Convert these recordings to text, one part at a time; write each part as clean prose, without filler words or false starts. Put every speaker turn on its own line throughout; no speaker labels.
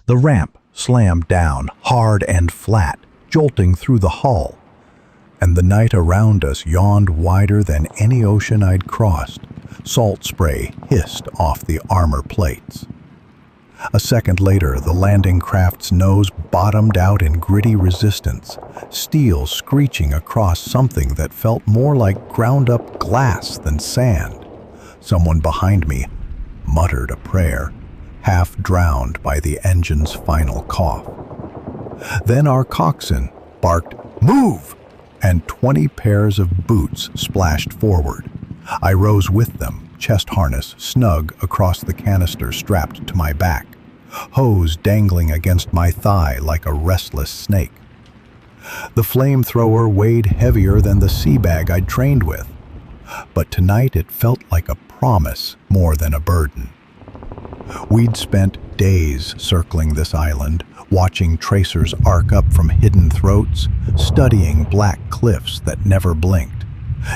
The ramp slammed down, hard and flat, jolting through the hull, and the night around us yawned wider than any ocean I'd crossed. Salt spray hissed off the armor plates. A second later, the landing craft's nose bottomed out in gritty resistance, steel screeching across something that felt more like ground-up glass than sand. Someone behind me muttered a prayer, half drowned by the engine's final cough. Then our coxswain barked, "Move!" and 20 pairs of boots splashed forward. I rose with them, chest harness snug across the canister strapped to my back, hose dangling against my thigh like a restless snake. The flamethrower weighed heavier than the sea bag I'd trained with, but tonight it felt like a promise more than a burden. We'd spent days circling this island, watching tracers arc up from hidden throats, studying black cliffs that never blinked.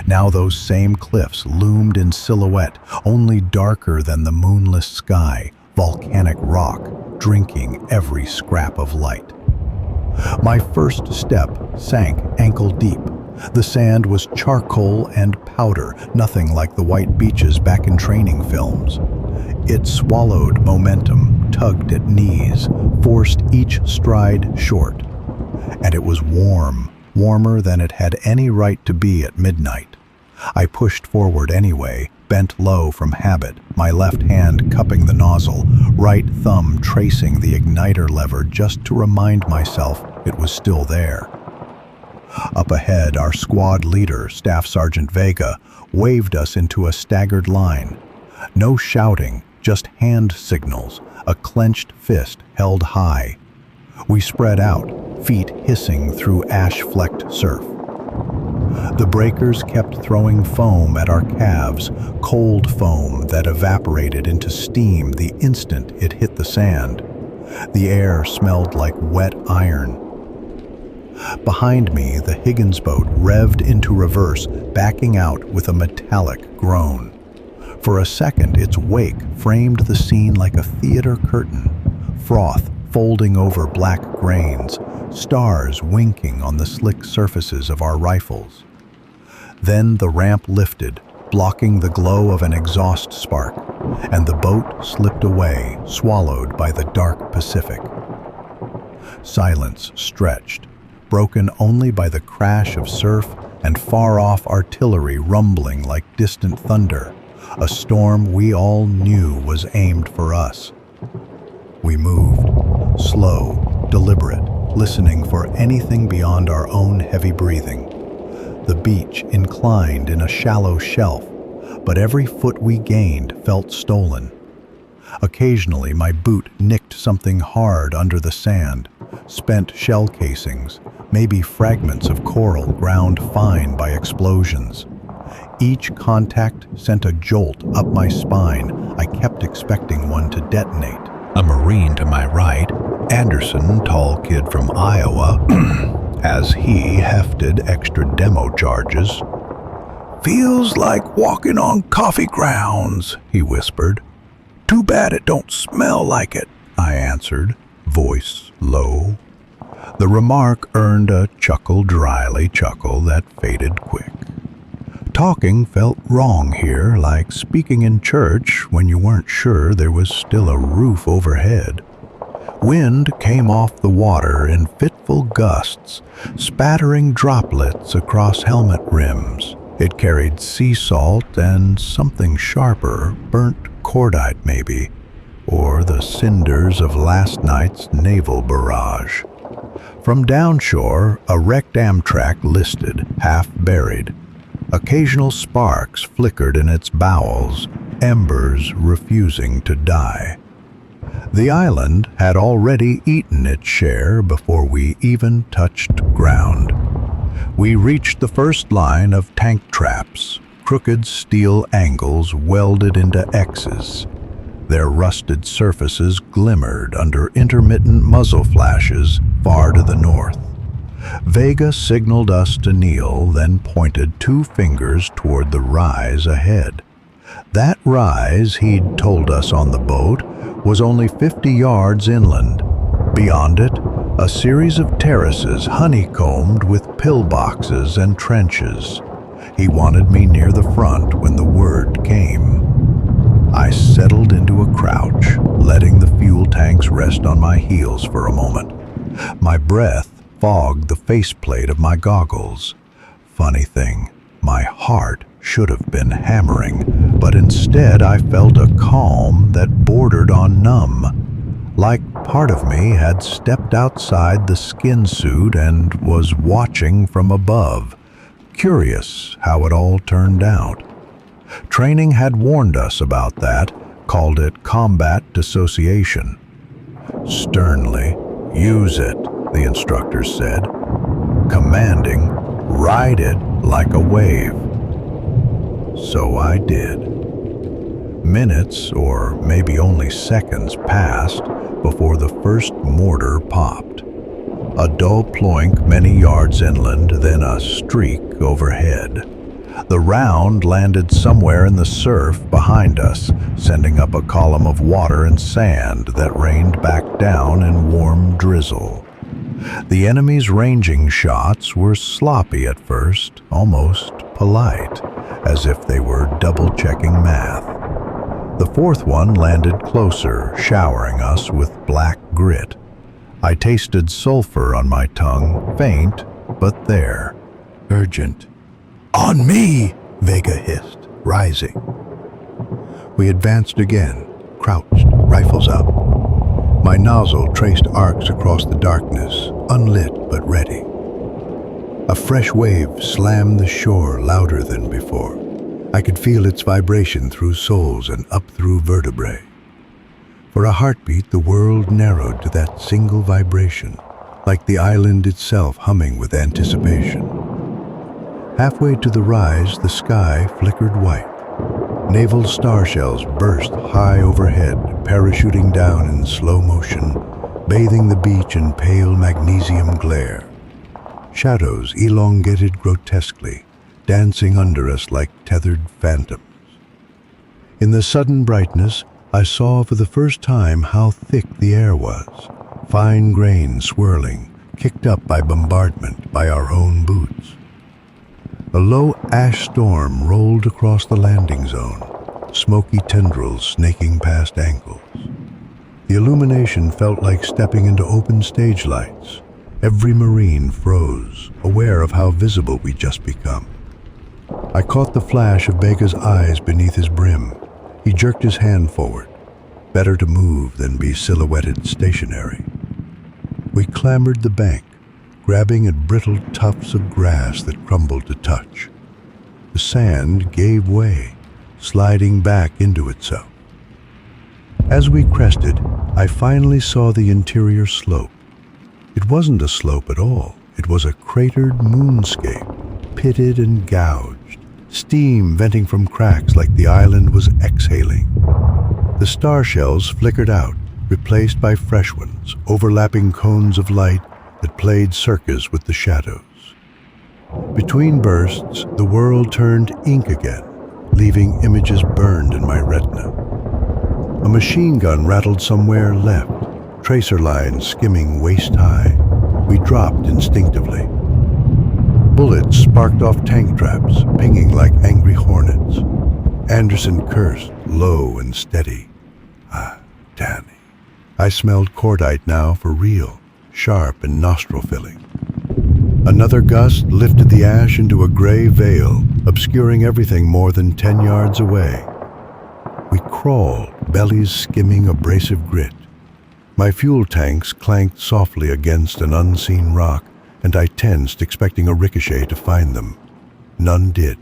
Now those same cliffs loomed in silhouette, only darker than the moonless sky, volcanic rock, drinking every scrap of light. My first step sank ankle deep. The sand was charcoal and powder, nothing like the white beaches back in training films. It swallowed momentum, tugged at knees, forced each stride short. And it was warm, warmer than it had any right to be at midnight. I pushed forward anyway, bent low from habit, my left hand cupping the nozzle, right thumb tracing the igniter lever just to remind myself it was still there. Up ahead, our squad leader, Staff Sergeant Vega, waved us into a staggered line. No shouting, just hand signals, a clenched fist held high. We spread out, feet hissing through ash-flecked surf. The breakers kept throwing foam at our calves, cold foam that evaporated into steam the instant it hit the sand. The air smelled like wet iron. Behind me, the Higgins boat revved into reverse, backing out with a metallic groan. For a second, its wake framed the scene like a theater curtain, froth folding over black grains, stars winking on the slick surfaces of our rifles. Then the ramp lifted, blocking the glow of an exhaust spark, and the boat slipped away, swallowed by the dark Pacific. Silence stretched, broken only by the crash of surf and far-off artillery rumbling like distant thunder, a storm we all knew was aimed for us. We moved, slow, deliberate, listening for anything beyond our own heavy breathing. The beach inclined in a shallow shelf, but every foot we gained felt stolen. Occasionally, my boot nicked something hard under the sand, spent shell casings, maybe fragments of coral ground fine by explosions. Each contact sent a jolt up my spine. I kept expecting one to detonate.
A Marine to my right, Anderson, tall kid from Iowa, as he hefted extra demo charges. "Feels like walking on coffee grounds," he whispered. "Too bad it don't smell like it," I answered, voice low. The remark earned a dryly chuckle that faded quick. Talking felt wrong here, like speaking in church when you weren't sure there was still a roof overhead. Wind came off the water in fitful gusts, spattering droplets across helmet rims. It carried sea salt and something sharper, burnt cordite maybe, or the cinders of last night's naval barrage. From downshore, a wrecked Amtrak listed, half buried. Occasional sparks flickered in its bowels, embers refusing to die. The island had already eaten its share before we even touched ground. We reached the first line of tank traps, crooked steel angles welded into X's. Their rusted surfaces glimmered under intermittent muzzle flashes far to the north. Vega signaled us to kneel, then pointed 2 fingers toward the rise ahead. That rise, he'd told us on the boat, was only 50 yards inland, Beyond it, a series of terraces honeycombed with pillboxes and trenches. He wanted me near the front when the word came. I settled into a crouch, letting the fuel tanks rest on my heels for a moment. My breath fogged the faceplate of my goggles. Funny thing, my heart should have been hammering, but instead I felt a calm that bordered on numb, like part of me had stepped outside the skin suit and was watching from above, curious how it all turned out. Training had warned us about that, called it combat dissociation. Sternly, "Use it," the instructor said. Commanding, "Ride it like a wave." So I did. Minutes, or maybe only seconds, passed before the first mortar popped. A dull ploink many yards inland, then a streak overhead. The round landed somewhere in the surf behind us, sending up a column of water and sand that rained back down in warm drizzle. The enemy's ranging shots were sloppy at first, almost polite, as if they were double-checking math. The fourth one landed closer, showering us with black grit. I tasted sulfur on my tongue, faint, but there. "Urgent." "On me!" Vega hissed, rising. We advanced again, crouched, rifles up. My nozzle traced arcs across the darkness, unlit but ready. A fresh wave slammed the shore louder than before. I could feel its vibration through soles and up through vertebrae. For a heartbeat, the world narrowed to that single vibration, like the island itself humming with anticipation. Halfway to the rise, the sky flickered white. Naval star shells burst high overhead, parachuting down in slow motion, bathing the beach in pale magnesium glare. Shadows elongated grotesquely, dancing under us like tethered phantoms. In the sudden brightness, I saw for the first time how thick the air was, fine grains swirling, kicked up by bombardment, by our own boots. A low ash storm rolled across the landing zone, smoky tendrils snaking past ankles. The illumination felt like stepping into open stage lights. Every Marine froze, aware of how visible we'd just become. I caught the flash of Vega's eyes beneath his brim. He jerked his hand forward. Better to move than be silhouetted stationary. We clambered the bank, grabbing at brittle tufts of grass that crumbled to touch. The sand gave way, sliding back into itself. As we crested, I finally saw the interior slope. It wasn't a slope at all. It was a cratered moonscape, pitted and gouged, steam venting from cracks like the island was exhaling. The star shells flickered out, replaced by fresh ones, overlapping cones of light that played circus with the shadows. Between bursts, the world turned ink again, leaving images burned in my retina. A machine gun rattled somewhere left, tracer lines skimming waist-high. We dropped instinctively. Bullets sparked off tank traps, pinging like angry hornets. Anderson cursed, low and steady. "Ah, Danny." I smelled cordite now for real, sharp and nostril-filling. Another gust lifted the ash into a gray veil, obscuring everything more than 10 yards away. We crawled, bellies skimming abrasive grit. My fuel tanks clanked softly against an unseen rock, and I tensed, expecting a ricochet to find them. None did.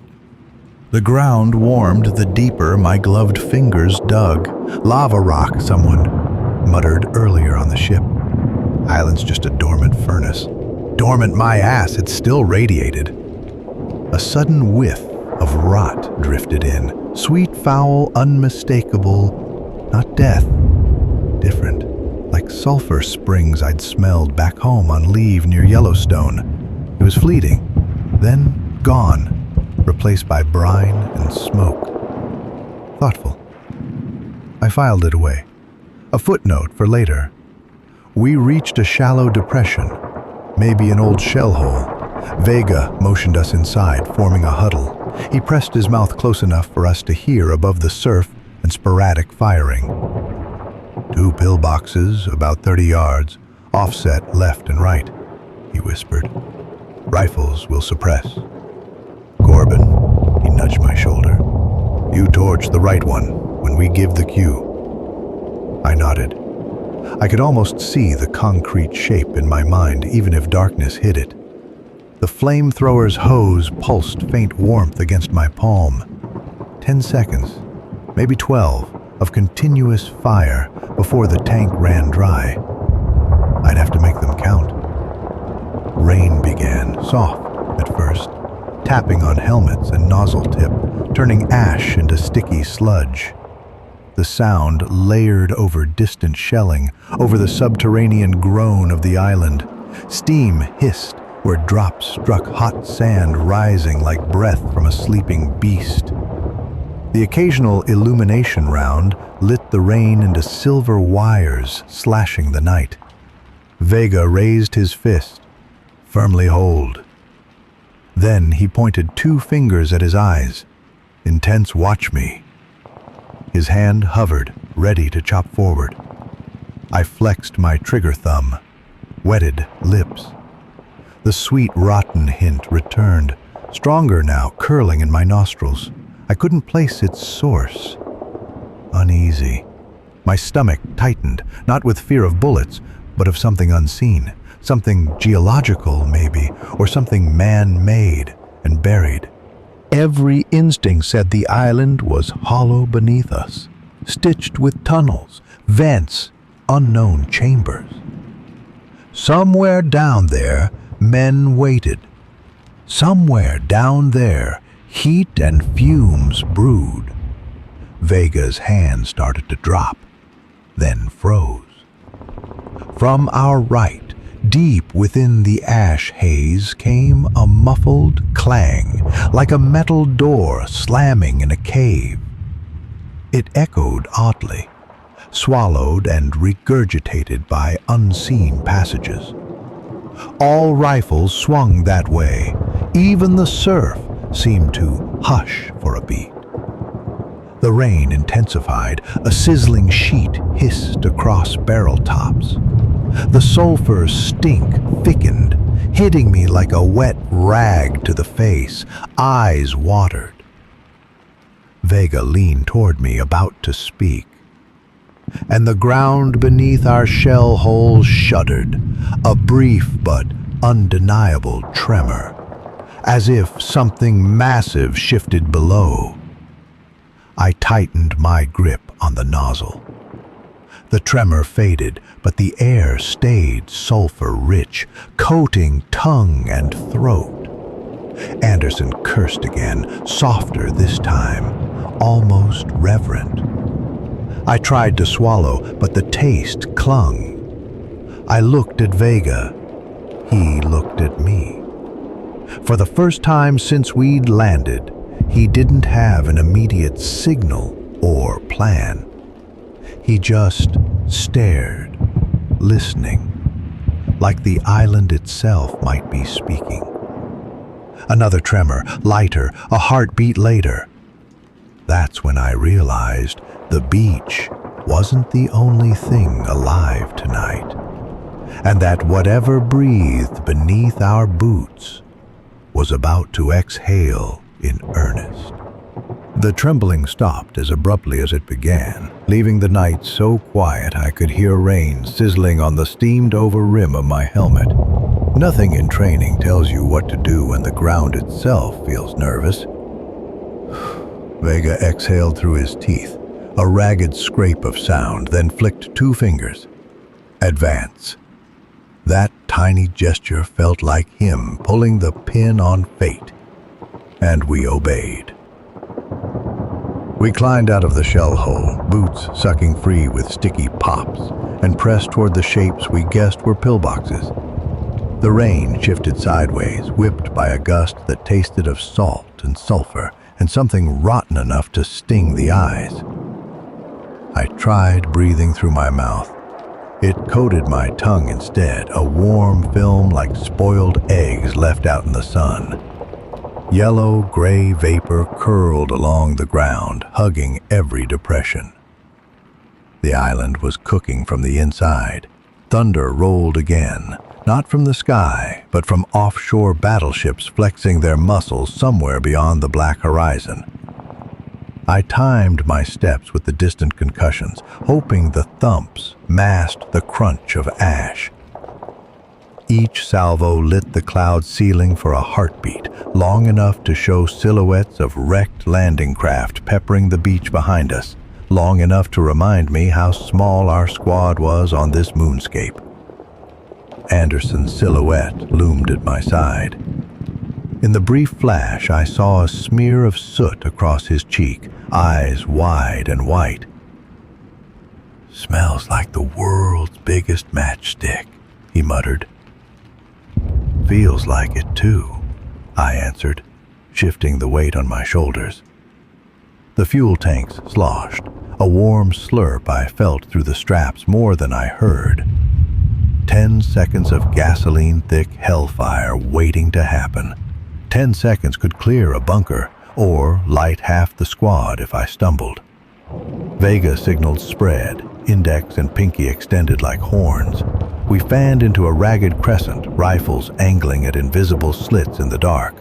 The ground warmed the deeper my gloved fingers dug. "Lava rock," someone muttered earlier on the ship. "Island's just a dormant furnace." Dormant my ass, it still radiated. A sudden whiff of rot drifted in. Sweet, foul, unmistakable. Not death. Different. Like sulfur springs I'd smelled back home on leave near Yellowstone. It was fleeting, then gone, replaced by brine and smoke. Thoughtful. I filed it away. A footnote for later.
We reached a shallow depression, maybe an old shell hole. Vega motioned us inside, forming a huddle. He pressed his mouth close enough for us to hear above the surf and sporadic firing. 2 pillboxes, about 30 yards, offset left and right, he whispered. Rifles will suppress. Corbin, he nudged my shoulder. You torch the right one when we give the cue. I nodded. I could almost see the concrete shape in my mind, even if darkness hid it. The flamethrower's hose pulsed faint warmth against my palm. 10 seconds, maybe 12, of continuous fire before the tank ran dry. I'd have to make them count. Rain began, soft at first, tapping on helmets and nozzle tip, turning ash into sticky sludge. The sound layered over distant shelling, over the subterranean groan of the island. Steam hissed where drops struck hot sand, rising like breath from a sleeping beast. The occasional illumination round lit the rain into silver wires slashing the night. Vega raised his fist. Firmly hold. Then he pointed 2 fingers at his eyes. Intense watch me. His hand hovered, ready to chop forward. I flexed my trigger thumb. Wetted lips. The sweet rotten hint returned, stronger now, curling in my nostrils. I couldn't place its source. Uneasy. My stomach tightened, not with fear of bullets, but of something unseen. Something geological, maybe, or something man-made and buried. Every instinct said the island was hollow beneath us, stitched with tunnels, vents, unknown chambers. Somewhere down there, men waited. Somewhere down there, heat and fumes brewed. Vega's hand started to drop, then froze. From our right, deep within the ash haze, came a muffled clang, like a metal door slamming in a cave. It echoed oddly, swallowed and regurgitated by unseen passages. All rifles swung that way. Even the surf seemed to hush for a beat. The rain intensified. A sizzling sheet hissed across barrel tops. The sulfur stink thickened, hitting me like a wet rag to the face. Eyes watered. Vega leaned toward me, about to speak. And the ground beneath our shell hole shuddered, a brief but undeniable tremor, as if something massive shifted below. I tightened my grip on the nozzle. The tremor faded, but the air stayed sulfur-rich, coating tongue and throat. Anderson cursed again, softer this time, almost reverent. I tried to swallow, but the taste clung. I looked at Vega. He looked at me. For the first time since we'd landed, he didn't have an immediate signal or plan. He just stared, listening, like the island itself might be speaking. Another tremor, lighter, a heartbeat later. That's when I realized the beach wasn't the only thing alive tonight, and that whatever breathed beneath our boots was about to exhale in earnest. The trembling stopped as abruptly as it began, leaving the night so quiet I could hear rain sizzling on the steamed-over rim of my helmet. Nothing in training tells you what to do when the ground itself feels nervous. Vega exhaled through his teeth, a ragged scrape of sound, then flicked 2 fingers. Advance. That tiny gesture felt like him pulling the pin on fate, and we obeyed. We climbed out of the shell hole, boots sucking free with sticky pops, and pressed toward the shapes we guessed were pillboxes. The rain shifted sideways, whipped by a gust that tasted of salt and sulfur and something rotten enough to sting the eyes. I tried breathing through my mouth,
It coated my tongue instead, a warm film like spoiled eggs left out in the sun. Yellow-gray vapor curled along the ground, hugging every depression. The island was cooking from the inside. Thunder rolled again, not from the sky, but from offshore battleships flexing their muscles somewhere beyond the black horizon. I timed my steps with the distant concussions, hoping the thumps masked the crunch of ash. Each salvo lit the cloud ceiling for a heartbeat, long enough to show silhouettes of wrecked landing craft peppering the beach behind us, long enough to remind me how small our squad was on this moonscape. Anderson's silhouette loomed at my side. In the brief flash, I saw a smear of soot across his cheek, eyes wide and white. "Smells like the world's biggest matchstick," he muttered. "Feels like it too," I answered, shifting the weight on my shoulders. The fuel tanks sloshed, a warm slurp I felt through the straps more than I heard. 10 seconds of gasoline-thick hellfire waiting to happen. 10 seconds could clear a bunker, or light half the squad if I stumbled. Vega signaled spread, index and pinky extended like horns. We fanned into a ragged crescent, rifles angling at invisible slits in the dark.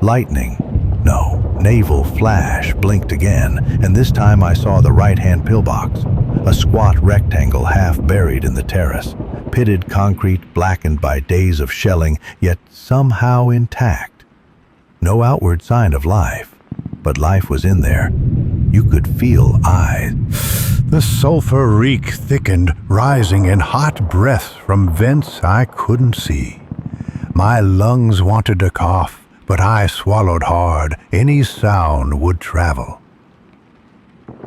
Lightning, no, naval flash blinked again, and this time I saw the right-hand pillbox, a squat rectangle half buried in the terrace, pitted concrete blackened by days of shelling, yet somehow intact. No outward sign of life, but life was in there. You could feel eyes.
The sulfur reek thickened, rising in hot breaths from vents I couldn't see. My lungs wanted to cough, but I swallowed hard. Any sound would travel.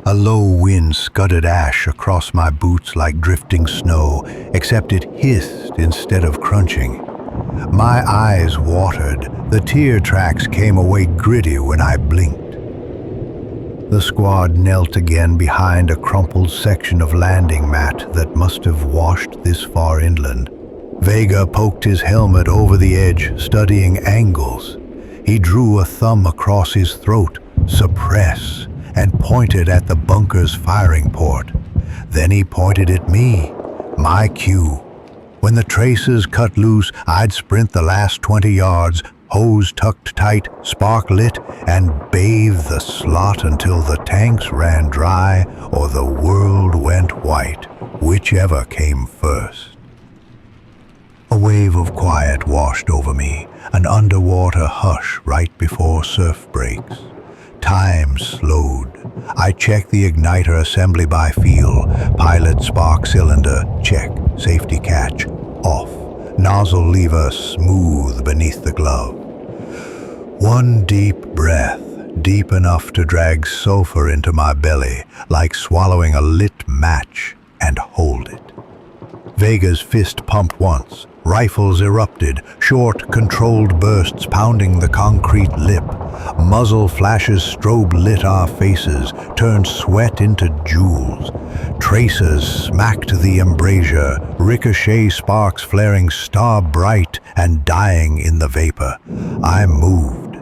A low wind scudded ash across my boots like drifting snow, except it hissed instead of crunching. My eyes watered. The tear tracks came away gritty when I blinked. The squad knelt again behind a crumpled section of landing mat that must have washed this far inland. Vega poked his helmet over the edge, studying angles. He drew a thumb across his throat, suppress, and pointed at the bunker's firing port. Then he pointed at me, my cue. When the traces cut loose, I'd sprint the last 20 yards, hose tucked tight, spark lit, and bathe the slot until the tanks ran dry or the world went white, whichever came first. A wave of quiet washed over me, an underwater hush right before surf breaks. Time slowed. I checked the igniter assembly by feel. Pilot spark cylinder, check. Safety catch, off. Nozzle lever smooth beneath the glove. One deep breath, deep enough to drag sulfur into my belly, like swallowing a lit match, and hold it. Vega's fist pumped once. Rifles erupted, short, controlled bursts pounding the concrete lip. Muzzle flashes strobe lit our faces, turned sweat into jewels. Tracers smacked the embrasure, ricochet sparks flaring star bright and dying in the vapor. I moved.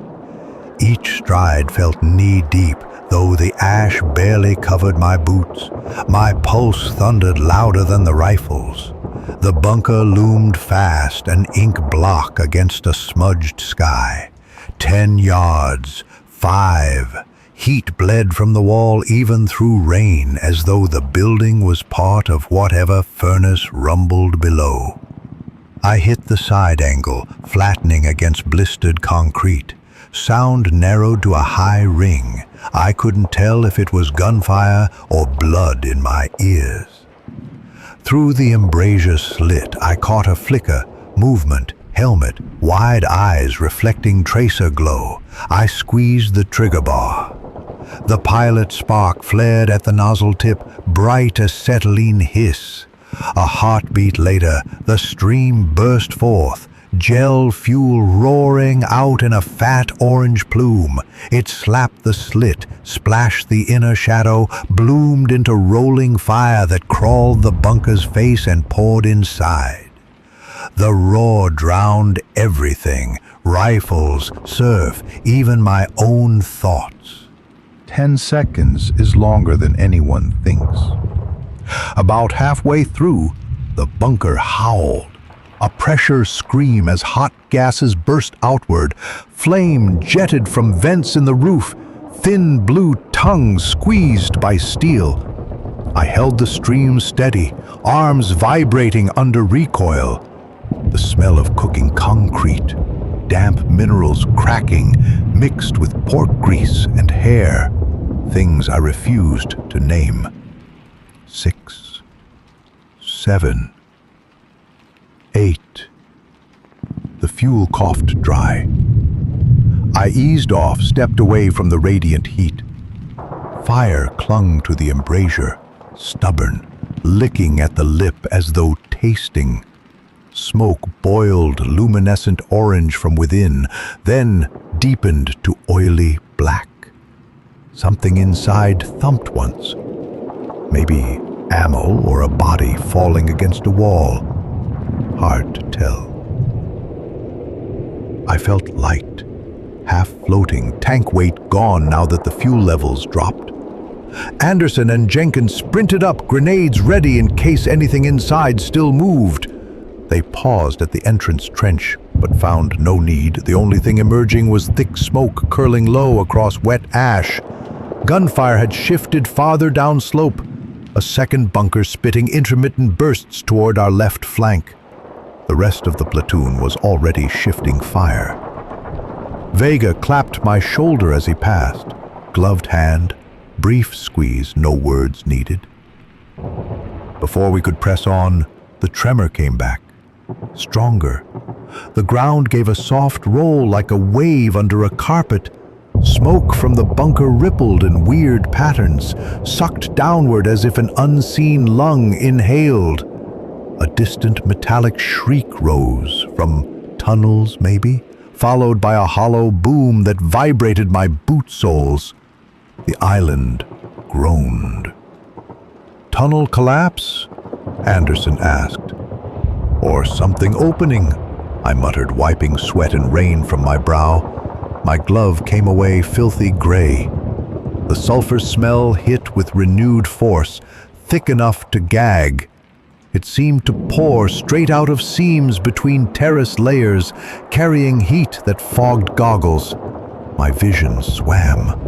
Each stride felt knee-deep, though the ash barely covered my boots. My pulse thundered louder than the rifles. The bunker loomed fast, an ink block against a smudged sky. 10 yards, 5. Heat bled from the wall even through rain, as though the building was part of whatever furnace rumbled below. I hit the side angle, flattening against blistered concrete. Sound narrowed to a high ring. I couldn't tell if it was gunfire or blood in my ears. Through the embrasure slit, I caught a flicker, movement, helmet, wide eyes reflecting tracer glow. I squeezed the trigger bar. The pilot spark flared at the nozzle tip, bright acetylene hiss. A heartbeat later, the stream burst forth,
Gel fuel roaring out in a fat orange plume. It slapped the slit, splashed the inner shadow, bloomed into rolling fire that crawled the bunker's face and poured inside. The roar drowned everything, rifles, surf, even my own thoughts.
10 seconds is longer than anyone thinks. About halfway through, the bunker howled. A pressure scream as hot gases burst outward. Flame jetted from vents in the roof, thin blue tongues squeezed by steel. I held the stream steady, arms vibrating under recoil. The smell of cooking concrete, damp minerals cracking, mixed with pork grease and hair, things I refused to name. 6, 7, 8. The fuel coughed dry. I eased off, stepped away from the radiant heat. Fire clung to the embrasure, stubborn, licking at the lip as though tasting. Smoke boiled luminescent orange from within, then deepened to oily black. Something inside thumped once. Maybe ammo or a body falling against a wall. Hard to tell. I felt light, half floating, tank weight gone now that the fuel levels dropped. Anderson and Jenkins sprinted up, grenades ready in case anything inside still moved. They paused at the entrance trench, but found no need. The only thing emerging was thick smoke curling low across wet ash. Gunfire had shifted farther downslope, a second bunker spitting intermittent bursts toward our left flank. The rest of the platoon was already shifting fire. Vega clapped my shoulder as he passed. Gloved hand, brief squeeze, no words needed. Before we could press on, the tremor came back. Stronger. The ground gave a soft roll like a wave under a carpet. Smoke from the bunker rippled in weird patterns, sucked downward as if an unseen lung inhaled. A distant metallic shriek rose, from tunnels maybe, followed by a hollow boom that vibrated my boot soles. The island groaned. "Tunnel collapse?" Anderson asked. "Or something opening," I muttered, wiping sweat and rain from my brow. My glove came away filthy gray. The sulfur smell hit with renewed force, thick enough to gag. It seemed to pour straight out of seams between terrace layers, carrying heat that fogged goggles. My vision swam.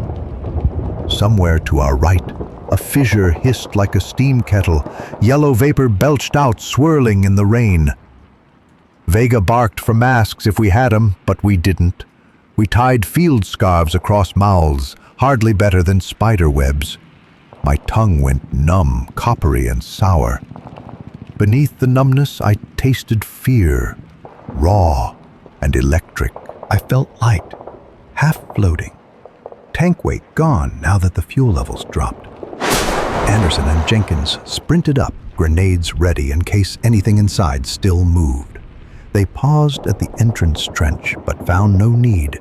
Somewhere to our right, a fissure hissed like a steam kettle. Yellow vapor belched out, swirling in the rain. Vega barked for masks if we had 'em, but we didn't. We tied field scarves across mouths, hardly better than spider webs. My tongue went numb, coppery and sour. Beneath the numbness, I tasted fear, raw and electric. I felt light, half floating. Tank weight gone now that the fuel levels dropped. Anderson and Jenkins sprinted up, grenades ready in case anything inside still moved. They paused at the entrance trench, but found no need.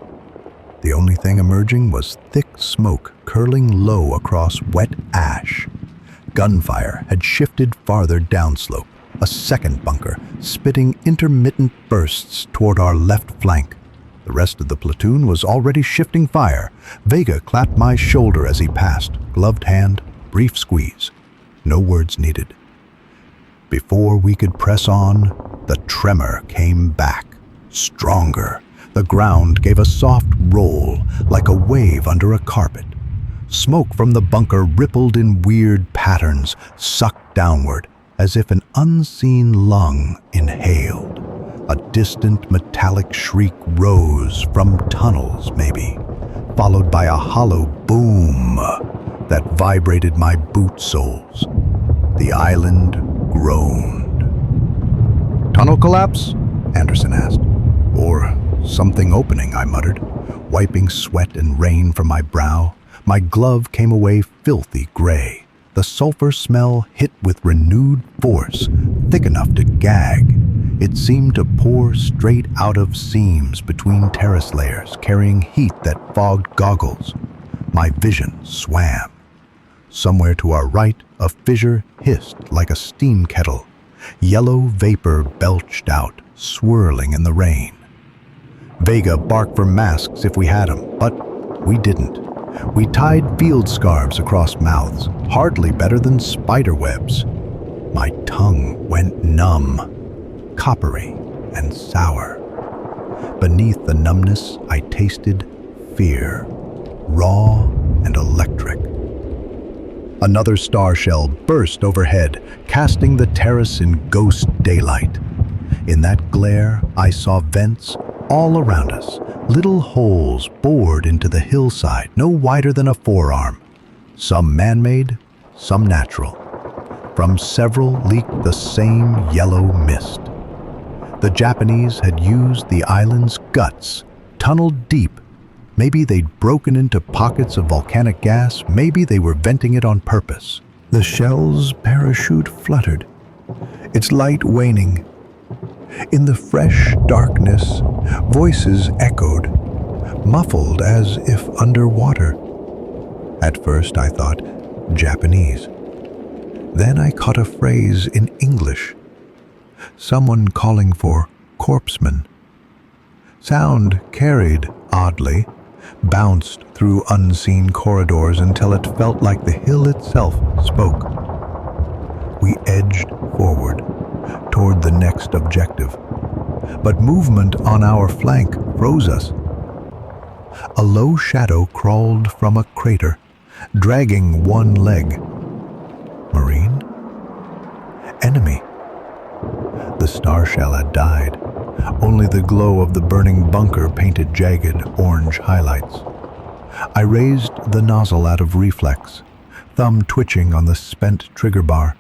The only thing emerging was thick smoke curling low across wet ash. Gunfire had shifted farther downslope, a second bunker, spitting intermittent bursts toward our left flank. The rest of the platoon was already shifting fire. Vega clapped my shoulder as he passed, gloved hand, brief squeeze. No words needed. Before we could press on, the tremor came back, stronger. The ground gave a soft roll, like a wave under a carpet. Smoke from the bunker rippled in weird patterns, sucked downward, as if an unseen lung inhaled. A distant metallic shriek rose from tunnels, maybe, followed by a hollow boom that vibrated my boot soles. The island groaned. "Tunnel collapse?" Anderson asked. "Or something opening," I muttered, wiping sweat and rain from my brow. My glove came away filthy gray. The sulfur smell hit with renewed force, thick enough to gag.
It seemed to pour straight out of seams between terrace layers, carrying heat that fogged goggles. My vision swam. Somewhere to our right, a fissure hissed like a steam kettle. Yellow vapor belched out, swirling in the rain. Vega barked for masks if we had them, but we didn't. We tied field scarves across mouths, hardly better than spider webs. My tongue went numb, coppery and sour. Beneath the numbness, I tasted fear, raw and electric. Another star shell burst overhead, casting the terrace in ghost daylight. In that glare, I saw vents all around us, little holes bored into the hillside, no wider than a forearm. Some man-made, some natural. From several leaked the same yellow mist. The Japanese had used the island's guts, tunneled deep. Maybe they'd broken into pockets of volcanic gas, maybe they were venting it on purpose. The shell's parachute fluttered, its light waning. In the fresh darkness, voices echoed, muffled as if underwater. At first I thought Japanese. Then I caught a phrase in English. Someone calling for corpsemen. Sound carried oddly, bounced through unseen corridors until it felt like the hill itself spoke. We edged forward, toward the next objective, but movement on our flank froze us. A low shadow crawled from a crater, dragging one leg. Marine? Enemy. The star shell had died. Only the glow of the burning bunker painted jagged orange highlights. I raised the nozzle out of reflex, thumb twitching on the spent trigger bar.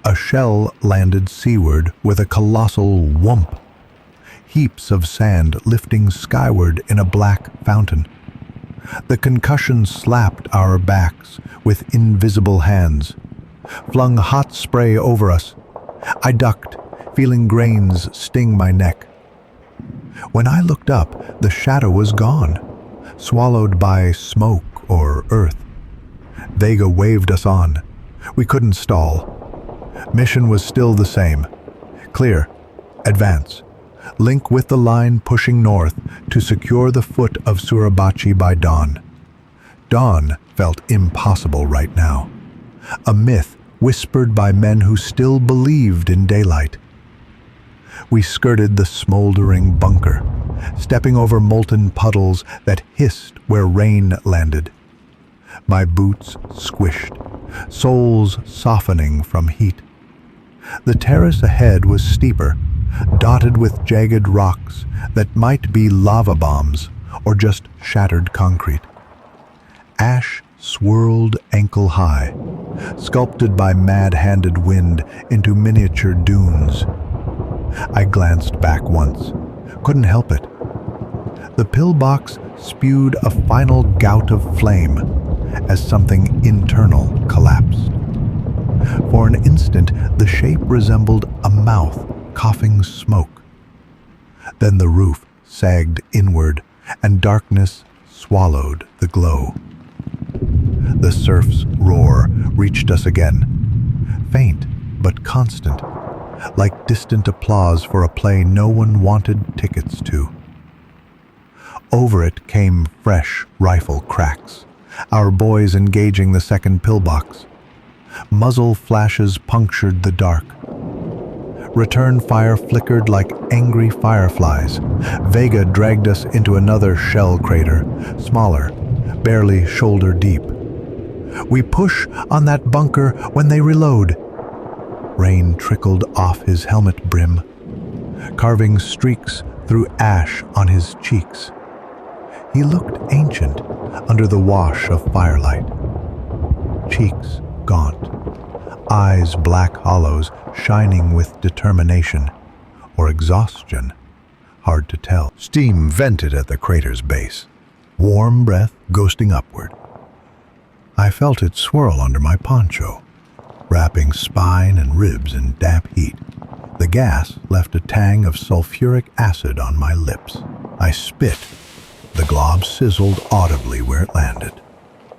A shell landed seaward with a colossal whump, heaps of sand lifting skyward in a black fountain. The concussion slapped our backs with invisible hands, flung hot spray over us. I ducked, feeling grains sting my neck. When I looked up, the shadow was gone, swallowed by smoke or earth. Vega waved us on. We couldn't stall. Mission was still the same. Clear. Advance. Link with the line pushing north to secure the foot of Suribachi by dawn. Dawn felt impossible right now. A myth whispered by men who still believed in daylight. We skirted the smoldering bunker, stepping over molten puddles that hissed where rain landed. My boots squished, soles softening from heat. The terrace ahead was steeper, dotted with jagged rocks that might be lava bombs or just shattered concrete. Ash swirled ankle-high, sculpted by mad-handed wind into miniature dunes. I glanced back once, couldn't help it. The pillbox spewed a final gout of flame as something internal collapsed. For an instant, the shape resembled a mouth coughing smoke. Then the roof sagged inward, and darkness swallowed the glow. The surf's roar reached us again, faint but constant, like distant applause for a play no one wanted tickets to. Over it came fresh rifle cracks, our boys engaging the second pillbox. Muzzle flashes punctured the dark. Return fire flickered like angry fireflies. Vega dragged us into another shell crater, smaller, barely shoulder deep. We push on that bunker when they reload. Rain trickled off his helmet brim, carving streaks through ash on his cheeks. He looked ancient under the wash of firelight. Cheeks gaunt, eyes black hollows shining with determination or exhaustion, hard to tell. Steam vented at the crater's base, warm breath ghosting upward. I felt it swirl under my poncho, wrapping spine and ribs in damp heat.
The gas left a tang of sulfuric acid on my lips. I spit. The glob sizzled audibly where it landed.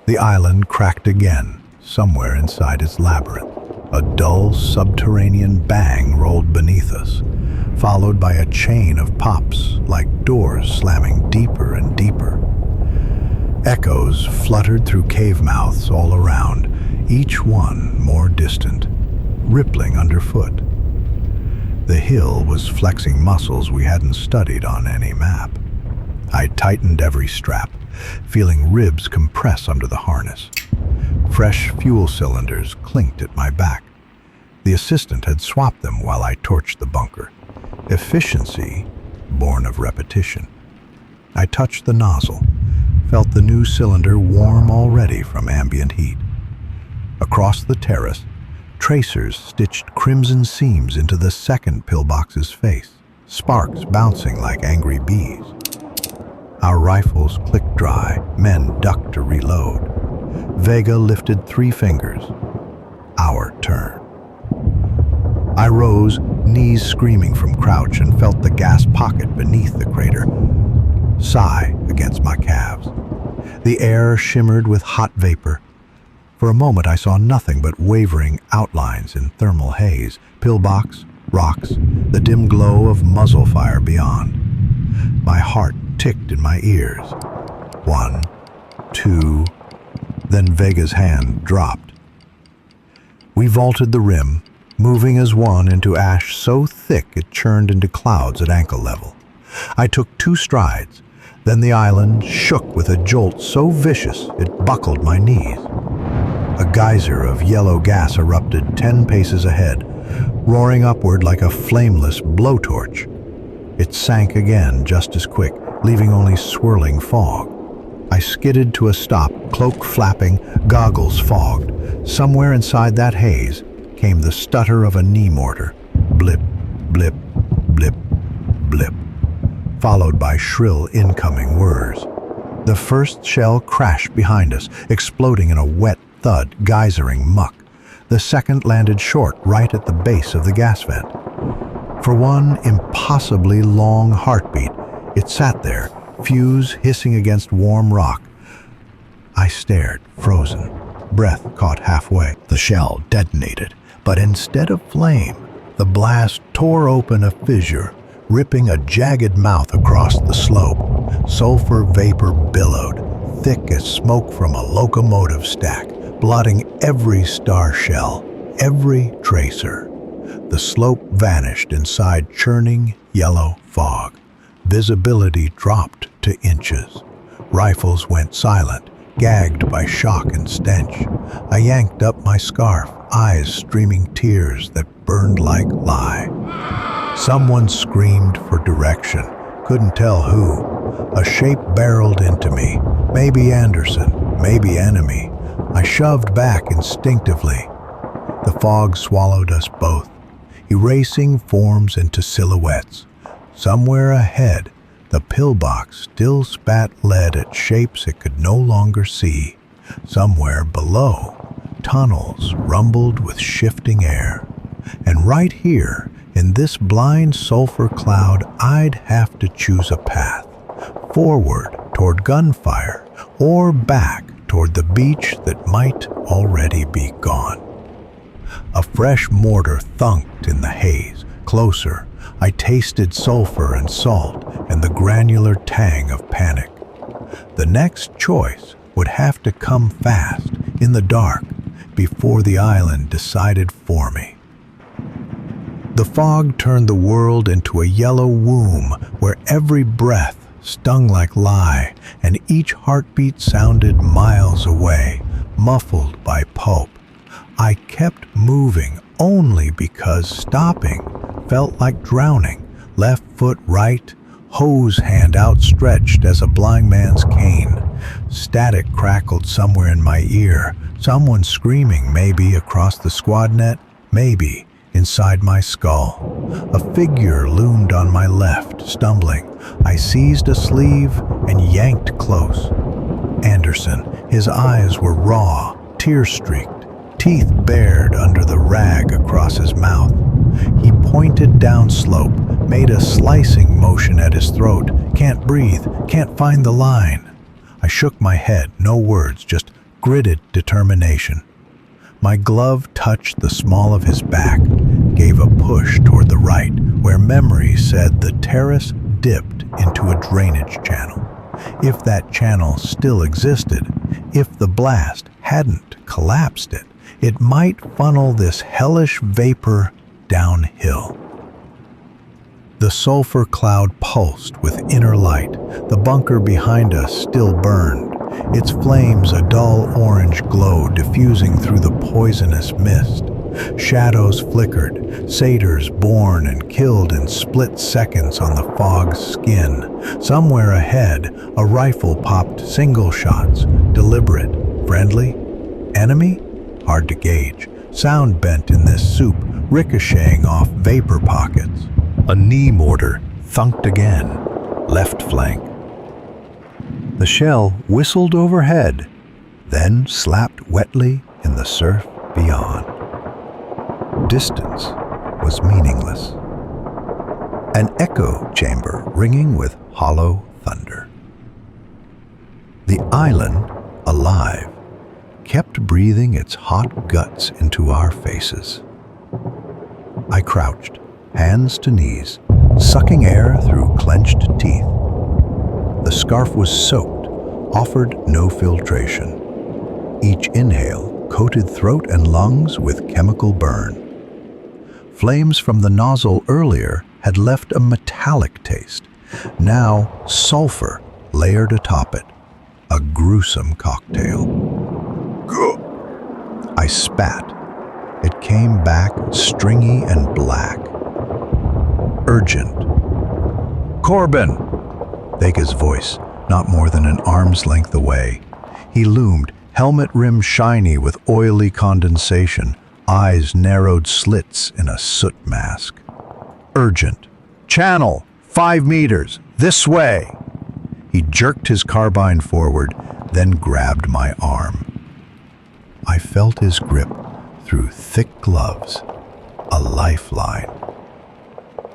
The island cracked again, somewhere inside its labyrinth. A dull subterranean bang rolled beneath us, followed by a chain of pops like doors slamming deeper and deeper. Echoes fluttered through cave mouths all around, each one more distant, rippling underfoot. The hill was flexing muscles we hadn't studied on any map. I tightened every strap, feeling ribs compress under the harness. Fresh fuel cylinders clinked at my back. The assistant had swapped them while I torched the bunker. Efficiency, born of repetition. I touched the nozzle, felt the new cylinder warm already from ambient heat. Across the terrace, tracers stitched crimson seams into the second pillbox's face, sparks bouncing like angry bees. Our rifles clicked dry, men ducked to reload. Vega lifted 3 fingers. Our turn. I rose, knees screaming from crouch, and felt the gas pocket beneath the crater sigh against my calves. The air shimmered with hot vapor. For a moment I saw nothing but wavering outlines in thermal haze, pillbox, rocks, the dim glow of muzzle fire beyond. My heart ticked in my ears. 1, 2, then Vega's hand dropped. We vaulted the rim, moving as one into ash so thick it churned into clouds at ankle level. I took 2 strides, then the island shook with a jolt so vicious it buckled my knees. A geyser of yellow gas erupted 10 paces ahead, roaring upward like a flameless blowtorch. It sank again just as quick, leaving only swirling fog. I skidded to a stop, cloak flapping, goggles fogged. Somewhere inside that haze came the stutter of a knee mortar. Blip, blip, blip, blip, followed by shrill incoming whirs. The first shell crashed behind us, exploding in a wet thud, geysering muck. The second landed short, right at the base of the gas vent. For one impossibly long heartbeat, it sat there, fuse hissing against warm rock. I stared, frozen, breath caught halfway. The shell detonated, but instead of flame, the blast tore open a fissure, ripping a jagged mouth across the slope. Sulfur vapor billowed, thick as smoke from a locomotive stack, blotting every star shell, every tracer. The slope vanished inside churning yellow fog. Visibility dropped to inches. Rifles went silent, gagged by shock and stench. I yanked up my scarf, eyes streaming tears that burned like lye. Someone screamed for direction, couldn't tell who. A shape barreled into me, maybe Anderson, maybe enemy. I shoved back instinctively. The fog swallowed us both, erasing forms into silhouettes. Somewhere ahead, the pillbox still spat lead at shapes it could no longer see. Somewhere below, tunnels rumbled with shifting air. And right here, in this blind sulfur cloud, I'd have to choose a path. Forward toward gunfire, or back toward the beach that might already be gone. A fresh mortar thunked in the haze. Closer, I tasted sulfur and salt and the granular tang of panic. The next choice would have to come fast, in the dark, before the island decided for me. The fog turned the world into a yellow womb where every breath stung like lye and each heartbeat sounded miles away, muffled by pulp. I kept moving only because stopping felt like drowning, left foot right, hose hand outstretched as a blind man's cane. Static crackled somewhere in my ear, someone screaming, maybe across the squad net, maybe inside my skull. A figure loomed on my left, stumbling. I seized a sleeve and yanked close. Anderson, his eyes were raw, tear-streaked, teeth bared under the rag across his mouth. He pointed downslope, made a slicing motion at his throat. Can't breathe, can't find the line. I shook my head, no words, just gritted determination. My glove touched the small of his back, gave a push toward the right, where memory said the terrace dipped into a drainage channel. If that channel still existed, if the blast hadn't collapsed it, it might funnel this hellish vapor downhill. The sulfur cloud pulsed with inner light. The bunker behind us still burned, its flames a dull orange glow diffusing through the poisonous mist. Shadows flickered, satyrs born and killed in split seconds on the fog's skin. Somewhere ahead, a rifle popped single shots, deliberate, friendly, enemy? Hard to gauge. Sound bent in this soup, ricocheting off vapor pockets. A knee mortar thunked again, left flank. The shell whistled overhead, then slapped wetly in the surf beyond. Distance was meaningless. An echo chamber ringing with hollow thunder. The island, alive, kept breathing its hot guts into our faces. I crouched, hands to knees, sucking air through clenched teeth. The scarf was soaked, offered no filtration. Each inhale coated throat and lungs with chemical burn. Flames from the nozzle earlier had left a metallic taste. Now sulfur layered atop it, a gruesome cocktail. I spat. It came back stringy and black. Urgent. Corbin! Vega's voice, not more than an arm's length away. He loomed, helmet rim shiny with oily condensation, eyes narrowed slits in a soot mask. Urgent. Channel, 5 meters, this way! He jerked his carbine forward, then grabbed my arm. I felt his grip through thick gloves, a lifeline.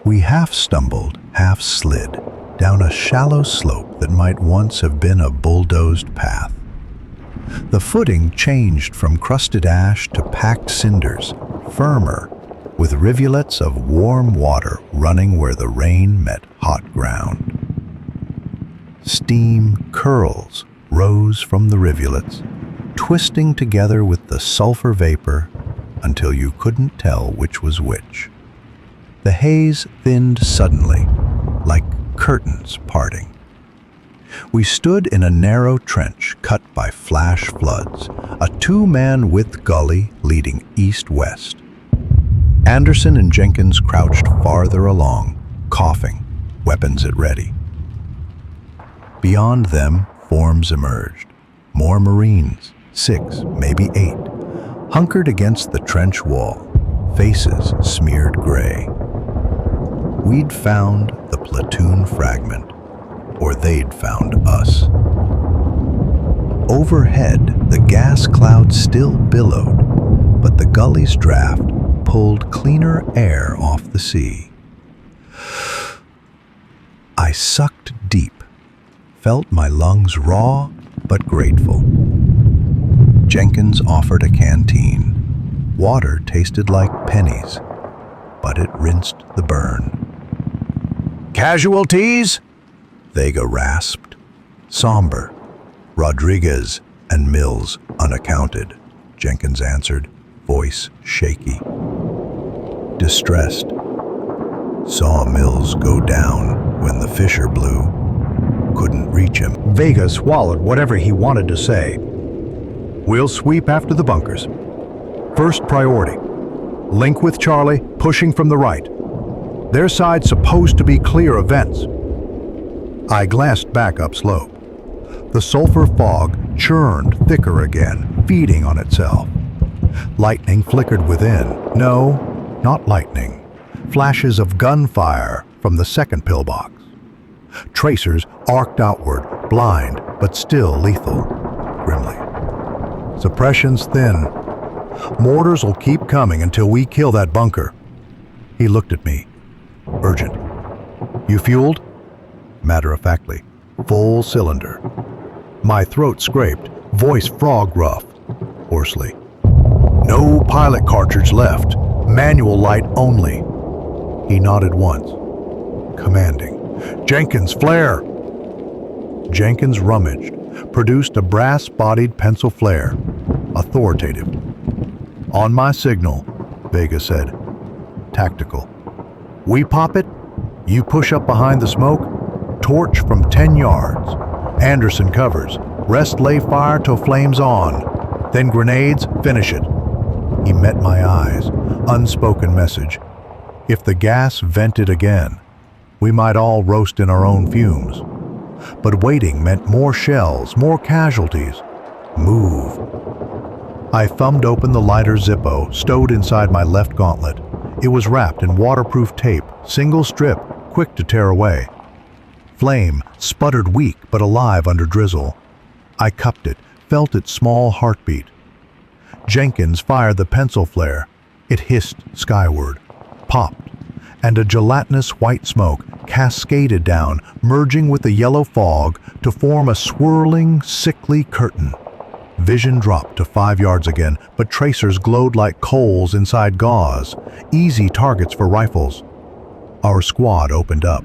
We half stumbled, half slid, down a shallow slope that might once have been a bulldozed path. The footing changed from crusted ash to packed cinders, firmer, with rivulets of warm water running where the rain met hot ground. Steam curls rose from the rivulets, twisting together with the sulfur vapor until you couldn't tell which was which. The haze thinned suddenly, like curtains parting. We stood in a narrow trench cut by flash floods, a 2-man-width gully leading east-west. Anderson and Jenkins crouched farther along, coughing, weapons at ready. Beyond them, forms emerged. More Marines, 6, maybe 8, hunkered against the trench wall, faces smeared gray. We'd found the platoon fragment, or they'd found us. Overhead, the gas cloud still billowed, but the gully's draft pulled cleaner air off the sea. I sucked deep, felt my lungs raw but grateful. Jenkins offered a canteen. Water tasted like pennies, but it rinsed the burn. Casualties? Vega rasped. Somber. Rodriguez and Mills unaccounted, Jenkins answered, voice shaky. Distressed. Saw Mills go down when the fissure blew. Couldn't reach him.
Vega swallowed whatever he wanted to say. We'll sweep after the bunkers. First priority. Link with Charlie, pushing from the right. Their side's supposed to be clear of vents. I glanced back upslope. The sulfur fog churned thicker again, feeding on itself. Lightning flickered within. No, not lightning. Flashes of gunfire from the second pillbox. Tracers arced outward, blind, but still lethal, grimly. Suppression's thin. Mortars will keep coming until we kill that bunker. He looked at me. Urgent. You fueled? Matter-of-factly. Full cylinder. My throat scraped, voice frog rough, hoarsely. No pilot cartridge left. Manual light only. He nodded once. Commanding. Jenkins, flare! Jenkins rummaged, produced a brass-bodied pencil flare. Authoritative. On my signal, Vega said. Tactical. We pop it, you push up behind the smoke, torch from 10 yards. Anderson covers. Rest lay fire till flames on. Then grenades, finish it. He met my eyes. Unspoken message. If the gas vented again, we might all roast in our own fumes. But waiting meant more shells, more casualties. Move. I thumbed open the lighter Zippo, stowed inside my left gauntlet. It was wrapped in waterproof tape, single strip, quick to tear away. Flame sputtered weak but alive under drizzle. I cupped it, felt its small heartbeat. Jenkins fired the pencil flare. It hissed skyward, popped, and a gelatinous white smoke cascaded down, merging with the yellow fog to form a swirling, sickly curtain. Vision dropped to 5 yards again, but tracers glowed like coals inside gauze, easy targets for rifles. Our squad opened up.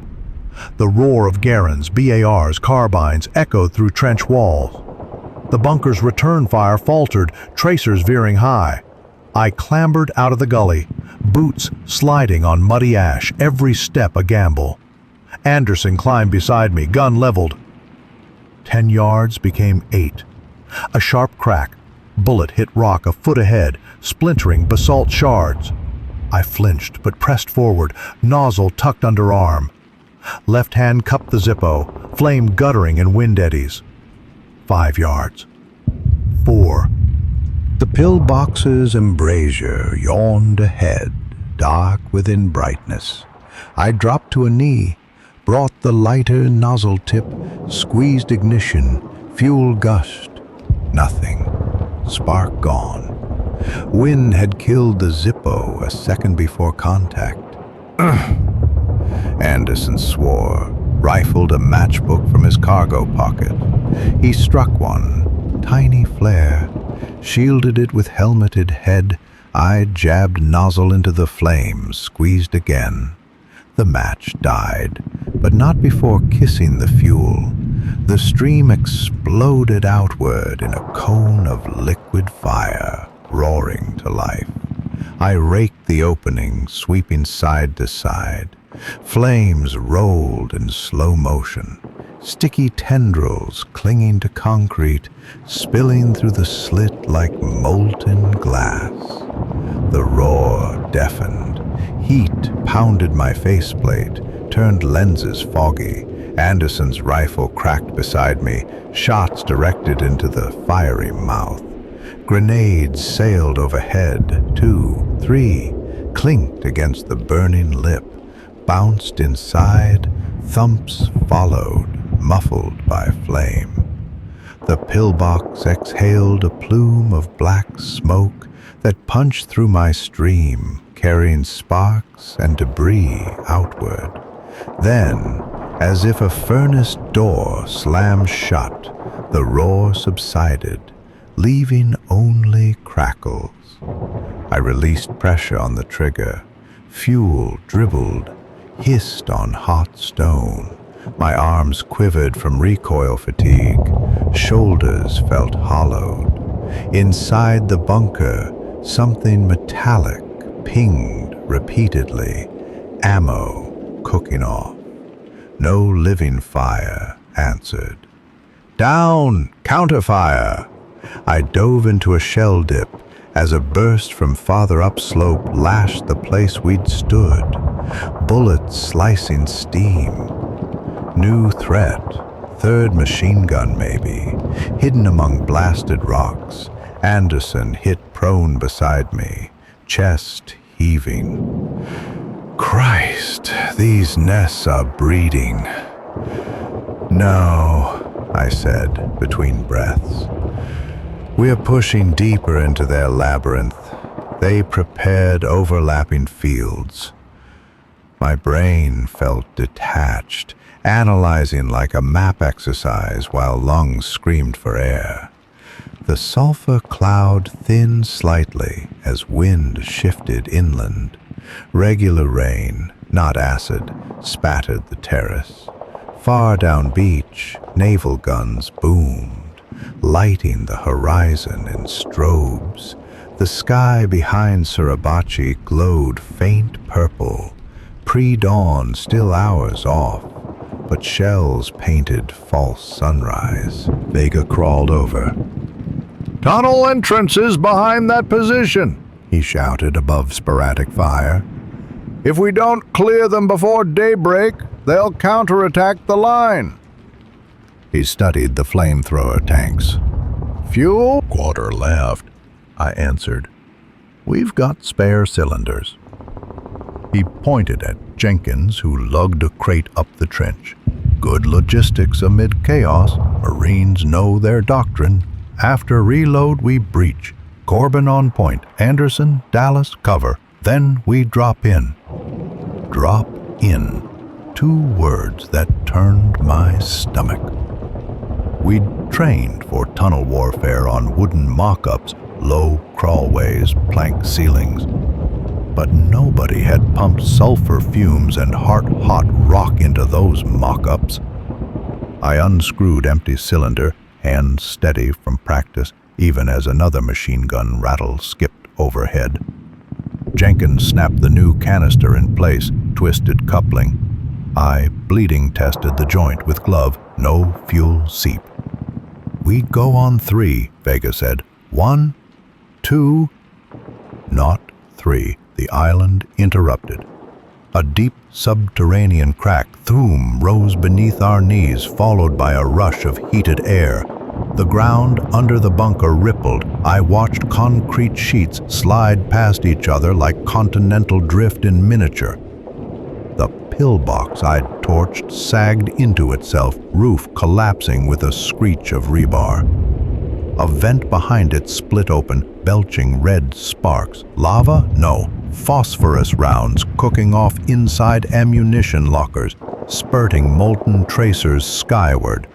The roar of Garens, BARs, carbines echoed through trench walls. The bunker's return fire faltered, tracers veering high. I clambered out of the gully, boots sliding on muddy ash, every step a gamble. Anderson climbed beside me, gun leveled. 10 yards became 8. A sharp crack. Bullet hit rock a foot ahead, splintering basalt shards. I flinched, but pressed forward, nozzle tucked under arm. Left hand cupped the Zippo, flame guttering in wind eddies. 5 yards. 4.
The pillbox's embrasure yawned ahead, dark within brightness. I dropped to a knee, brought the lighter nozzle tip, squeezed ignition, fuel gushed. Nothing. Spark gone. Wind had killed the Zippo a second before contact. Anderson swore, rifled a matchbook from his cargo pocket. He struck one, tiny flare, shielded it with helmeted head. I jabbed nozzle into the flame, squeezed again. The match died, but not before kissing the fuel. The stream exploded outward in a cone of liquid fire, roaring to life. I raked the opening, sweeping side to side. Flames rolled in slow motion, sticky tendrils clinging to concrete, spilling through the slit like molten glass. The roar deafened. Heat pounded my faceplate, turned lenses foggy. Anderson's rifle cracked beside me, shots directed into the fiery mouth. Grenades sailed overhead, 2, 3, clinked against the burning lip, bounced inside, thumps followed, muffled by flame. The pillbox exhaled a plume of black smoke that punched through my stream, carrying sparks and debris outward. Then, as if a furnace door slammed shut, the roar subsided, leaving only crackles. I released pressure on the trigger. Fuel dribbled, hissed on hot stone. My arms quivered from recoil fatigue. Shoulders felt hollowed. Inside the bunker, something metallic pinged repeatedly. Ammo cooking off. No living fire answered. Down! Counterfire! I dove into a shell dip as a burst from farther upslope lashed the place we'd stood. Bullets slicing steam. New threat. Third machine gun maybe. Hidden among blasted rocks. Anderson hit prone beside me, chest heaving. Christ, these nests are breeding. No, I said between breaths. We are pushing deeper into their labyrinth. They prepared overlapping fields. My brain felt detached, analyzing like a map exercise while lungs screamed for air. The sulfur cloud thinned slightly as wind shifted inland. Regular rain, not acid, spattered the terrace. Far down beach, naval guns boomed, lighting the horizon in strobes. The sky behind Suribachi glowed faint purple. Pre-dawn, still hours off, but shells painted false sunrise. Vega crawled over.
Tunnel entrances behind that position,
He shouted above sporadic fire.
if we don't clear them before daybreak, they'll counterattack the line.
He studied the flamethrower tanks.
Fuel?
Quarter left, I answered. We've got spare cylinders. He pointed at Jenkins, who lugged a crate up the trench. Good logistics amid chaos. Marines know their doctrine. After reload, we breach. Corbin on point. Anderson, Dallas, cover. Then we drop in. Drop in. 2 words that turned my stomach. We'd trained for tunnel warfare on wooden mock-ups, low crawlways, plank ceilings. But nobody had pumped sulfur fumes and heart-hot rock into those mock-ups. I unscrewed empty cylinder, hands steady from practice, even as another machine gun rattle skipped overhead. Jenkins snapped the new canister in place, twisted coupling. I bleeding tested the joint with glove, no fuel seep. We'd go on 3, Vega said. 1, 2, not 3. The island interrupted. A deep subterranean crack, thoom, rose beneath our knees, followed by a rush of heated air. The ground under the bunker rippled. I watched concrete sheets slide past each other like continental drift in miniature. The pillbox I'd torched sagged into itself, roof collapsing with a screech of rebar. A vent behind it split open, belching red sparks. Lava? No. Phosphorus rounds cooking off inside ammunition lockers, spurting molten tracers skyward.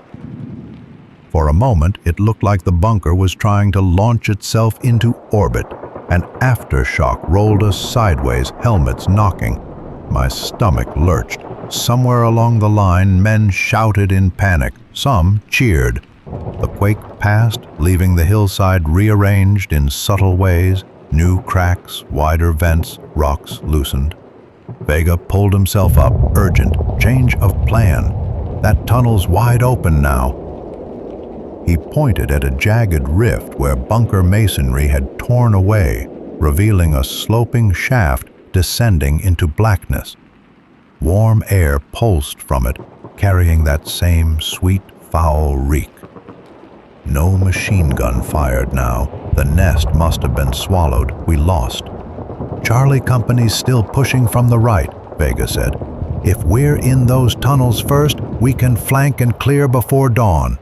For a moment, it looked like the bunker was trying to launch itself into orbit. An aftershock rolled us sideways, helmets knocking. My stomach lurched. Somewhere along the line, men shouted in panic. Some cheered. The quake passed, leaving the hillside rearranged in subtle ways. New cracks, wider vents, rocks loosened. Vega pulled himself up, urgent. Change of plan. That tunnel's wide open now. He pointed at a jagged rift where bunker masonry had torn away, revealing a sloping shaft descending into blackness. Warm air pulsed from it, carrying that same sweet, foul reek. No machine gun fired now. The nest must have been swallowed. We lost. Charlie Company's still pushing from the right, Vega said. If we're in those tunnels first, we can flank and clear before dawn.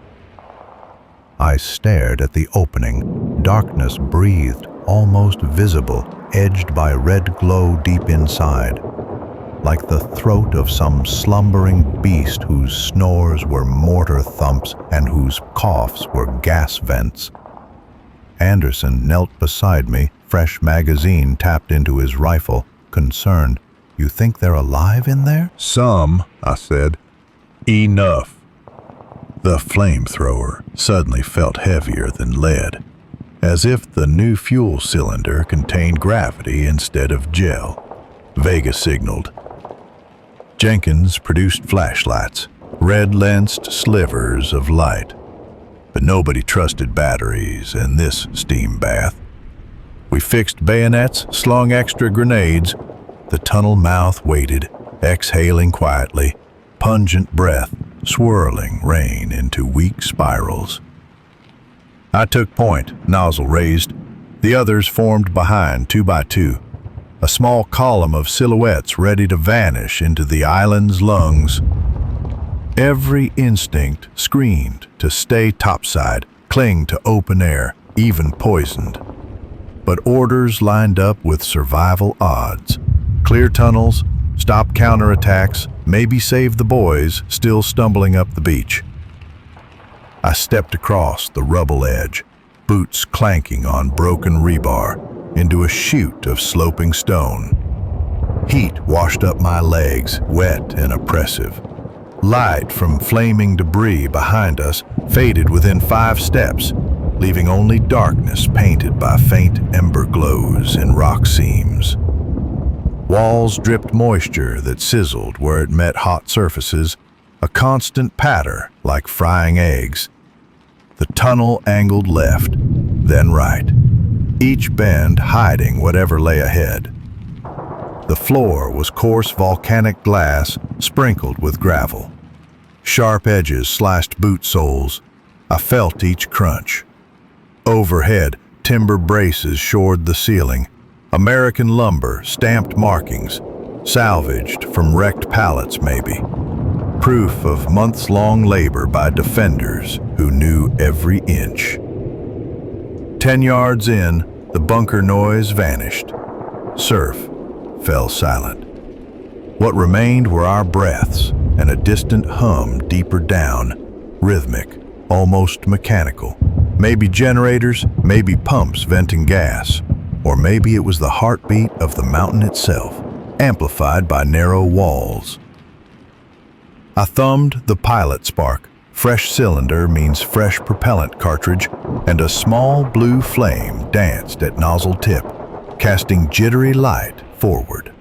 I stared at the opening. Darkness breathed, almost visible, edged by red glow deep inside. Like the throat of some slumbering beast whose snores were mortar thumps and whose coughs were gas vents. Anderson knelt beside me, fresh magazine tapped into his rifle, concerned. You think they're alive in there?
Some, I said. Enough.
The flamethrower suddenly felt heavier than lead, as if the new fuel cylinder contained gravity instead of gel. Vega signaled. Jenkins produced flashlights, red-lensed slivers of light. But nobody trusted batteries in this steam bath. We fixed bayonets, slung extra grenades. The tunnel mouth waited, exhaling quietly, pungent breath, swirling rain into weak spirals. I took point, nozzle raised. The others formed behind, 2 by 2. A small column of silhouettes ready to vanish into the island's lungs. Every instinct screamed to stay topside, cling to open air, even poisoned. But orders lined up with survival odds. Clear tunnels, stop counterattacks, maybe save the boys still stumbling up the beach. I stepped across the rubble edge, boots clanking on broken rebar, into a chute of sloping stone. Heat washed up my legs, wet and oppressive. Light from flaming debris behind us faded within 5 steps, leaving only darkness painted by faint ember glows in rock seams. Walls dripped moisture that sizzled where it met hot surfaces, a constant patter like frying eggs. The tunnel angled left, then right, each bend hiding whatever lay ahead. The floor was coarse volcanic glass sprinkled with gravel. Sharp edges slashed boot soles. I felt each crunch. Overhead, timber braces shored the ceiling. American lumber, stamped markings, salvaged from wrecked pallets maybe. Proof of months-long labor by defenders who knew every inch. 10 yards in, the bunker noise vanished. Surf fell silent. What remained were our breaths and a distant hum deeper down, rhythmic, almost mechanical. Maybe generators, maybe pumps venting gas, or maybe it was the heartbeat of the mountain itself, amplified by narrow walls. I thumbed the pilot spark. Fresh cylinder means fresh propellant cartridge, and a small blue flame danced at nozzle tip, casting jittery light forward.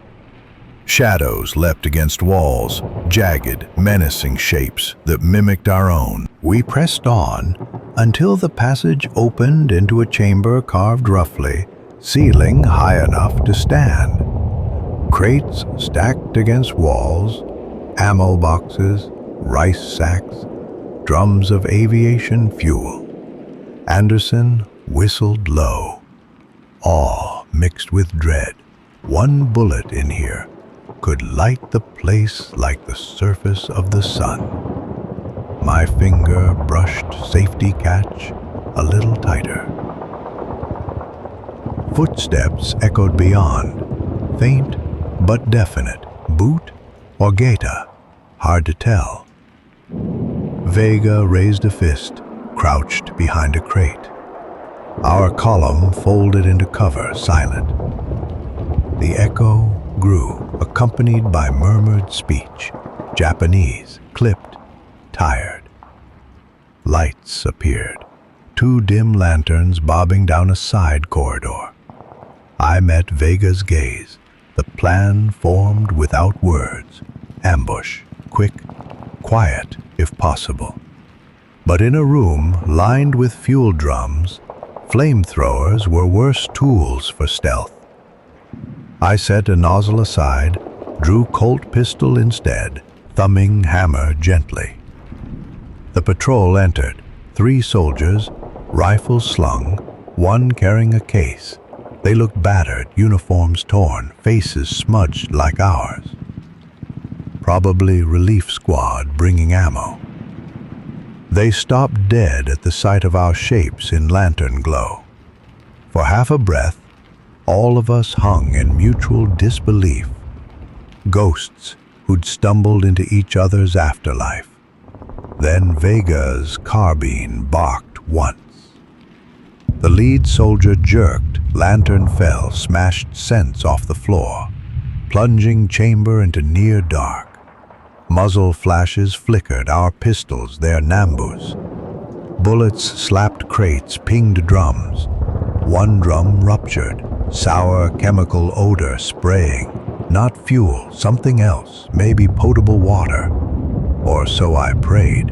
Shadows leapt against walls, jagged, menacing shapes that mimicked our own.
We pressed on until the passage opened into a chamber carved roughly, ceiling high enough to stand. Crates stacked against walls, ammo boxes, rice sacks, drums of aviation fuel. Anderson whistled low, awe mixed with dread. One bullet in here could light the place like the surface of the sun. My finger brushed safety catch a little tighter. Footsteps echoed beyond, faint but definite. Boot or gaita, hard to tell. Vega raised a fist, crouched behind a crate. Our column folded into cover, silent. The echo grew, accompanied by murmured speech, Japanese, clipped, tired. Lights appeared, 2 dim lanterns bobbing down a side corridor. I met Vega's gaze. The plan formed without words. Ambush, quick, quiet if possible. But in a room lined with fuel drums, flamethrowers were worse tools for stealth. I set a nozzle aside, drew Colt pistol instead, thumbing hammer gently. The patrol entered, 3 soldiers, rifles slung, one carrying a case. They looked battered, uniforms torn, faces smudged like ours. Probably relief squad bringing ammo. They stopped dead at the sight of our shapes in lantern glow. For half a breath, all of us hung in mutual disbelief. Ghosts who'd stumbled into each other's afterlife. Then Vega's carbine barked once. The lead soldier jerked, lantern fell, smashed scents off the floor, plunging chamber into near dark. Muzzle flashes flickered, our pistols, their Nambus. Bullets slapped crates, pinged drums. One drum ruptured, sour chemical odor spraying. Not fuel, something else, maybe potable water. Or so I prayed.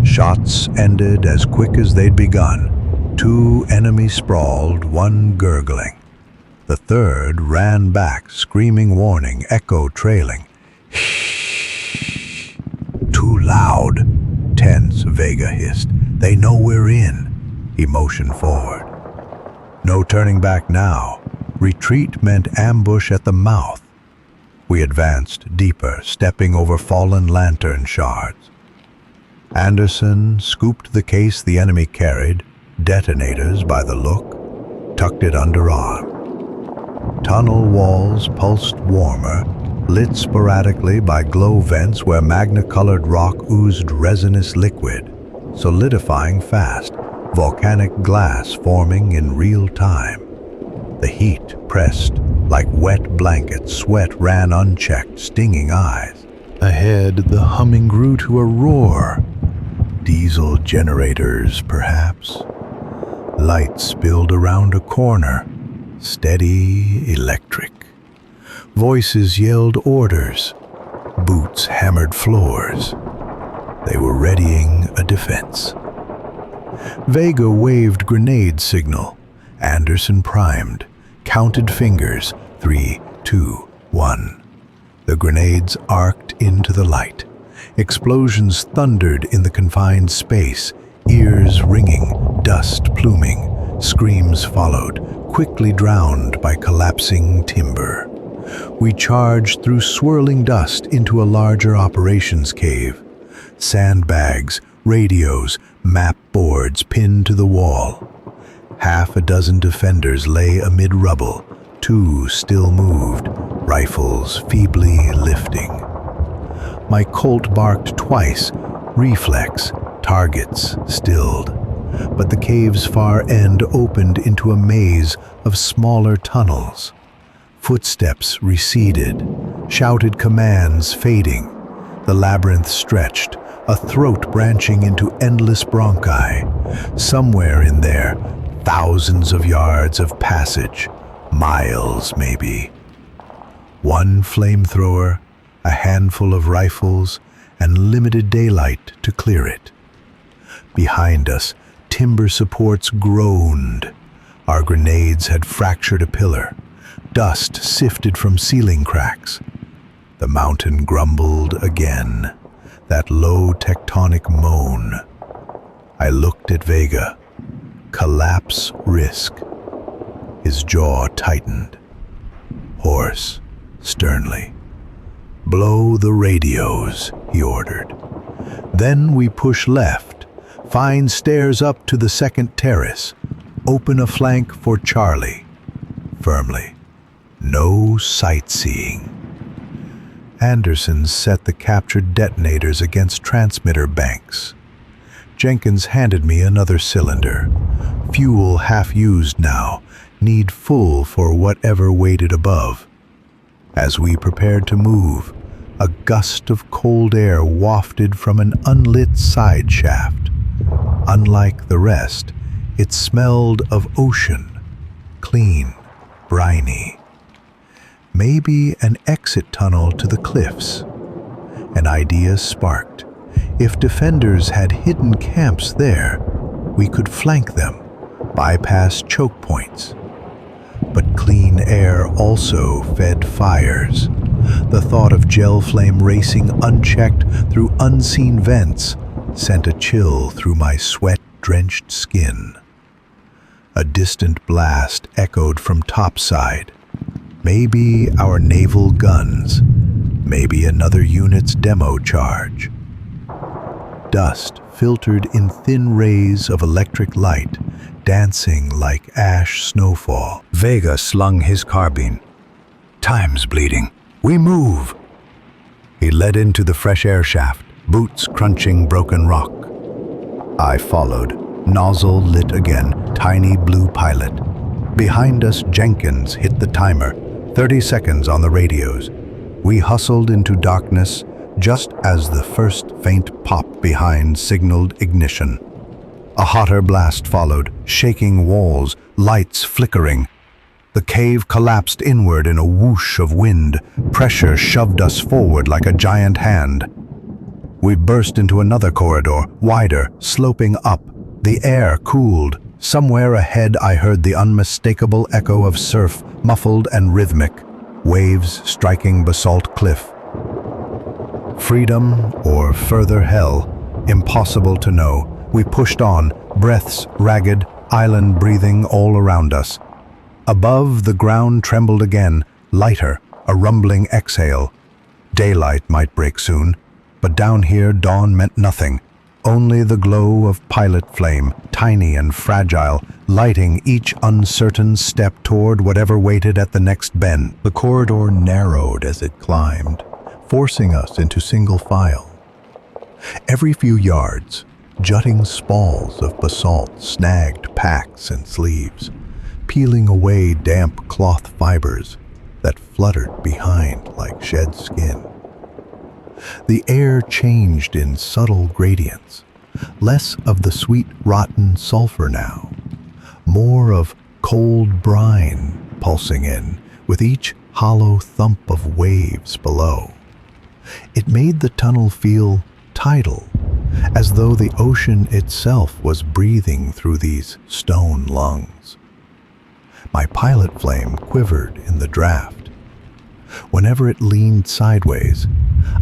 Shots ended as quick as they'd begun. 2 enemies sprawled, one gurgling. The third ran back, screaming warning, echo trailing. Too loud. Tense, Vega hissed. They know we're in. He motioned forward. No turning back now. Retreat meant ambush at the mouth. We advanced deeper, stepping over fallen lantern shards. Anderson scooped the case the enemy carried, detonators by the look, tucked it underarm. Tunnel walls pulsed warmer,
lit sporadically by glow vents where magna-colored rock oozed resinous liquid, solidifying fast, volcanic glass forming in real time. The heat pressed like wet blankets, sweat ran unchecked, stinging eyes. Ahead, the humming grew to a roar. Diesel generators, perhaps. Lights spilled around a corner, steady, electric. Voices yelled orders. Boots hammered floors. They were readying a defense. Vega waved grenade signal. Anderson primed, counted fingers, 3, 2, 1. The grenades arced into the light. Explosions thundered in the confined space, ears ringing, dust pluming. Screams followed, quickly drowned by collapsing timber. We charged through swirling dust into a larger operations cave. Sandbags, radios, map boards pinned to the wall. Half a dozen defenders lay amid rubble, 2 still moved, rifles feebly lifting. My Colt barked twice, reflex, targets stilled. But the cave's far end opened into a maze of smaller tunnels. Footsteps receded, shouted commands fading. The labyrinth stretched, a throat branching into endless bronchi. Somewhere in there, thousands of yards of passage, miles maybe. 1 flamethrower, a handful of rifles, and limited daylight to clear it. Behind us, timber supports groaned. Our grenades had fractured a pillar. Dust sifted from ceiling cracks. The mountain grumbled again, that low tectonic moan. I looked at Vega. Collapse risk. His jaw tightened. Hoarse, sternly. "Blow the radios," he ordered. Then we push left, find stairs up to the second terrace, open a flank for Charlie. Firmly. No sightseeing. Anderson set the captured detonators against transmitter banks. Jenkins handed me another cylinder. Fuel half used now, need full for whatever waited above. As we prepared to move, a gust of cold air wafted from an unlit side shaft. Unlike the rest, it smelled of ocean, clean, briny. Maybe an exit tunnel to the cliffs. An idea sparked. If defenders had hidden camps there, we could flank them, bypass choke points. But clean air also fed fires. The thought of gel flame racing unchecked through unseen vents sent a chill through my sweat-drenched skin. A distant blast echoed from topside. Maybe our naval guns, maybe another unit's demo charge. Dust filtered in thin rays of electric light, dancing like ash snowfall. Vega slung his carbine. "Time's bleeding. We move!" He led into the fresh air shaft, boots crunching broken rock. I followed, nozzle lit again, tiny blue pilot. Behind us, Jenkins hit the timer, 30 seconds on the radios. We hustled into darkness just as the first faint pop behind signaled ignition. A hotter blast followed, shaking walls, lights flickering. The cave collapsed inward in a whoosh of wind. Pressure shoved us forward like a giant hand. We burst into another corridor, wider, sloping up. The air cooled. Somewhere ahead I heard the unmistakable echo of surf, muffled and rhythmic, waves striking basalt cliff. Freedom or further hell, impossible to know. We pushed on, breaths ragged, island breathing all around us. Above, the ground trembled again, lighter, a rumbling exhale. Daylight might break soon, but down here dawn meant nothing.
Only the glow of pilot flame, tiny and fragile, lighting each uncertain step toward whatever waited at the next bend. The corridor narrowed as it climbed, forcing us into single file. Every few yards, jutting spalls of basalt snagged packs and sleeves, peeling away damp cloth fibers that fluttered behind like shed skin. The air changed in subtle gradients, less of the sweet rotten sulfur now, more of cold brine pulsing in with each hollow thump of waves below. It made the tunnel feel tidal, as though the ocean itself was breathing through these stone lungs. My pilot flame quivered in the draft. Whenever it leaned sideways,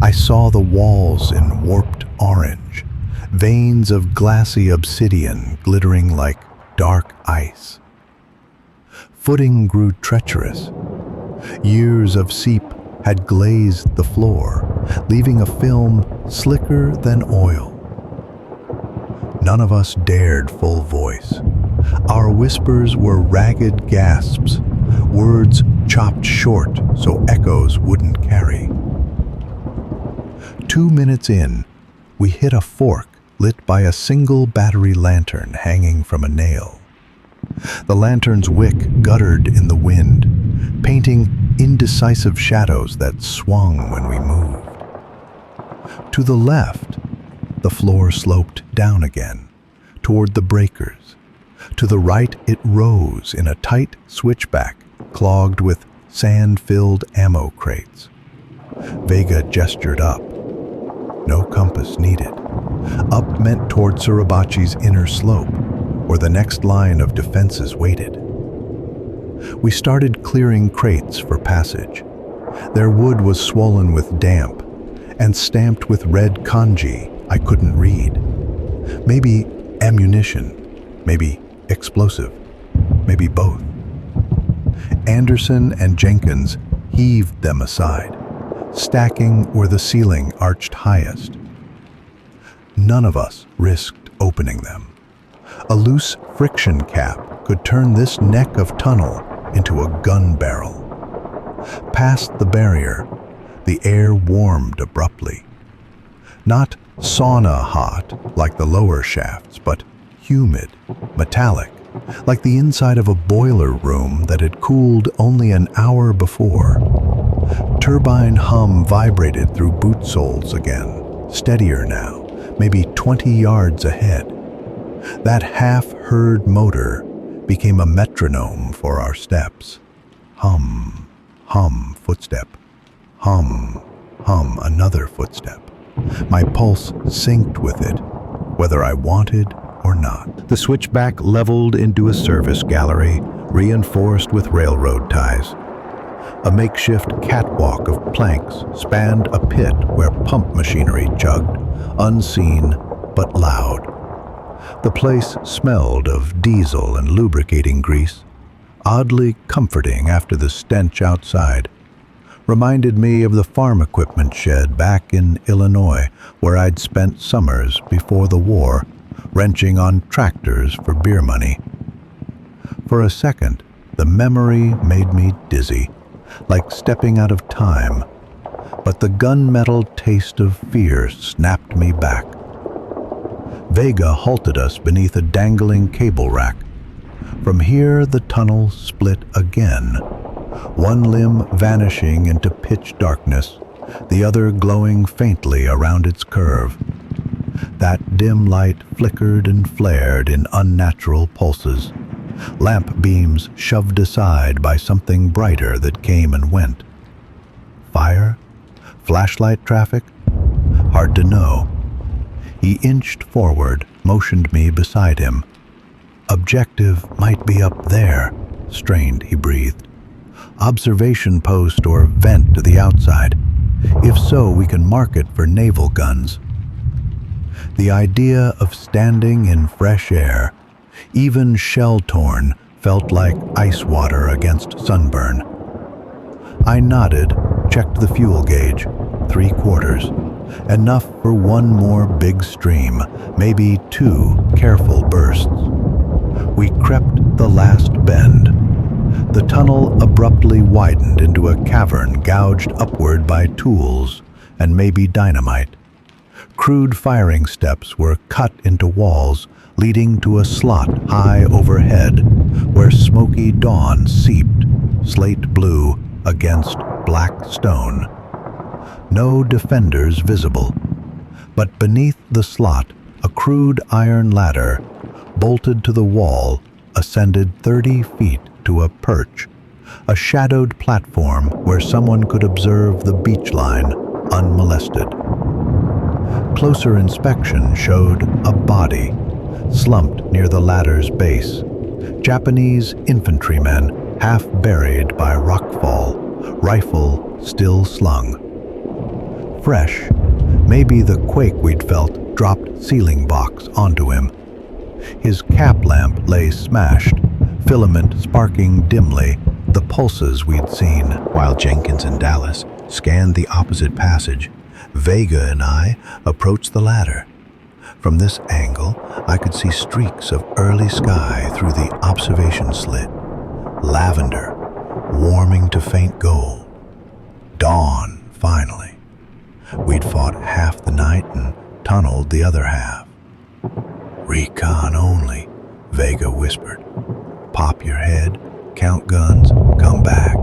I saw the walls in warped orange, veins of glassy obsidian glittering like dark ice. Footing grew treacherous. Years of seep had glazed the floor, leaving a film slicker than oil. None of us dared full voice. Our whispers were ragged gasps, words chopped short so echoes wouldn't carry. 2 minutes in, we hit a fork lit by a single battery lantern hanging from a nail. The lantern's wick guttered in the wind, painting indecisive shadows that swung when we moved. To the left, the floor sloped down again, toward the breakers. To the right, it rose in a tight switchback clogged with sand-filled ammo crates. Vega gestured up. No compass needed. Up meant toward Suribachi's inner slope, where the next line of defenses waited. We started clearing crates for passage. Their wood was swollen with damp and stamped with red kanji I couldn't read. Maybe ammunition, maybe explosive, maybe both. Anderson and Jenkins heaved them aside, stacking where the ceiling arched highest. None of us risked opening them. A loose friction cap could turn this neck of tunnel into a gun barrel. Past the barrier, the air warmed abruptly. Not sauna hot like the lower shafts, but humid, metallic, like the inside of a boiler room that had cooled only an hour before. Turbine hum vibrated through boot soles again, steadier now, maybe 20 yards ahead. That half-heard motor became a metronome for our steps. Hum, hum, footstep. Hum, hum, another footstep. My pulse synced with it, whether I wanted or not. The switchback leveled into a service gallery, reinforced with railroad ties. A makeshift catwalk of planks spanned a pit where pump machinery chugged, unseen but loud. The place smelled of diesel and lubricating grease, oddly comforting after the stench outside. Reminded me of the farm equipment shed back in Illinois, where I'd spent summers before the war, wrenching on tractors for beer money. For a second, the memory made me dizzy, like stepping out of time, but the gunmetal taste of fear snapped me back. Vega halted us beneath a dangling cable rack. From here, the tunnel split again, one limb vanishing into pitch darkness, the other glowing faintly around its curve. That dim light flickered and flared in unnatural pulses, lamp beams shoved aside by something brighter that came and went. Fire? Flashlight traffic? Hard to know. He inched forward, motioned me beside him. Objective might be up there, strained, he breathed. Observation post or vent to the outside. If so, we can mark it for naval guns. The idea of standing in fresh air, even shell-torn, felt like ice water against sunburn. I nodded, checked the fuel gauge, 3/4.
enough for one more big stream, maybe two careful bursts. We crept the last bend. The tunnel abruptly widened into a cavern gouged upward by tools and maybe dynamite. Crude firing steps were cut into walls, leading to a slot high overhead, where smoky dawn seeped, slate blue against black stone. No defenders visible, but beneath the slot, a crude iron ladder, bolted to the wall, ascended 30 feet to a perch, a shadowed platform where someone could observe the beach line unmolested. Closer inspection showed a body, slumped near the ladder's base. Japanese infantrymen, half buried by rockfall, rifle still slung. Fresh, maybe the quake we'd felt dropped ceiling box onto him. His cap lamp lay smashed, filament sparking dimly, the pulses we'd seen.
While Jenkins and Dallas scanned the opposite passage, Vega and I approached the ladder. From this angle, I could see streaks of early sky through the observation slit. Lavender, warming to faint gold. Dawn, finally. We'd fought half the night and tunneled the other half. "Recon only," Vega whispered. "Pop your head, count guns, come back."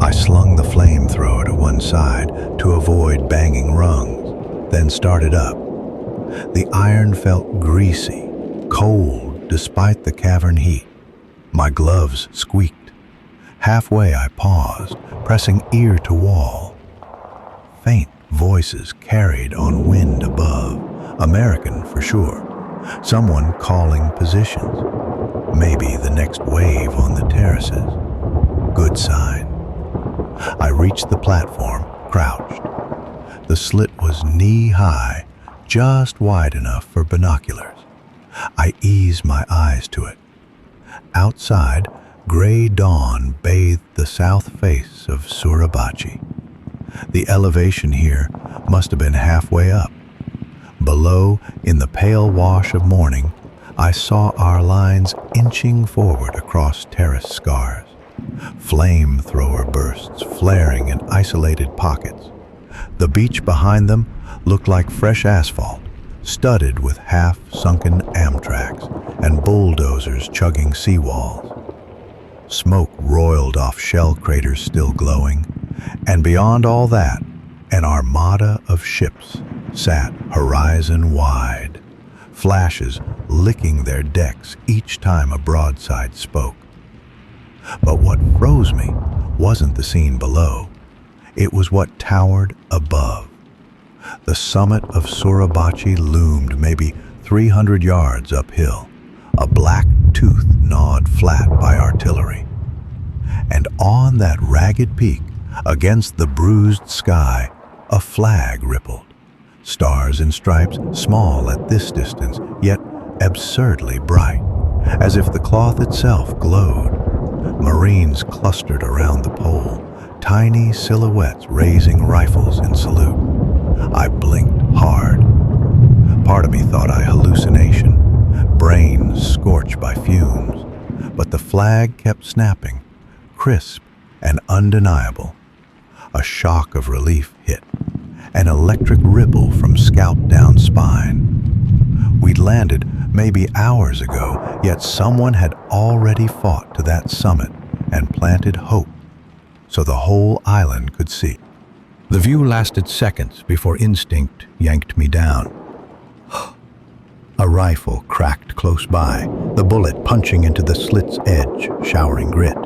I slung the flamethrower to one side to avoid banging rungs, then started up. The iron felt greasy, cold despite the cavern heat. My gloves squeaked. Halfway I paused, pressing ear to wall. Faint voices carried on wind above, American for sure. Someone calling positions. Maybe the next wave on the terraces. Good sign. I reached the platform, crouched. The slit was knee-high, just wide enough for binoculars. I eased my eyes to it. Outside, gray dawn bathed the south face of Suribachi. The elevation here must have been halfway up. Below, in the pale wash of morning, I saw our lines inching forward across terrace scars. Flamethrower bursts flaring in isolated pockets. The beach behind them looked like fresh asphalt, studded with half-sunken Amtraks and bulldozers chugging seawalls. Smoke roiled off shell craters still glowing, and beyond all that, an armada of ships sat horizon-wide, flashes licking their decks each time a broadside spoke. But what froze me wasn't the scene below. It was what towered above. The summit of Suribachi loomed maybe 300 yards uphill, a black tooth gnawed flat by artillery. And on that ragged peak, against the bruised sky, a flag rippled. Stars and stripes, small at this distance, yet absurdly bright, as if the cloth itself glowed. Marines clustered around the pole, tiny silhouettes raising rifles in salute. I blinked hard. Part of me thought I hallucination, brain scorched by fumes, but the flag kept snapping, crisp and undeniable. A shock of relief hit, an electric ripple from scalp down spine. We'd landed maybe hours ago, yet someone had already fought to that summit and planted hope, so the whole island could see. The view lasted seconds before instinct yanked me down. A rifle cracked close by, the bullet punching into the slit's edge, showering grit.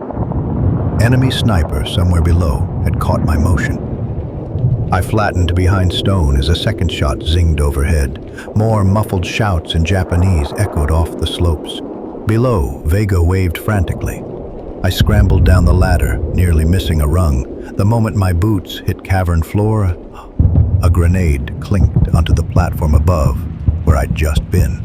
Enemy sniper somewhere below had caught my motion. I flattened behind stone as a second shot zinged overhead. More muffled shouts in Japanese echoed off the slopes. Below, Vega waved frantically. I scrambled down the ladder, nearly missing a rung. The moment my boots hit cavern floor, a grenade clinked onto the platform above, where I'd just been.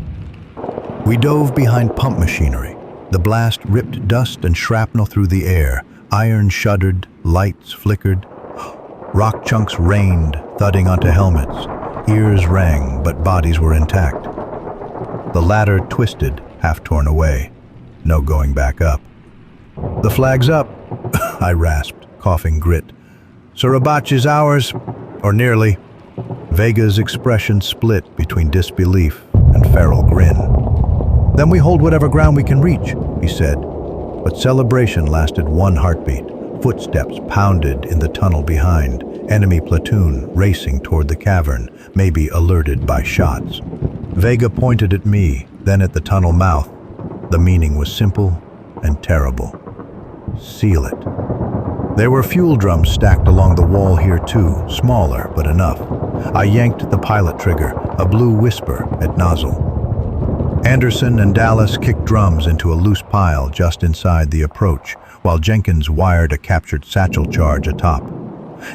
We dove behind pump machinery. The blast ripped dust and shrapnel through the air. Iron shuddered, lights flickered. Rock chunks rained,
thudding onto helmets. Ears rang, but bodies were intact. The ladder twisted, half torn away. No going back up. "The flag's up," I rasped, coughing grit. "Suribachi's ours, or nearly." Vega's expression split between disbelief and feral grin. "Then we hold whatever ground we can reach," he said. But celebration lasted one heartbeat. Footsteps pounded in the tunnel behind. Enemy platoon racing toward the cavern, maybe alerted by shots. Vega pointed at me, then at the tunnel mouth. The meaning was simple and terrible. Seal it. There were fuel drums stacked along the wall here too, smaller but enough. I yanked the pilot trigger, a blue whisper at nozzle. Anderson and Dallas kicked drums into a loose pile just inside the approach, while Jenkins wired a captured satchel charge atop.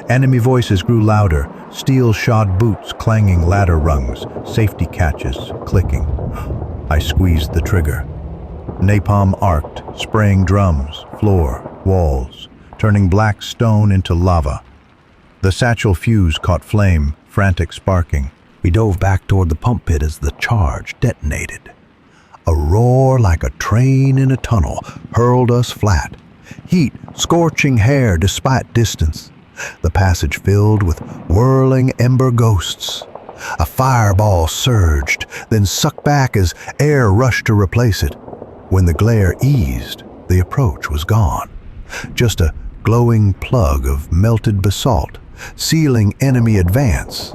Enemy voices grew louder, steel-shod boots clanging ladder rungs, safety catches clicking. I squeezed the trigger. Napalm arced, spraying drums, floor, walls, turning black stone into lava. The satchel fuse caught flame, frantic sparking. We dove back toward the pump pit as the charge detonated. A roar like a train in a tunnel hurled us flat. Heat scorching hair despite distance. The passage filled with whirling ember ghosts. A fireball surged, then sucked back as air rushed to replace it. When the glare eased, the approach was gone. Just a glowing plug of melted basalt, sealing enemy advance.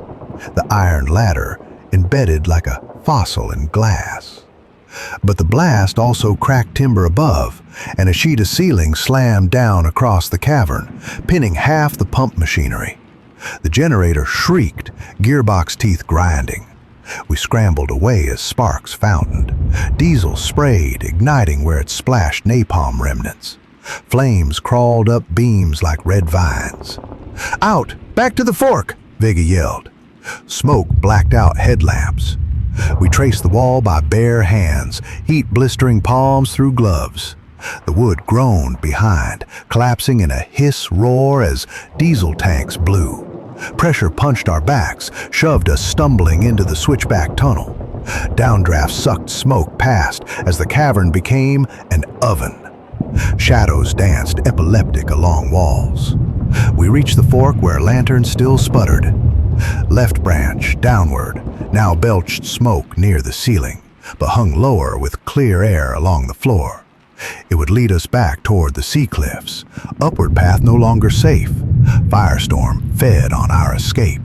The iron ladder embedded like a fossil in glass. But the blast also cracked timber above, and a sheet of ceiling slammed down across the cavern, pinning half the pump machinery. The generator shrieked, gearbox teeth grinding. We scrambled away as sparks fountained. Diesel sprayed, igniting where it splashed napalm remnants. Flames crawled up beams like red vines. "Out! Back to the fork!" Vega yelled. Smoke blacked out headlamps. We traced the wall by bare hands, heat blistering palms through gloves. The wood groaned behind, collapsing in a hiss roar as diesel tanks blew. Pressure punched our backs, shoved us stumbling into the switchback tunnel. Downdraft sucked smoke past as the cavern became an oven. Shadows danced epileptic along walls. We reached the fork where lanterns still sputtered. Left branch, downward, now belched smoke near the ceiling, but hung lower with clear air along the floor. It would lead us back toward the sea cliffs. Upward path no longer safe. Firestorm fed on our escape.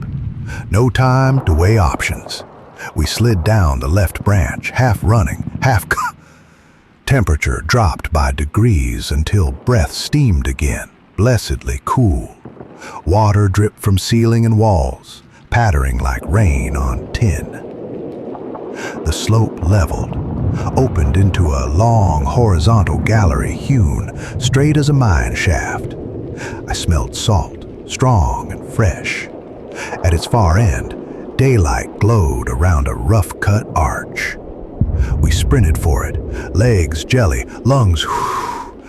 No time to weigh options. We slid down the left branch, half running, half... Temperature dropped by degrees until breath steamed again, blessedly cool. Water dripped from ceiling and walls, pattering like rain on tin. The slope leveled, opened into a long horizontal gallery hewn straight as a mine shaft. I smelled salt, strong and fresh. At its far end, daylight glowed around a rough-cut arch. We sprinted for it, legs jelly, lungs whew.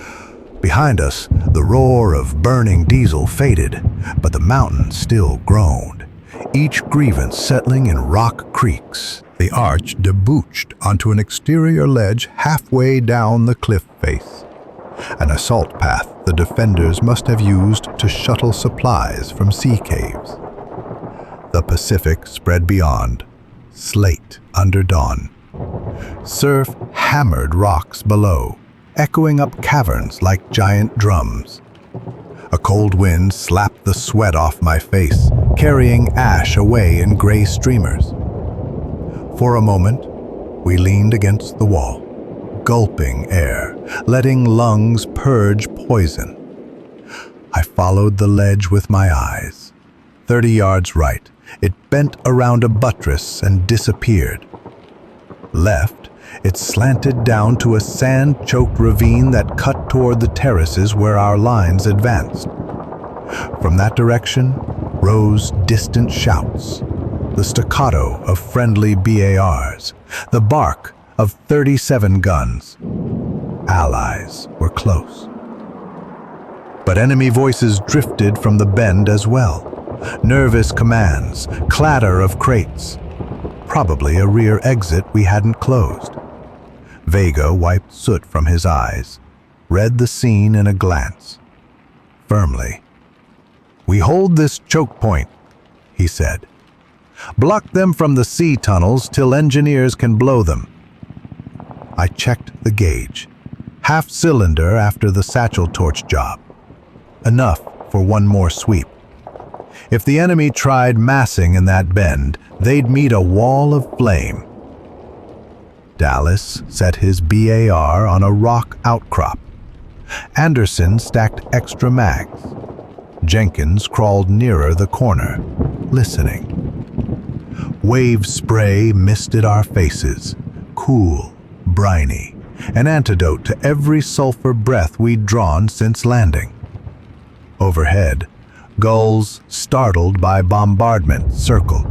Behind us, the roar of burning diesel faded, but the mountain still groaned, each grievance settling in rock creeks. The arch debouched onto an exterior ledge halfway down the cliff face, an assault path the defenders must have used to shuttle supplies from sea caves. The Pacific spread beyond, slate under dawn. Surf hammered rocks below, echoing up caverns like giant drums. A cold wind slapped the sweat off my face, carrying ash away in gray streamers. For a moment, we leaned against the wall, gulping air, letting lungs purge poison. I followed the ledge with my eyes. 30 yards right, it bent around a buttress and disappeared. Left, it slanted down to a sand-choked ravine that cut toward the terraces where our lines advanced. From that direction rose distant shouts, the staccato of friendly BARs, the bark of 37 guns. Allies were close. But enemy voices drifted from the bend as well. Nervous commands, clatter of crates. Probably a rear exit we hadn't closed. Vega wiped soot from his eyes, read the scene in a glance. Firmly. "We hold this choke point," he said. "Block them from the sea tunnels till engineers can blow them." I checked the gauge. Half cylinder after the satchel torch job. Enough for one more sweep. If the enemy tried massing in that bend, they'd meet a wall of flame. Dallas set his BAR on a rock outcrop. Anderson stacked extra mags. Jenkins crawled nearer the corner, listening. Wave spray misted our faces, cool, briny, an antidote to every sulfur breath we'd drawn since landing. Overhead, gulls, startled by bombardment, circled,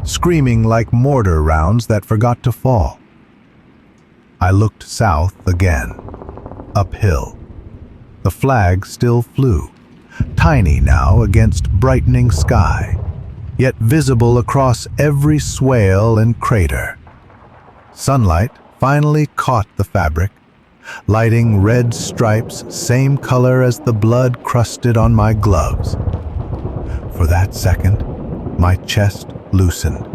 screaming like mortar rounds that forgot to fall. I looked south again, uphill. The flag still flew, tiny now against brightening sky, yet visible across every swale and crater. Sunlight finally caught the fabric, lighting red stripes same color as the blood crusted on my gloves. For that second, my chest loosened,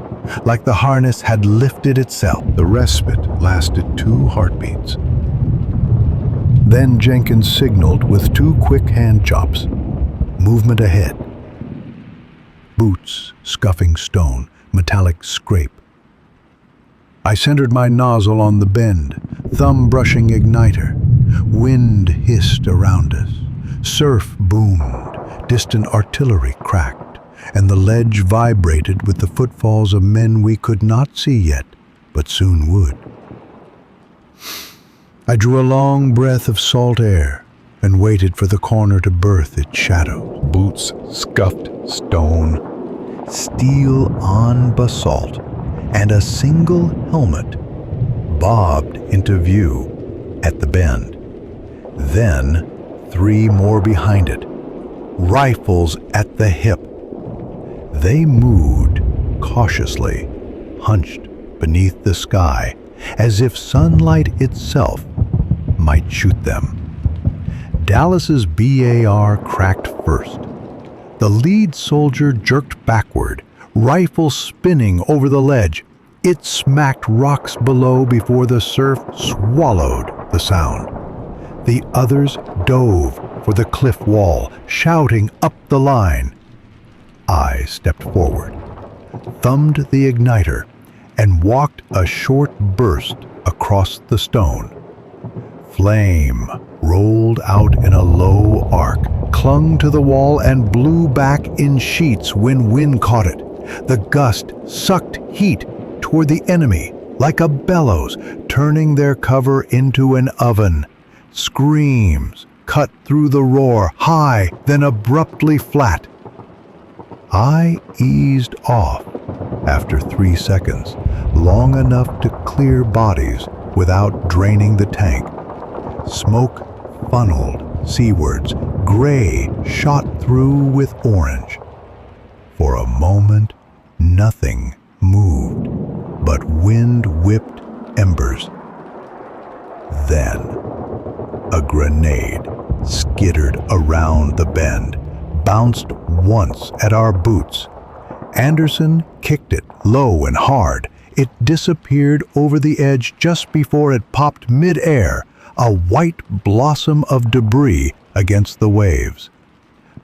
like the harness had lifted itself.
The respite lasted 2 heartbeats. Then Jenkins signaled with 2 quick hand chops. Movement ahead. Boots scuffing stone, metallic scrape. I centered my nozzle on the bend, thumb brushing igniter. Wind hissed around us. Surf boomed, distant artillery cracked, and the ledge vibrated with the footfalls of men we could not see yet, but soon would. I drew a long breath of salt air and waited for the corner to birth its shadow. Boots scuffed stone, steel on basalt, and a single helmet bobbed into view at the bend. Then 3 more behind it, rifles at the hip. They moved cautiously, hunched beneath the sky, as if sunlight itself might shoot them. Dallas's BAR cracked first. The lead soldier jerked backward, rifle spinning over the ledge. It smacked rocks below before the surf swallowed the sound. The others dove for the cliff wall, shouting up the line. I stepped forward, thumbed the igniter, and walked a short burst across the stone. Flame rolled out in a low arc, clung to the wall, and blew back in sheets when wind caught it. The gust sucked heat toward the enemy like a bellows, turning their cover into an oven. Screams cut through the roar, high, then abruptly flat. I eased off after 3 seconds, long enough to clear bodies without draining the tank. Smoke funneled seawards, gray shot through with orange. For a moment, nothing moved, but wind-whipped embers. Then, a grenade skittered around the bend, bounced once at our boots. Anderson kicked it low and hard. It disappeared over the edge just before it popped mid-air, a white blossom of debris against the waves.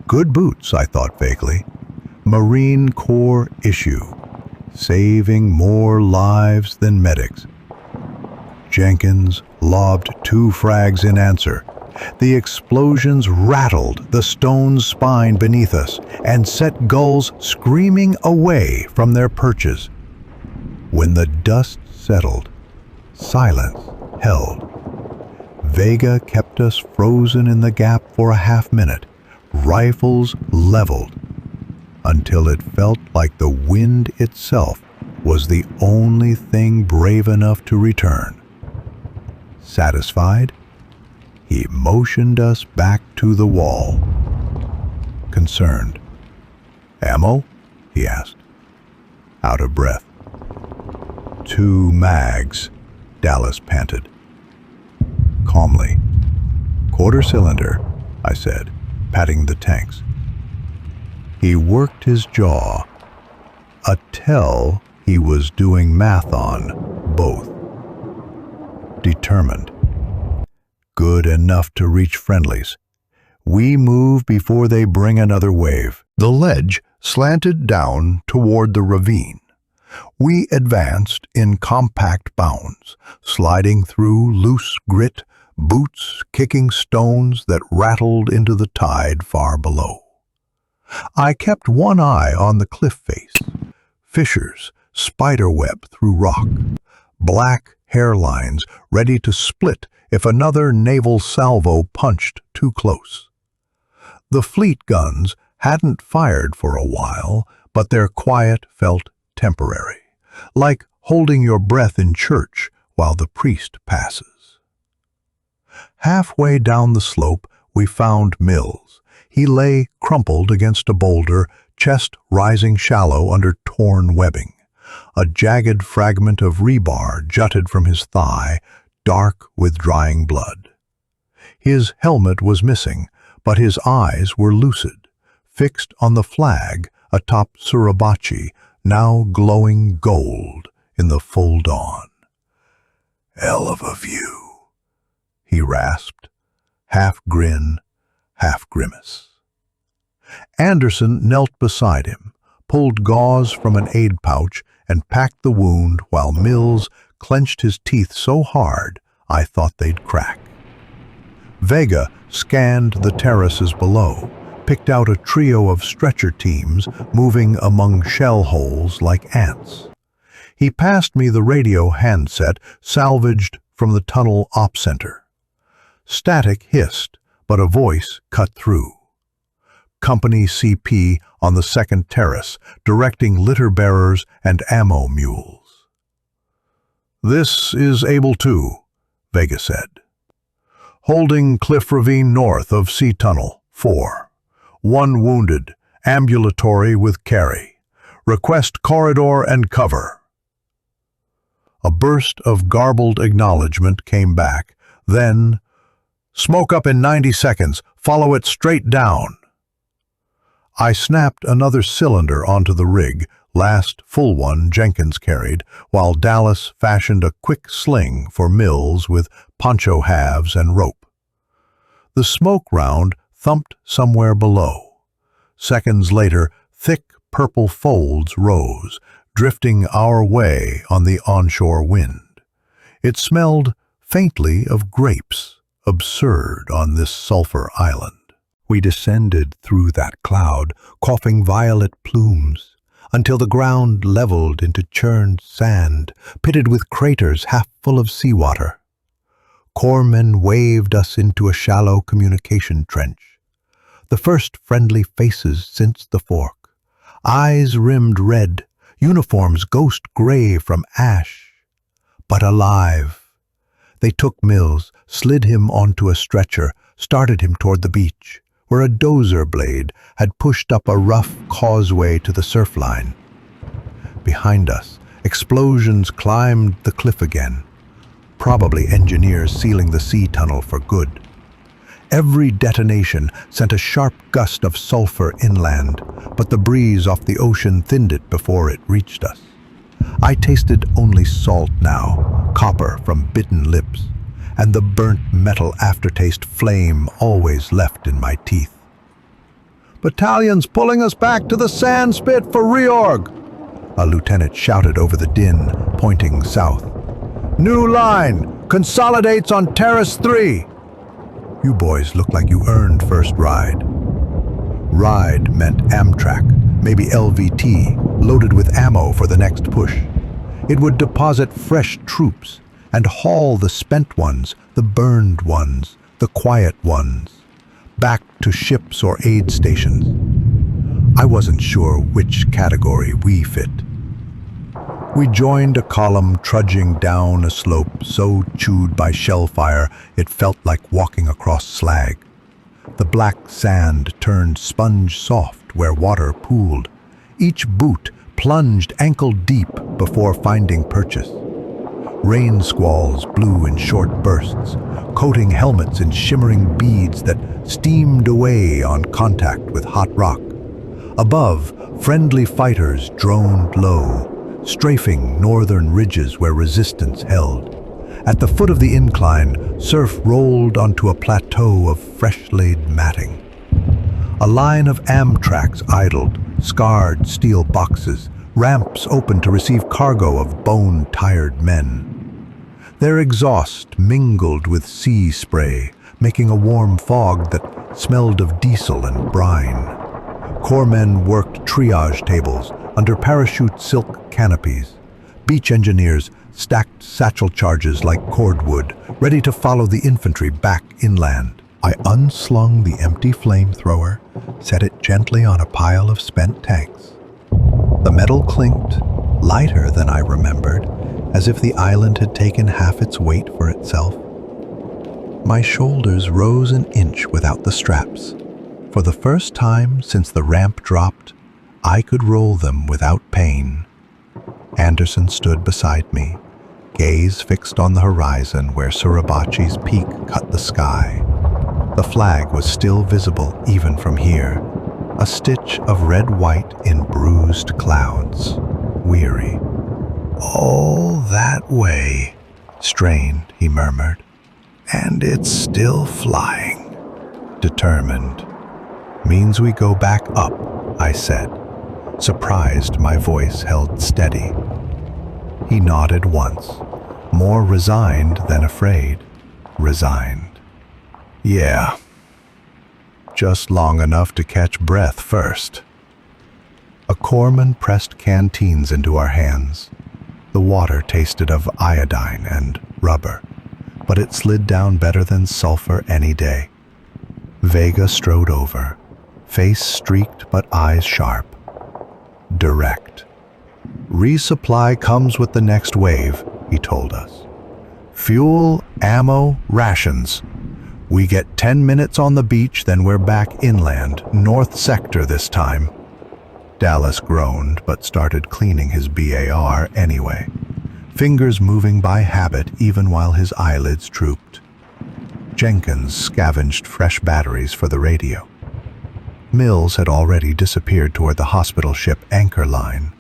Good boots, I thought vaguely. Marine Corps issue, saving more lives than medics. Jenkins lobbed 2 frags in answer. The explosions rattled the stone spine beneath us and set gulls screaming away from their perches. When the dust settled, silence held. Vega kept us frozen in the gap for a half-minute, rifles leveled, until it felt like the wind itself was the only thing brave enough to return. Satisfied, he motioned us back to the wall. Concerned, "Ammo?" he asked, out of breath. "2 mags," Dallas panted. Calmly. "Quarter cylinder," I said, patting the tanks. He worked his jaw. A tell he was doing math on both. Determined. Good enough to reach friendlies. We move before they bring another wave. The ledge slanted down toward the ravine. We advanced in compact bounds, sliding through loose grit, boots kicking stones that rattled into the tide far below. I kept one eye on the cliff face. Fissures spiderweb through rock. Black hairlines ready to split if another naval salvo punched too close. The fleet guns hadn't fired for a while, but their quiet felt temporary, like holding your breath in church while the priest passes. Halfway down the slope, we found Mills. He lay crumpled against a boulder, chest rising shallow under torn webbing. A jagged fragment of rebar jutted from his thigh, dark with drying blood. His helmet was missing, but his eyes were lucid, fixed on the flag atop Suribachi, now glowing gold in the full dawn. "Hell of a view," he rasped, half grin, half grimace. Anderson knelt beside him, pulled gauze from an aid pouch, and packed the wound while Mills clenched his teeth so hard I thought they'd crack. Vega scanned the terraces below, picked out a trio of stretcher teams moving among shell holes like ants. He passed me the radio handset salvaged from the tunnel op center. Static hissed, but a voice cut through. Company CP on the second terrace, directing litter bearers and ammo mules. "This is Able 2, Vega said. "Holding Cliff Ravine north of Sea Tunnel, 4. 1 wounded, ambulatory with carry. Request corridor and cover." A burst of garbled acknowledgement came back. Then, "Smoke up in 90 seconds, follow it straight down." I snapped another cylinder onto the rig, last full one Jenkins carried, while Dallas fashioned a quick sling for Mills with poncho halves and rope. The smoke round thumped somewhere below. Seconds later, thick purple folds rose, drifting our way on the onshore wind. It smelled faintly of grapes, absurd on this sulfur island. We descended through that cloud, coughing violet plumes, until the ground leveled into churned sand, pitted with craters half full of seawater. Corpsmen waved us into a shallow communication trench. The first friendly faces since the fork. Eyes rimmed red, uniforms ghost gray from ash. But alive. They took Mills, slid him onto a stretcher, started him toward the beach, where a dozer blade had pushed up a rough causeway to the surf line. Behind us, explosions climbed the cliff again, probably engineers sealing the sea tunnel for good. Every detonation sent a sharp gust of sulfur inland, but the breeze off the ocean thinned it before it reached us. I tasted only salt now, copper from bitten lips, and the burnt metal aftertaste flame always left in my teeth. "Battalion's pulling us back to the sand spit for reorg," a lieutenant shouted over the din, pointing south. "New line, consolidates on Terrace 3. "You boys look like you earned first ride." Ride meant Amtrak, maybe LVT, loaded with ammo for the next push. It would deposit fresh troops and haul the spent ones, the burned ones, the quiet ones, back to ships or aid stations. I wasn't sure which category we fit. We joined a column trudging down a slope so chewed by shellfire it felt like walking across slag. The black sand turned sponge soft,
stepped where water pooled. Each boot plunged ankle deep before finding purchase. Rain squalls blew in short bursts, coating helmets in shimmering beads that steamed away on contact with hot rock. Above, friendly fighters droned low, strafing northern ridges where resistance held. At the foot of the incline, surf rolled onto a plateau of fresh-laid matting. A line of Amtraks idled, scarred steel boxes, ramps open to receive cargo of bone-tired men. Their exhaust mingled with sea spray, making a warm fog that smelled of diesel and brine. Corpsmen worked triage tables under parachute silk canopies. Beach engineers stacked satchel charges like cordwood, ready to follow the infantry back inland. I unslung the empty flamethrower, set it gently on a pile of spent tanks. The metal clinked, lighter than I remembered, as if the island had taken half its weight for itself. My shoulders rose an inch without the straps. For the first time since the ramp dropped, I could roll them without pain. Anderson stood beside me, gaze fixed on the horizon where Suribachi's peak cut the sky. The flag was still visible even from here, a stitch of red-white in bruised clouds, weary. "All that way," strained, he murmured. "And it's still flying." Determined. "Means we go back up," I said, surprised my voice held steady. He nodded once, more resigned than afraid. Resigned. "Yeah. Just long enough to catch breath first." A corpsman pressed canteens into our hands. The water tasted of iodine and rubber, but it slid down better than sulfur any day. Vega strode over, face streaked but eyes sharp. Direct. "Resupply comes with the next wave," he told us. "Fuel, ammo, rations. We get 10 minutes on the beach, then we're back inland, North Sector this time." Dallas groaned, but started cleaning his BAR anyway, fingers moving by habit even while his eyelids drooped. Jenkins scavenged fresh batteries for the radio. Mills had already disappeared toward the hospital ship anchor line,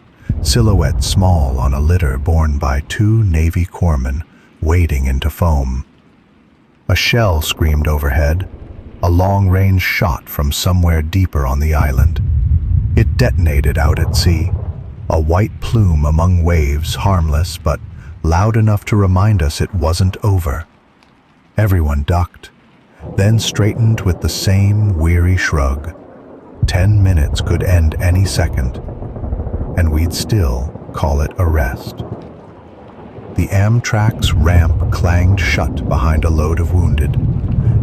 silhouette small on a litter borne by 2 Navy corpsmen wading into foam. A shell screamed overhead, a long-range shot from somewhere deeper on the island. It detonated out at sea, a white plume among waves, harmless but loud enough to remind us it wasn't over. Everyone ducked, then straightened with the same weary shrug. 10 minutes could end any second, and we'd still call it a rest. The Amtrak's ramp clanged shut behind a load of wounded.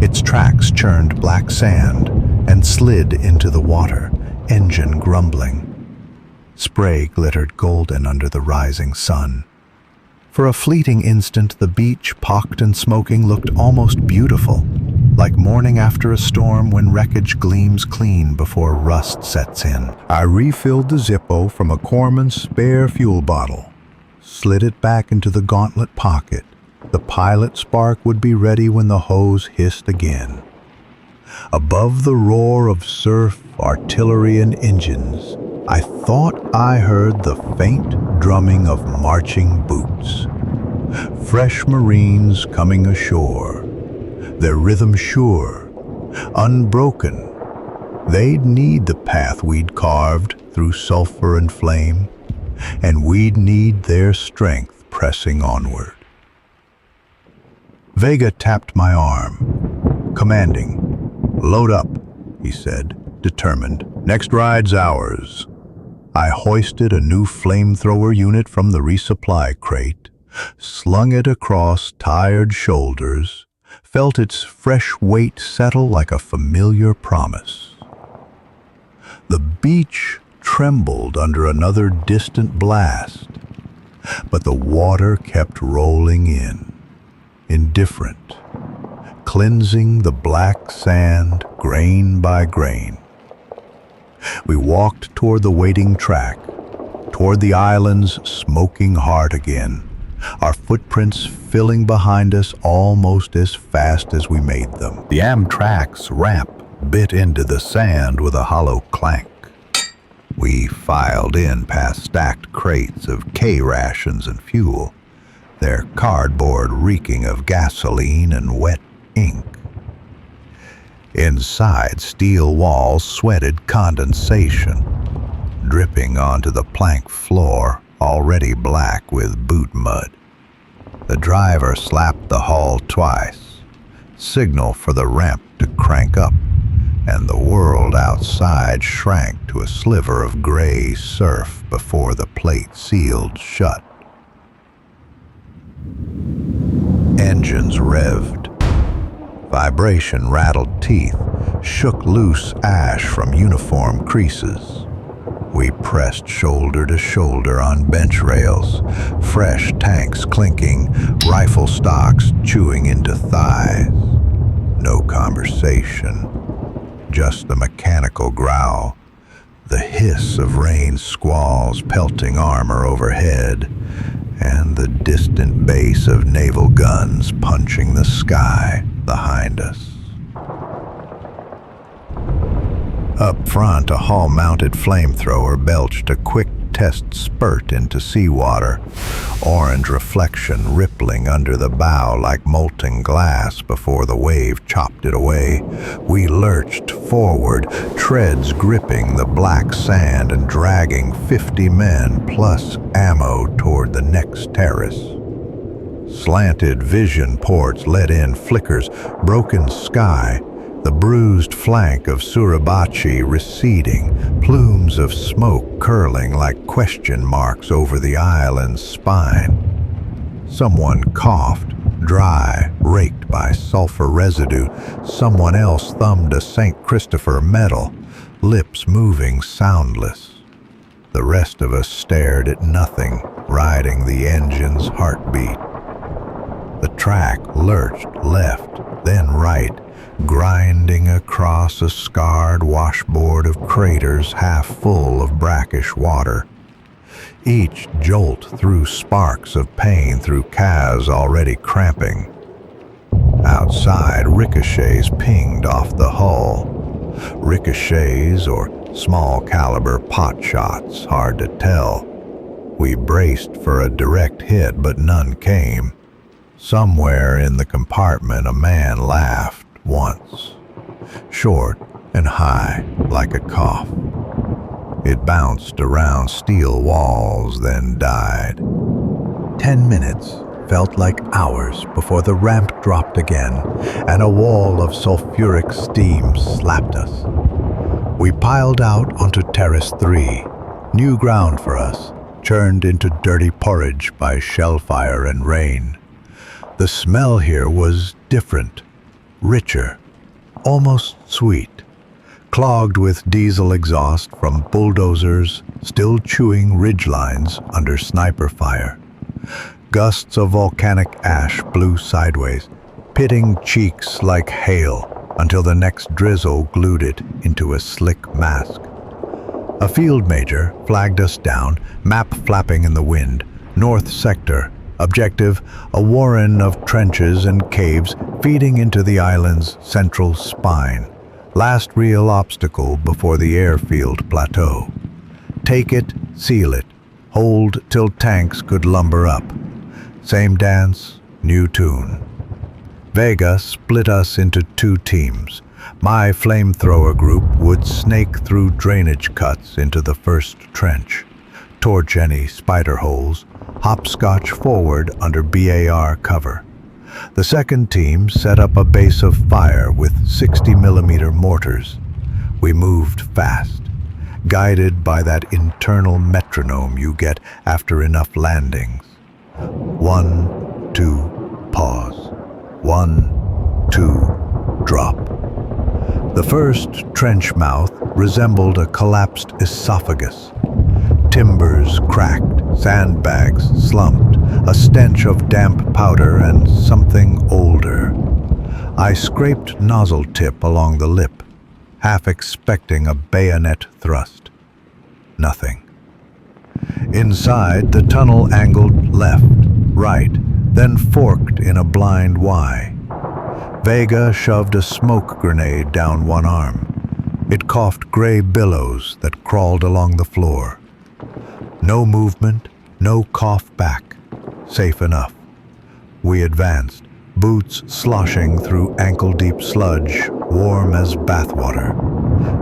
Its tracks churned black sand and slid into the water, engine grumbling. Spray glittered golden under the rising sun. For a fleeting instant, the beach, pocked and smoking, looked almost beautiful, like morning after a storm when wreckage gleams clean before rust sets in. I refilled the Zippo from a corpsman's spare fuel bottle, slid it back into the gauntlet pocket. The pilot spark would be ready when the hose hissed again. Above the roar of surf, artillery, and engines, I thought I heard the faint drumming of marching boots. Fresh Marines coming ashore, their rhythm sure, unbroken. They'd need the path we'd carved through sulfur and flame, and we'd need their strength pressing onward. Vega tapped my arm, commanding. "Load up," he said, determined. "Next ride's ours." I hoisted a new flamethrower unit from the resupply crate, slung it across tired shoulders, felt its fresh weight settle like a familiar promise. The beach trembled under another distant blast, but the water kept rolling in, indifferent, cleansing the black sand grain by grain.
We walked toward the waiting track, toward the island's smoking heart again, our footprints filling behind us almost as fast as we made them. The Amtrak's ramp bit into the sand with a hollow clank. We filed in past stacked crates of K-rations and fuel, their cardboard reeking of gasoline and wet ink. Inside, steel walls sweated condensation, dripping onto the plank floor, already black with boot mud. The driver slapped the hull twice, signal for the ramp to crank up, and the world outside shrank to a sliver of gray surf before the plate sealed shut. Engines revved. Vibration rattled teeth, shook loose ash from uniform creases. We pressed shoulder to shoulder on bench rails, fresh tanks clinking, rifle stocks chewing into thighs. No conversation, just the mechanical growl, the hiss of rain squalls pelting armor overhead, and the distant bass of naval guns punching the sky behind us. Up front, a hull-mounted flamethrower belched a quick test spurt into seawater, orange reflection rippling under the bow like molten glass before the wave chopped it away. We lurched forward, treads gripping the black sand and dragging 50 men plus ammo toward the next terrace. Slanted vision ports let in flickers, broken sky, the bruised flank of Suribachi receding, plumes of smoke curling like question marks over the island's spine. Someone coughed, dry, raked by sulfur residue. Someone else thumbed a St. Christopher medal, lips moving soundless. The rest of us stared at nothing, riding the engine's heartbeat. The track lurched left, then right, grinding across a scarred washboard of craters half full of brackish water. Each jolt threw sparks of pain through calves already cramping. Outside, ricochets pinged off the hull. Ricochets or small caliber pot shots, hard to tell. We braced for a direct hit, but none came. Somewhere in the compartment, a man laughed once, short and high like a cough. It bounced around steel walls, then died. 10 minutes felt like hours before the ramp dropped again and a wall of sulfuric steam slapped us. We piled out onto Terrace 3, new ground for us, churned into dirty porridge by shellfire and rain. The smell here was different, richer, almost sweet, clogged with diesel exhaust from bulldozers still chewing ridgelines under sniper fire. Gusts of volcanic ash blew sideways, pitting cheeks like hail until the next drizzle glued it into a slick mask. A field major flagged us down, map flapping in the wind, north sector. Objective, a warren of trenches and caves feeding into the island's central spine. Last real obstacle before the airfield plateau. Take it, seal it, hold till tanks could lumber up. Same dance, new tune. Vega split us into two teams. My flamethrower group would snake through drainage cuts into the first trench, torch any spider holes, hopscotch forward under BAR cover. The second team set up a base of fire with 60mm mortars. We moved fast, guided by that internal metronome you get after enough landings. 1, 2, pause. 1, 2, drop. The first trench mouth resembled a collapsed esophagus. Timbers cracked, sandbags slumped, a stench of damp powder and something older. I scraped nozzle tip along the lip, half expecting a bayonet thrust. Nothing. Inside, the tunnel angled left, right, then forked in a blind Y. Vega shoved a smoke grenade down one arm. It coughed gray billows that crawled along the floor. No movement, no cough back. Safe enough. We advanced, boots sloshing through ankle-deep sludge, warm as bathwater.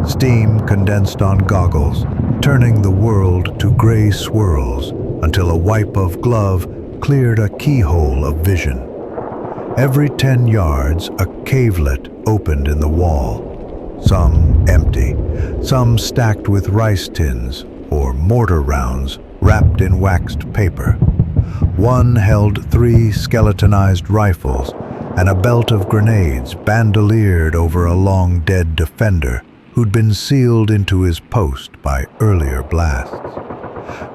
Steam condensed on goggles, turning the world to gray swirls until a wipe of glove cleared a keyhole of vision. Every 10 yards, a cavelet opened in the wall, some empty, some stacked with rice tins or mortar rounds wrapped in waxed paper. One held 3 skeletonized rifles and a belt of grenades bandoliered over a long-dead defender who'd been sealed into his post by earlier blasts.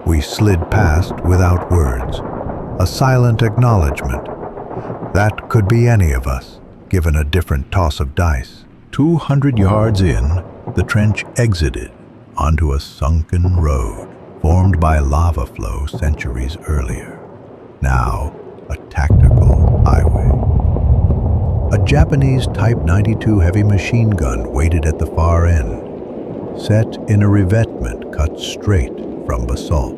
We slid past without words, a silent acknowledgement. That could be any of us, given a different toss of dice. 200 yards in, the trench exited onto a sunken road formed by lava flow centuries earlier. Now, a tactical highway. A Japanese Type 92 heavy machine gun waited at the far end, set in a revetment cut straight from basalt.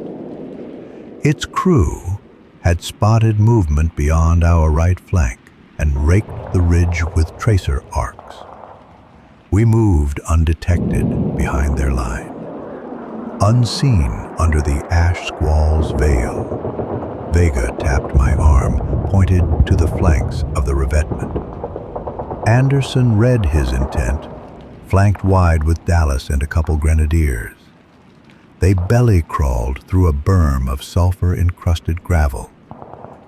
Its crew had spotted movement beyond our right flank and raked the ridge with tracer arcs. We moved undetected behind their line, unseen under the ash squall's veil. Vega tapped my arm, pointed to the flanks of the revetment. Anderson read his intent, flanked wide with Dallas and a couple grenadiers. They belly-crawled through a berm of sulfur-encrusted gravel,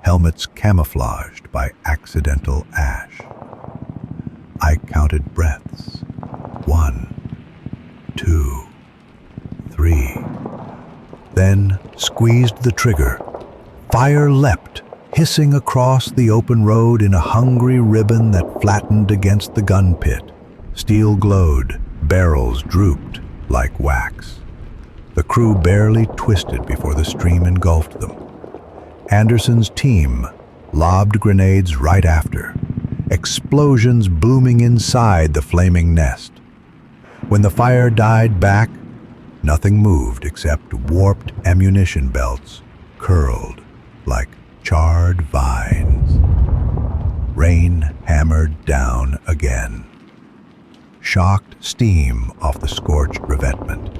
helmets camouflaged by accidental ash. I counted breaths. 1, 2, 3. Then squeezed the trigger. Fire leapt, hissing across the open road in a hungry ribbon that flattened against the gun pit. Steel glowed, barrels drooped like wax. The crew barely twisted before the stream engulfed them. Anderson's team lobbed grenades right after, explosions booming inside the flaming nest. When the fire died back, nothing moved except warped ammunition belts curled like charred vines. Rain hammered down again. Shocked steam off the scorched revetment.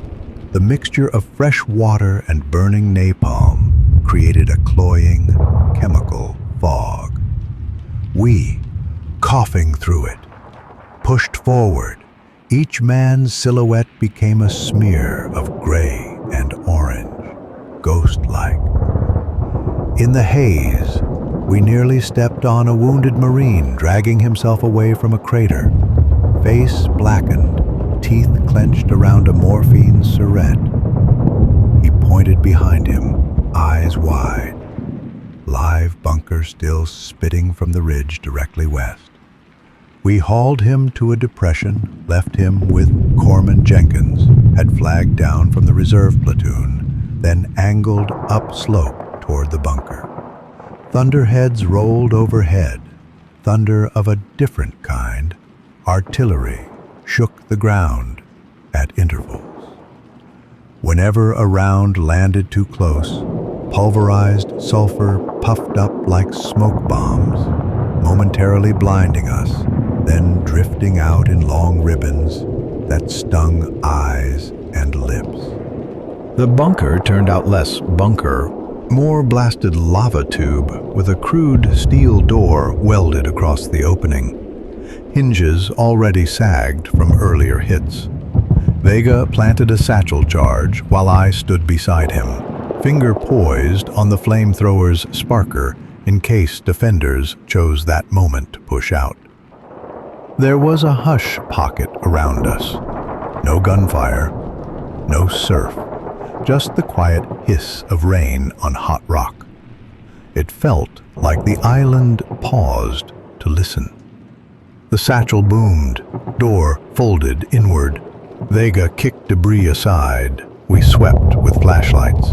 The mixture of fresh water and burning napalm created a cloying, chemical fog. We, coughing through it, pushed forward. Each man's silhouette became a smear of gray and orange, ghost-like. In the haze, we nearly stepped on a wounded Marine dragging himself away from a crater. Face blackened, teeth clenched around a morphine surette. He pointed behind him, eyes wide. Live bunker still spitting from the ridge directly west. We hauled him to a depression, left him with Corpsman Jenkins, had flagged down from the reserve platoon, then angled upslope toward the bunker. Thunderheads rolled overhead, thunder of a different kind. Artillery shook the ground at intervals. Whenever a round landed too close, pulverized sulfur puffed up like smoke bombs, momentarily blinding us, then drifting out in long ribbons that stung eyes and lips.
The bunker turned out less bunker, more blasted lava tube with a crude steel door welded across the opening. Hinges already sagged from earlier hits. Vega planted a satchel charge while I stood beside him, finger poised on the flamethrower's sparker in case defenders chose that moment to push out. There was a hush pocket around us. No gunfire, no surf, just the quiet hiss of rain on hot rock. It felt like the island paused to listen.
The satchel boomed, door folded inward. Vega kicked debris aside. We swept with flashlights.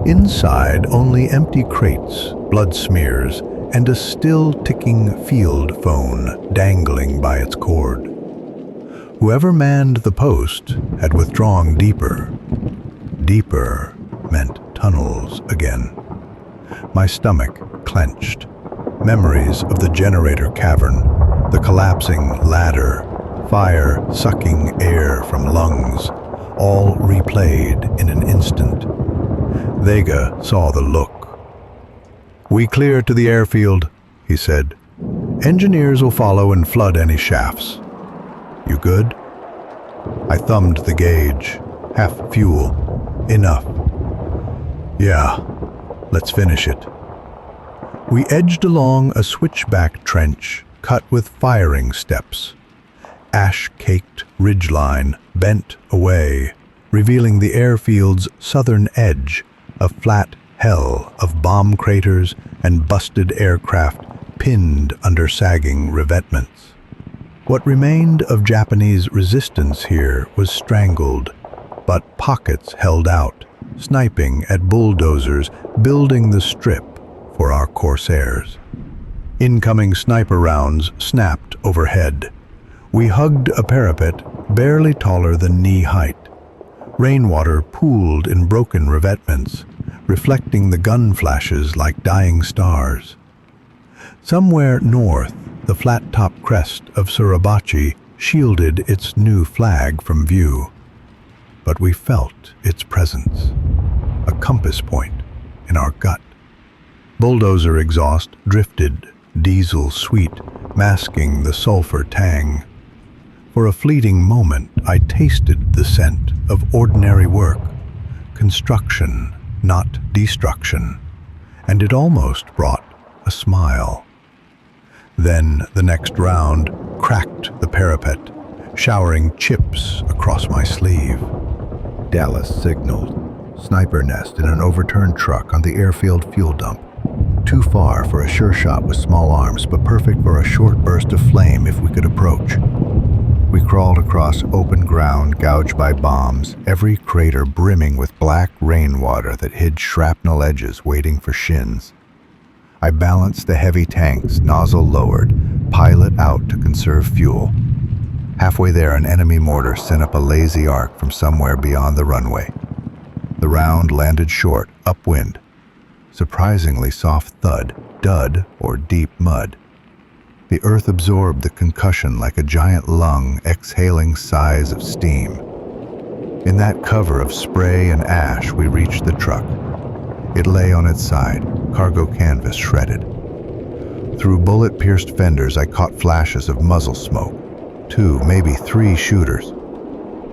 Inside, only empty crates, blood smears, and a still ticking field phone dangling by its cord. Whoever manned the post had withdrawn deeper. Deeper meant tunnels again. My stomach clenched. Memories of the generator cavern, the collapsing ladder, fire sucking air from lungs, all replayed in an instant. Vega saw the look. "We clear to the airfield," he said. "Engineers will follow and flood any shafts. You good?" I thumbed the gauge. Half fuel. Enough. "Yeah, let's finish it." We edged along a switchback trench cut with firing steps. Ash-caked ridgeline bent away, revealing the airfield's southern edge, a flat hell of bomb craters and busted aircraft pinned under sagging revetments. What remained of Japanese resistance here was strangled, but pockets held out, sniping at bulldozers building the strip for our Corsairs. Incoming sniper rounds snapped overhead. We hugged a parapet barely taller than knee-height. Rainwater pooled in broken revetments, reflecting the gun flashes like dying stars. Somewhere north, the flat-top crest of Suribachi shielded its new flag from view. But we felt its presence, a compass point in our gut. Bulldozer exhaust drifted, diesel sweet, masking the sulfur tang. For a fleeting moment, I tasted the scent of ordinary work, construction, not destruction, and it almost brought a smile. Then the next round cracked the parapet, showering chips across my sleeve. Dallas signaled. Sniper nest in an overturned truck on the airfield fuel dump. Too far for a sure shot with small arms, but perfect for a short burst of flame if we could approach. We crawled across open ground gouged by bombs, every crater brimming with black rainwater that hid shrapnel edges waiting for shins. I balanced the heavy tanks, nozzle lowered, pilot out to conserve fuel. Halfway there, an enemy mortar sent up a lazy arc from somewhere beyond the runway. The round landed short, upwind. Surprisingly soft thud, dud, or deep mud. The earth absorbed the concussion like a giant lung exhaling sighs of steam. In that cover of spray and ash, we reached the truck. It lay on its side, cargo canvas shredded. Through bullet-pierced fenders, I caught flashes of muzzle smoke. 2, maybe 3 shooters.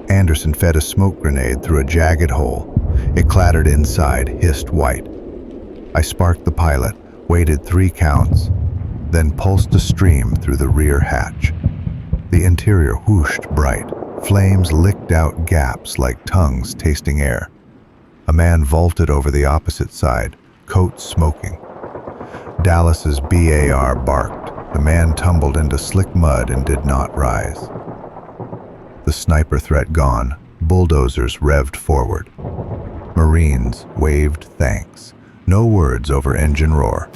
Anderson fed a smoke grenade through a jagged hole. It clattered inside, hissed white. I sparked the pilot, waited 3 counts, then pulsed a stream through the rear hatch. The interior whooshed bright. Flames licked out gaps like tongues tasting air. A man vaulted over the opposite side, coat smoking. Dallas's BAR barked. The man tumbled into slick mud and did not rise. The sniper threat gone, bulldozers revved forward. Marines waved thanks. No words over engine roar.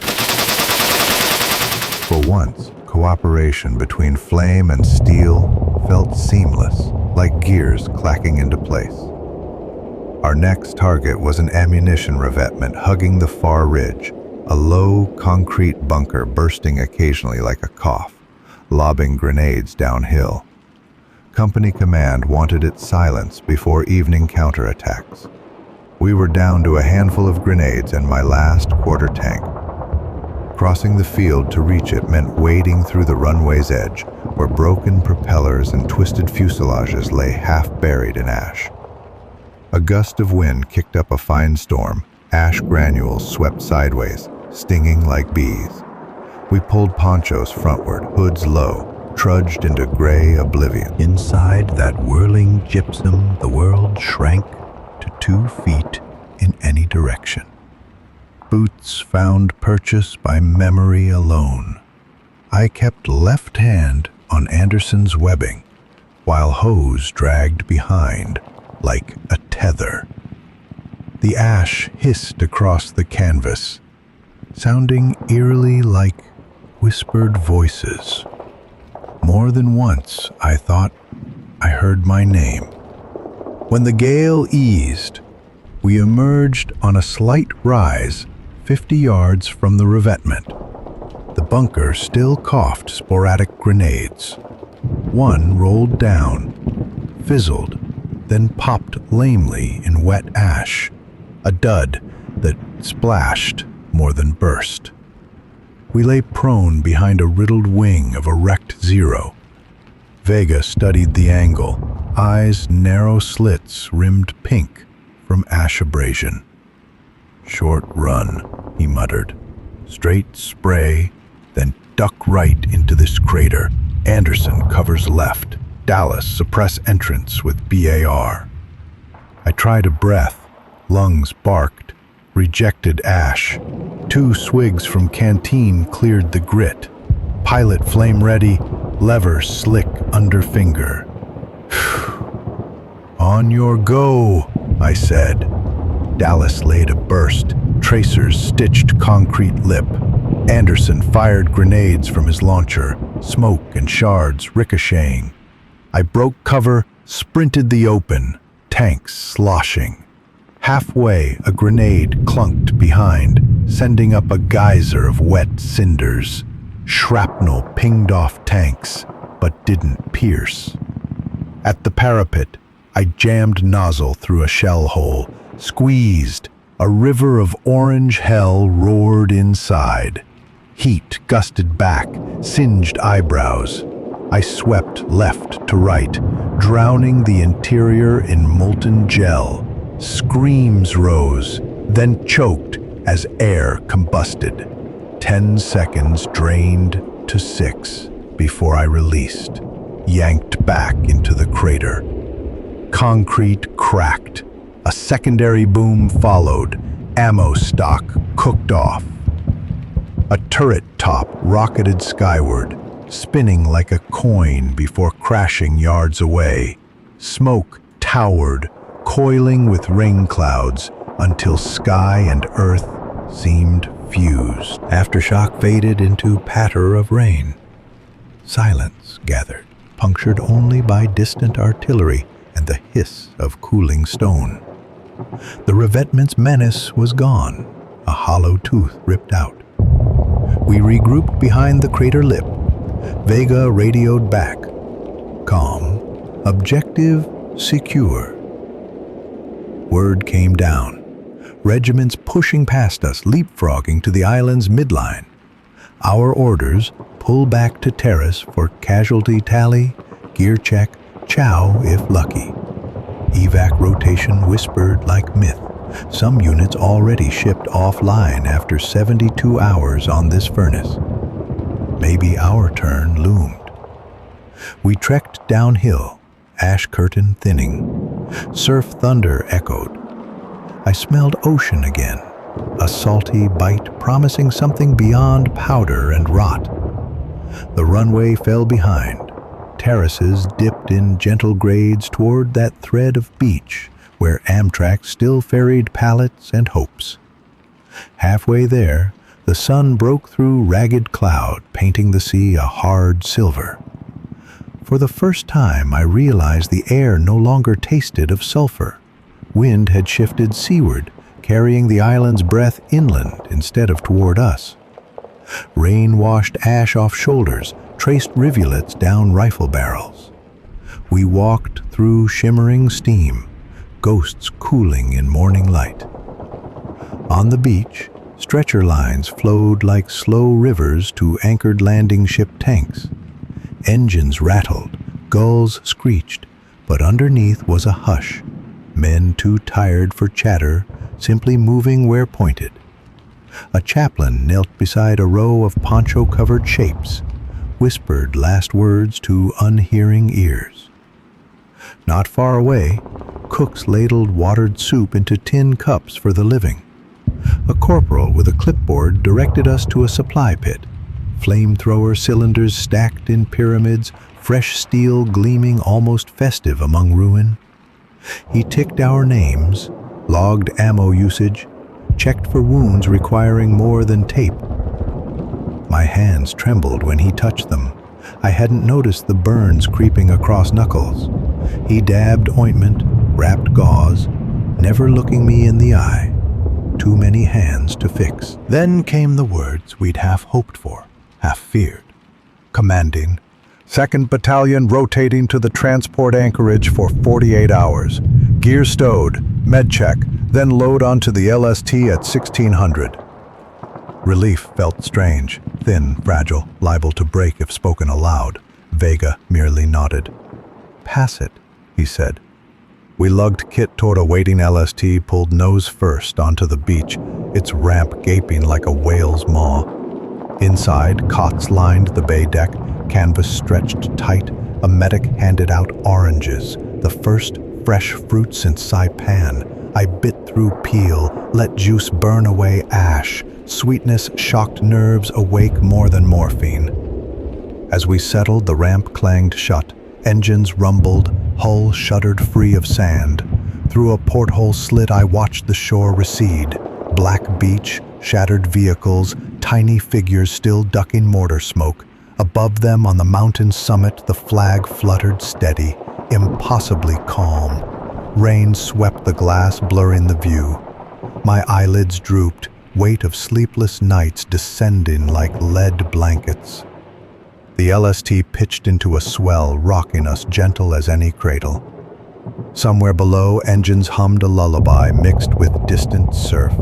For once, cooperation between flame and steel felt seamless, like gears clacking into place. Our next target was an ammunition revetment hugging the far ridge, a low concrete bunker bursting occasionally like a cough, lobbing grenades downhill. Company command wanted its silence before evening counterattacks. We were down to a handful of grenades and my last quarter tank. Crossing the field to reach it meant wading through the runway's edge, where broken propellers and twisted fuselages lay half buried in ash. A gust of wind kicked up a fine storm. Ash granules swept sideways, stinging like bees. We pulled ponchos frontward, hoods low, trudged into gray oblivion. Inside that whirling gypsum, the world shrank to 2 feet in any direction. Boots found purchase by memory alone. I kept left hand on Anderson's webbing, while hose dragged behind like a tether. The ash hissed across the canvas, sounding eerily like whispered voices. More than once, I thought I heard my name. When the gale eased, we emerged on a slight rise 50 yards from the revetment. The bunker still coughed sporadic grenades. One rolled down, fizzled, then popped lamely in wet ash, a dud that splashed more than burst. We lay prone behind a riddled wing of a wrecked Zero. Vega studied the angle, eyes narrow slits rimmed pink from ash abrasion. "Short run," he muttered. "Straight spray, then duck right into this crater. Anderson covers left. Dallas suppress entrance with BAR." I tried a breath. Lungs barked, rejected ash. 2 swigs from canteen cleared the grit. Pilot flame ready, lever slick under finger. "On your go," I said. Dallas laid a burst. Tracers stitched concrete lip. Anderson fired grenades from his launcher, smoke and shards ricocheting. I broke cover, sprinted the open, tanks sloshing. Halfway, a grenade clunked behind, sending up a geyser of wet cinders. Shrapnel pinged off tanks, but didn't pierce. At the parapet, I jammed nozzle through a shell hole, squeezed. A river of orange hell roared inside. Heat gusted back, singed eyebrows. I swept left to right, drowning the interior in molten gel. Screams rose, then choked as air combusted. 10 seconds drained to 6 before I released, yanked back into the crater. Concrete cracked. A secondary boom followed. Ammo stock cooked off. A turret top rocketed skyward, spinning like a coin before crashing yards away. Smoke towered, coiling with rain clouds until sky and earth seemed fused. Aftershock faded into patter of rain. Silence gathered, punctured only by distant artillery and the hiss of cooling stone. The revetment's menace was gone, a hollow tooth ripped out. We regrouped behind the crater lip. Vega radioed back. Calm. Objective secure. Word came down. Regiments pushing past us, leapfrogging to the island's midline. Our orders: pull back to terrace for casualty tally, gear check, chow if lucky. Evac rotation whispered like myth. Some units already shipped offline after 72 hours on this furnace. Maybe our turn loomed. We trekked downhill, ash curtain thinning. Surf thunder echoed. I smelled ocean again, a salty bite promising something beyond powder and rot. The runway fell behind. Terraces dipped in gentle grades toward that thread of beach where Amtrak still ferried pallets and hopes. Halfway there, the sun broke through ragged cloud, painting the sea a hard silver. For the first time, I realized the air no longer tasted of sulfur. Wind had shifted seaward, carrying the island's breath inland instead of toward us. Rain washed ash off shoulders, traced rivulets down rifle barrels. We walked through shimmering steam, ghosts cooling in morning light. On the beach, stretcher lines flowed like slow rivers to anchored landing ship tanks. Engines rattled, gulls screeched, but underneath was a hush. Men too tired for chatter, simply moving where pointed. A chaplain knelt beside a row of poncho-covered shapes, whispered last words to unhearing ears. Not far away, cooks ladled watered soup into tin cups for the living. A corporal with a clipboard directed us to a supply pit,
Flamethrower cylinders stacked in pyramids, fresh steel gleaming almost festive among ruin. He ticked our names, logged ammo usage, checked for wounds requiring more than tape. My hands trembled when he touched them. I hadn't noticed the burns creeping across knuckles. He dabbed ointment, wrapped gauze, never looking me in the eye. Too many hands to fix. Then came the words we'd half hoped for, half feared.
Commanding, 2nd Battalion rotating to the transport anchorage for 48 hours. Gear stowed, med check, then load onto the LST at 1600. Relief felt strange, thin, fragile, liable to break if spoken aloud. Vega merely nodded. "Pass it," he said. We lugged kit toward a waiting LST, pulled nose first onto the beach, its ramp gaping like a whale's maw. Inside, cots lined the bay deck, canvas stretched tight. A medic handed out oranges, the first fresh fruit since Saipan. I bit through peel, let juice burn away ash. Sweetness shocked nerves awake more than morphine. As we settled, the ramp clanged shut. Engines rumbled, hull shuddered free of sand. Through a porthole slit, I watched the shore recede. Black beach, shattered vehicles, tiny figures still ducking mortar smoke. Above them on the mountain summit, the flag fluttered steady, impossibly calm. Rain swept the glass, blurring the view. My eyelids drooped, weight of sleepless nights descending like lead blankets. The LST pitched into a swell, rocking us gentle as any cradle. Somewhere below, engines hummed a lullaby mixed with distant surf.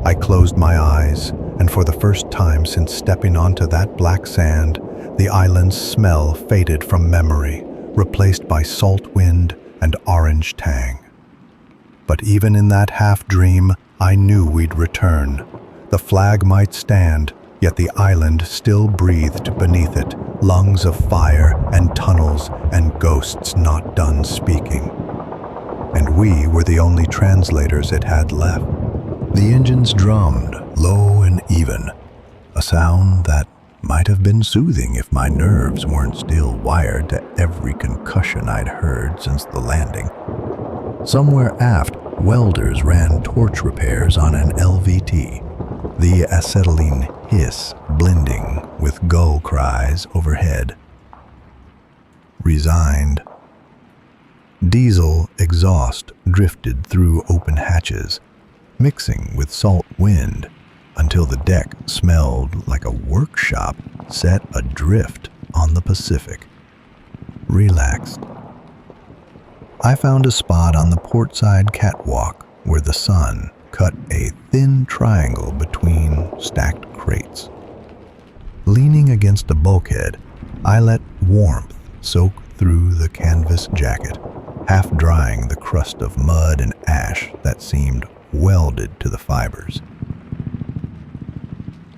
I closed my eyes, and for the first time since stepping onto that black sand, the island's smell faded from memory, replaced by salt wind and orange tang. But even in that half-dream, I knew we'd return. The flag might stand, yet the island still breathed beneath it, lungs of fire and tunnels and ghosts not done speaking. And we were the only translators it had left. The engines drummed, low and even, a sound that might have been soothing if my nerves weren't still wired to every concussion I'd heard since the landing. Somewhere aft, welders ran torch repairs on an LVT, the acetylene hiss blending with gull cries overhead. Resigned. Diesel exhaust drifted through open hatches, mixing with salt wind until the deck smelled like a workshop set adrift on the Pacific. Relaxed. I found a spot on the portside catwalk where the sun cut a thin triangle between stacked crates. Leaning against a bulkhead, I let warmth soak through the canvas jacket, half drying the crust of mud and ash that seemed welded to the fibers.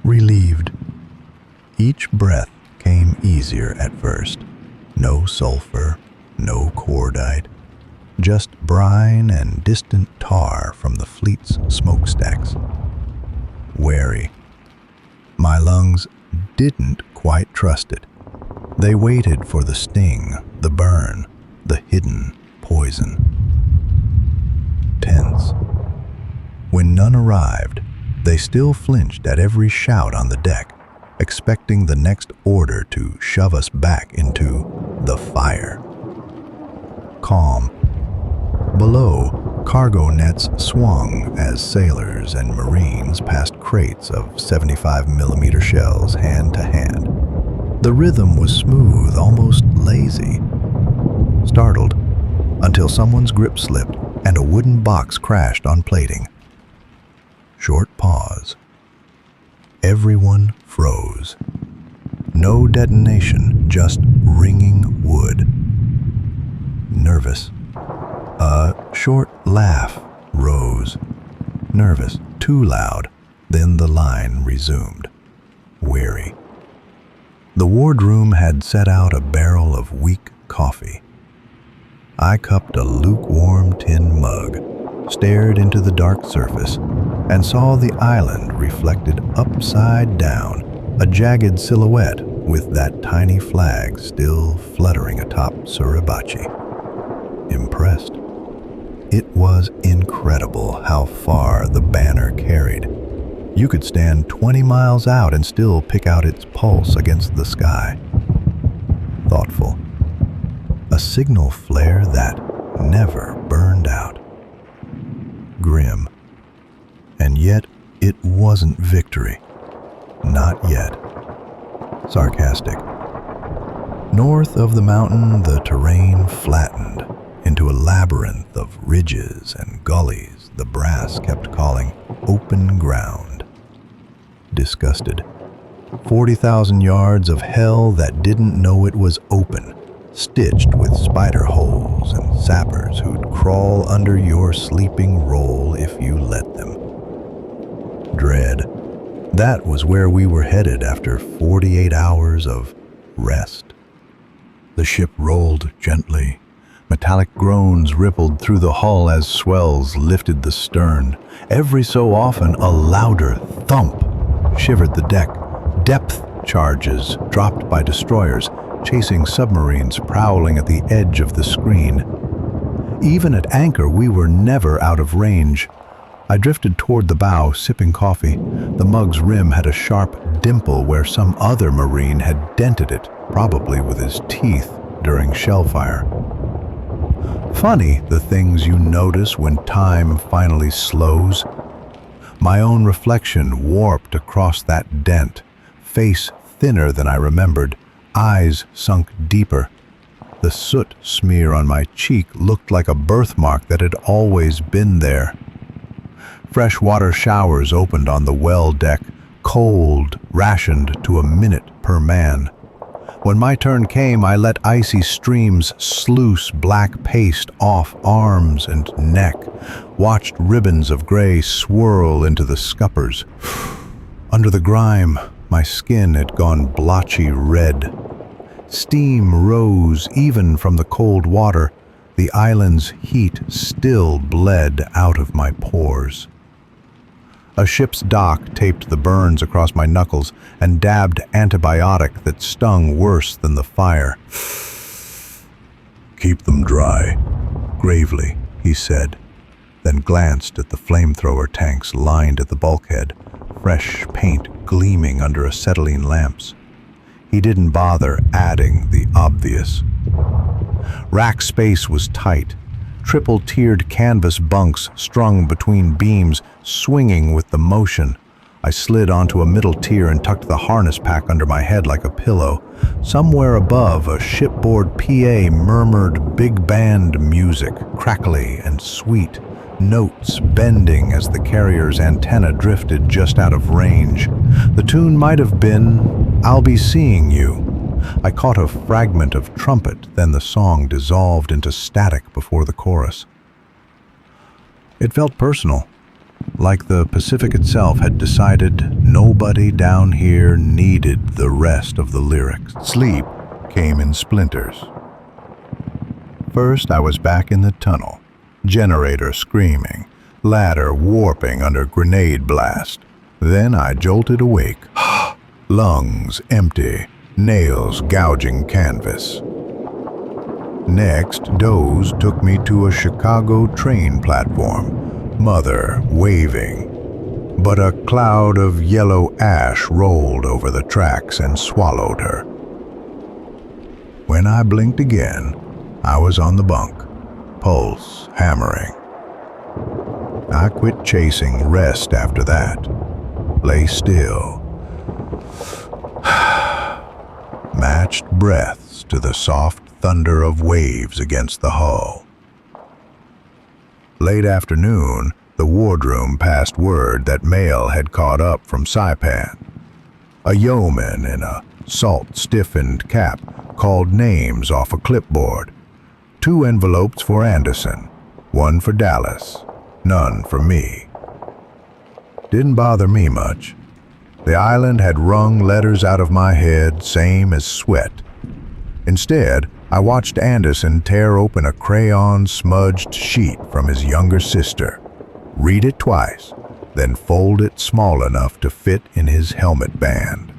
Relieved. Each breath came easier at first. No sulfur, no cordite, just brine and distant tar from the fleet's smokestacks. Wary. My lungs didn't quite trust it. They waited for the sting, the burn, the hidden poison. Tense. When none arrived, they still flinched at every shout on the deck, expecting the next order to shove us back into the fire. Calm. Below, cargo nets swung as sailors and Marines passed crates of 75mm shells hand to hand. The rhythm was smooth, almost lazy. Startled, until someone's grip slipped and a wooden box crashed on plating. Short pause. Everyone froze. No detonation, just ringing wood. Nervous. A short laugh rose. Nervous, too loud. Then the line resumed. Weary. The wardroom had set out a barrel of weak coffee. I cupped a lukewarm tin mug, stared into the dark surface, and saw the island reflected upside down,
a jagged silhouette with that tiny flag still fluttering atop Suribachi. Impressed. It was incredible how far the banner carried. You could stand 20 miles out and still pick out its pulse against the sky. Thoughtful. A signal flare that never burned out. Grim. And yet it wasn't victory. Not yet. Sarcastic. North of the mountain, the terrain flattened into a labyrinth of ridges and gullies the brass kept calling open ground. Disgusted. 40,000 yards of hell that didn't know it was open, stitched with spider holes and sappers who'd crawl under your sleeping roll if you let them. Dread. That was where we were headed after 48 hours of rest. The ship rolled gently. Metallic groans rippled through the hull as swells lifted the stern. Every so often, a louder thump shivered the deck. Depth charges dropped by destroyers, chasing submarines prowling at the edge of the screen. Even at anchor, we were never out of range. I drifted toward the bow, sipping coffee. The mug's rim had a sharp dimple where some other Marine had dented it, probably with his teeth during shellfire. Funny, the things you notice when time finally slows. My own reflection warped across that dent, face thinner than I remembered, eyes sunk deeper. The soot smear on my cheek looked like a birthmark that had always been there. Freshwater showers opened on the well deck, cold, rationed to a minute per man. When my turn came, I let icy streams sluice black paste off arms and neck, watched ribbons of gray swirl into the scuppers. Under the grime, my skin had gone blotchy red. Steam rose even from the cold water. The island's heat still bled out of my pores. A ship's dock taped the burns across my knuckles and dabbed antibiotic that stung worse than the fire. "Keep them dry," gravely, he said, then glanced at the flamethrower tanks lined at the bulkhead, fresh paint gleaming under acetylene lamps. He didn't bother adding the obvious. Rack space was tight. Triple-tiered canvas bunks strung between beams, swinging with the motion. I slid onto a middle tier and tucked the harness pack under my head like a pillow. Somewhere above, a shipboard PA murmured big band music, crackly and sweet, notes bending as the carrier's antenna drifted just out of range. The tune might have been, "I'll Be Seeing You." I caught a fragment of trumpet, then the song dissolved into static before the chorus. It felt personal, like the Pacific itself had decided nobody down here needed the rest of the lyrics. Sleep came in splinters. First, I was back in the tunnel, generator screaming, ladder warping under grenade blast. Then I jolted awake, lungs empty, nails gouging canvas. Next, doze took me to a Chicago train platform, mother waving. But a cloud of yellow ash rolled over the tracks and swallowed her. When I blinked again, I was on the bunk, pulse hammering. I quit chasing rest after that. Lay still. Matched breaths to the soft thunder of waves against the hull. Late afternoon, the wardroom passed word that mail had caught up from Saipan. A yeoman in a salt-stiffened cap called names off a clipboard. 2 envelopes for Anderson, 1 for Dallas, none for me. Didn't bother me much. The island had wrung letters out of my head, same as sweat. Instead, I watched Anderson tear open a crayon-smudged sheet from his younger sister, read it twice, then fold it small enough to fit in his helmet band.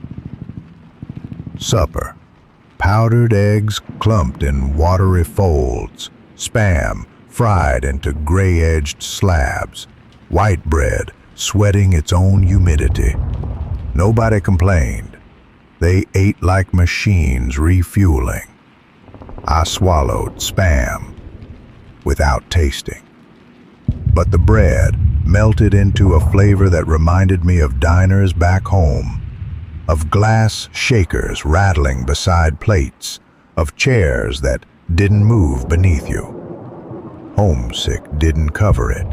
Supper. Powdered eggs clumped in watery folds, spam fried into gray-edged slabs, white bread sweating its own humidity. Nobody complained. They ate like machines refueling. I swallowed spam without tasting. But the bread melted into a flavor that reminded me of diners back home, of glass shakers rattling beside plates, of chairs that didn't move beneath you. Homesick didn't cover it.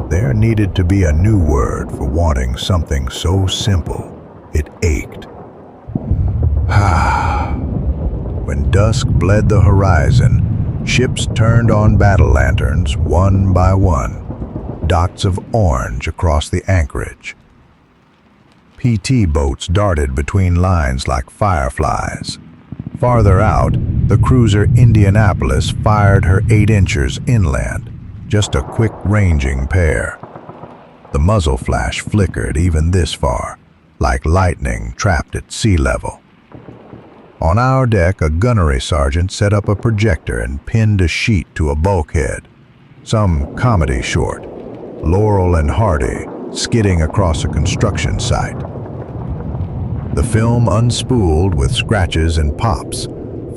There needed to be a new word for wanting something so simple it ached. When dusk bled the horizon, ships turned on battle lanterns one by one, dots of orange across the anchorage. PT boats darted between lines like fireflies. Farther out, the cruiser Indianapolis fired her 8-inchers inland, just a quick ranging pair. The muzzle flash flickered even this far, like lightning trapped at sea level. On our deck, a gunnery sergeant set up a projector and pinned a sheet to a bulkhead. Some comedy short, Laurel and Hardy skidding across a construction site. The film unspooled with scratches and pops,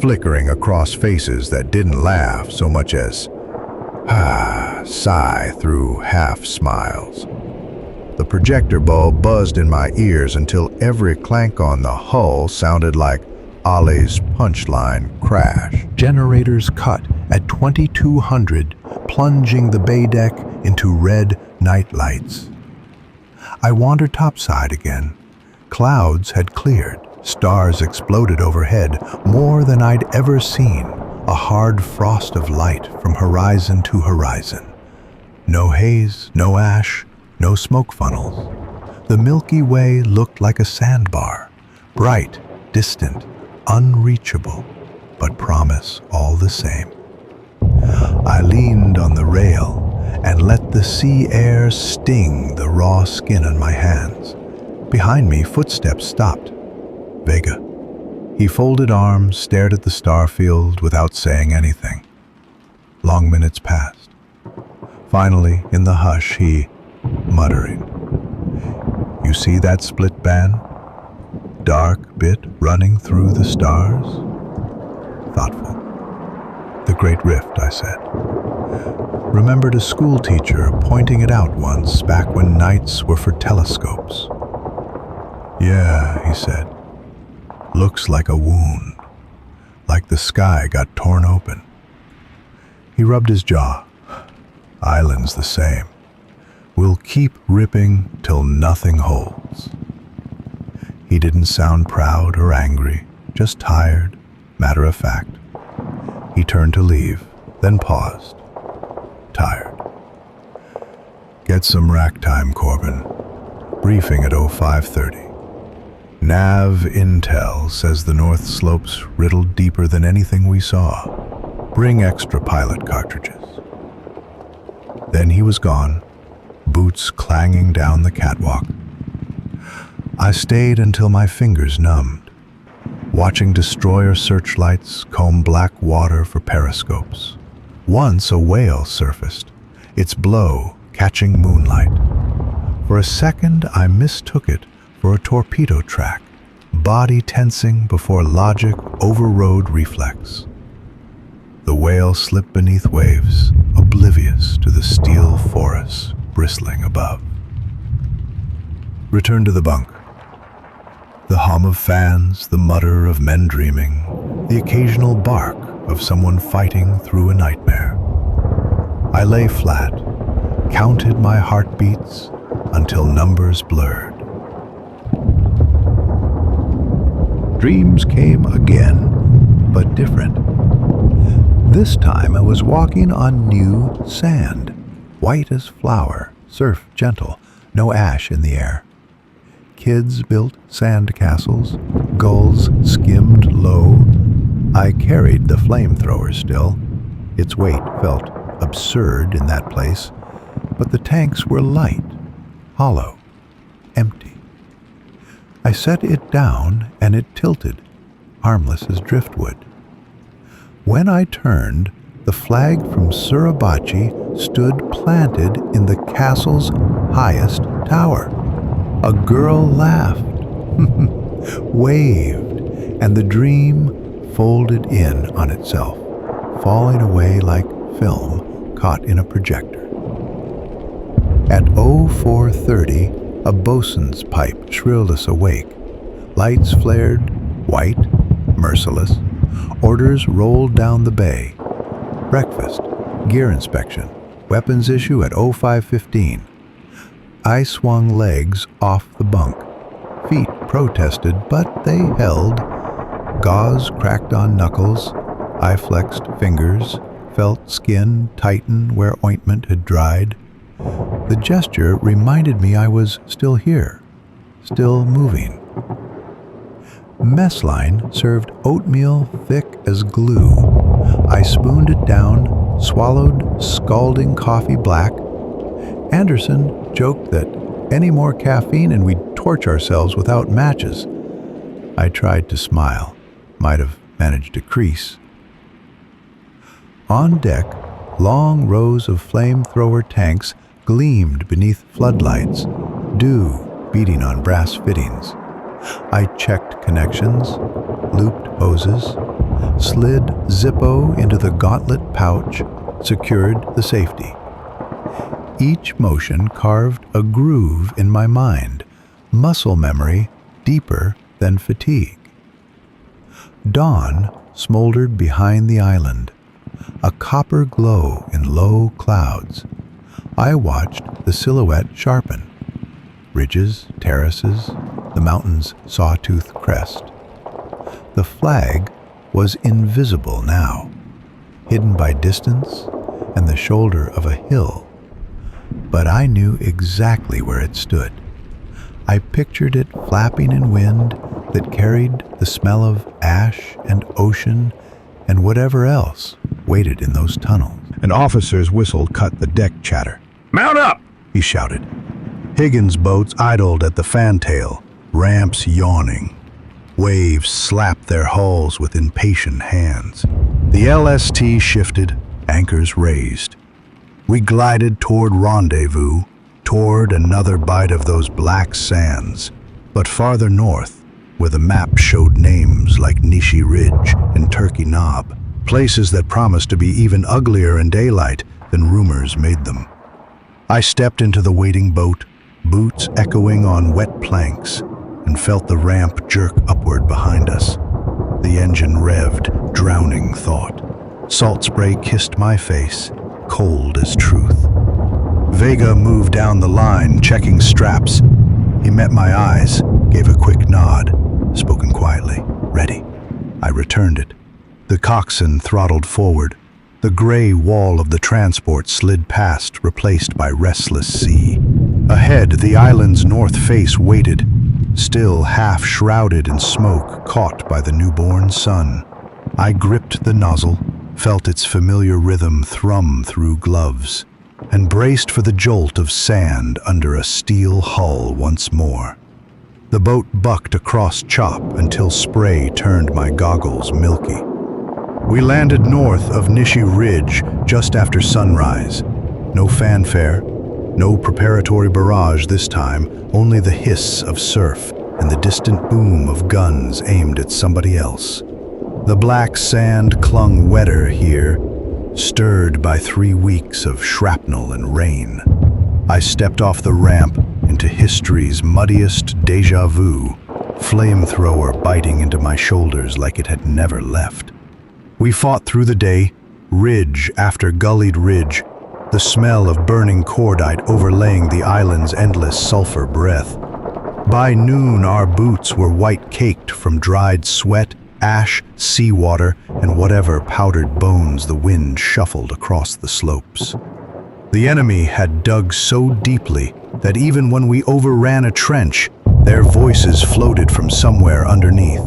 flickering across faces that didn't laugh so much as sigh through half smiles. The projector bulb buzzed in my ears until every clank on the hull sounded like Ollie's punchline crash.
Generators cut at 2200, plunging the bay deck into red night lights. I wandered topside again. Clouds had cleared. Stars exploded overhead, more than I'd ever seen, a hard frost of light from horizon to horizon. No haze, no ash, no smoke funnels. The Milky Way looked like a sandbar, bright, distant, unreachable, but promise all the same. I leaned on the rail and let the sea air sting the raw skin on my hands. Behind me, footsteps stopped. Vega. He folded arms, stared at the starfield without saying anything. Long minutes passed. Finally, in the hush, he, muttering, "You see that split band? Dark bit running through the stars?" Thoughtful. "The Great Rift," I said. Remembered a school teacher pointing it out once, back when nights were for telescopes. "Yeah," he said. "Looks like a wound, like the sky got torn open." He rubbed his jaw. "Island's the same. We'll keep ripping till nothing holds." He didn't sound proud or angry, just tired, matter of fact. He turned to leave, then paused. Tired. "Get some rack time, Corbin. Briefing at 0530. Nav Intel says the North Slope's riddled deeper than anything we saw. Bring extra pilot cartridges." Then he was gone, boots clanging down the catwalk. I stayed until my fingers numbed, watching destroyer searchlights comb black water for periscopes. Once a whale surfaced, its blow catching moonlight. For a second I mistook it for a torpedo track, body tensing before logic overrode reflex. The whale slipped beneath waves, oblivious to the steel forests bristling above. Return to the bunk. The hum of fans, the mutter of men dreaming, the occasional bark of someone fighting through a nightmare. I lay flat, counted my heartbeats until numbers blurred. Dreams came again, but different. This time I was walking on new sand, white as flour, surf gentle, no ash in the air. Kids built sand castles, gulls skimmed low. I carried the flamethrower still. Its weight felt absurd in that place, but the tanks were light, hollow, empty.
I set it down and it tilted, harmless as driftwood. When I turned, the flag from Suribachi stood planted in the castle's highest tower. A girl laughed, waved, and the dream folded in on itself, falling away like film caught in a projector. At 0430, a bosun's pipe shrilled us awake. Lights flared, white, merciless. Orders rolled down the bay. Breakfast, gear inspection, weapons issue at 0515. I swung legs off the bunk. Feet protested, but they held. Gauze cracked on knuckles. I flexed fingers, felt skin tighten where ointment had dried. The gesture reminded me I was still here, still moving. Messline served oatmeal thick as glue. I spooned it down, swallowed scalding coffee black. Anderson joked that any more caffeine and we'd torch ourselves without matches. I tried to smile, might have managed to crease. On deck, long rows of flamethrower tanks gleamed beneath floodlights, dew beating on brass fittings. I checked connections, looped hoses, slid Zippo into the gauntlet pouch, secured the safety. Each motion carved a groove in my mind, muscle memory deeper than fatigue. Dawn smoldered behind the island, a copper glow in low clouds. I watched the silhouette sharpen. Ridges, terraces, the mountain's sawtooth crest. The flag was invisible now, hidden by distance and the shoulder of a hill. But I knew exactly where it stood. I pictured it flapping in wind that carried the smell of ash and ocean and whatever else waited in those tunnels.
An officer's whistle cut the deck chatter.
Mount up!
He shouted. Higgins' boats idled at the fantail, ramps yawning. Waves slapped their hulls with impatient hands. The LST shifted, anchors raised. We glided toward rendezvous, toward another bite of those black sands, but farther north, where the map showed names like Nishi Ridge and Turkey Knob, places that promised to be even uglier in daylight than rumors made them. I stepped into the waiting boat, boots echoing on wet planks, and felt the ramp jerk upward behind us. The engine revved, drowning thought. Salt spray kissed my face, cold as truth. Vega moved down the line, checking straps. He met my eyes, gave a quick nod, spoken quietly. Ready. I returned it. The coxswain throttled forward. The gray wall of the transport slid past, replaced by restless sea. Ahead, the island's north face waited, still half shrouded in smoke caught by the newborn sun. I gripped the nozzle, felt its familiar rhythm thrum through gloves, and braced for the jolt of sand under a steel hull once more. The boat bucked across chop until spray turned my goggles milky. We landed north of Nishi Ridge just after sunrise. No fanfare, no preparatory barrage this time, only the hiss of surf and the distant boom of guns aimed at somebody else. The black sand clung wetter here, stirred by 3 weeks of shrapnel and rain. I stepped off the ramp into history's muddiest déjà vu, flamethrower biting into my shoulders like it had never left. We fought through the day, ridge after gullied ridge, the smell of burning cordite overlaying the island's endless sulfur breath. By noon, our boots were white-caked from dried sweat, ash, seawater, and whatever powdered bones the wind shuffled across the slopes. The enemy had dug so deeply that even when we overran a trench, their voices floated from somewhere underneath.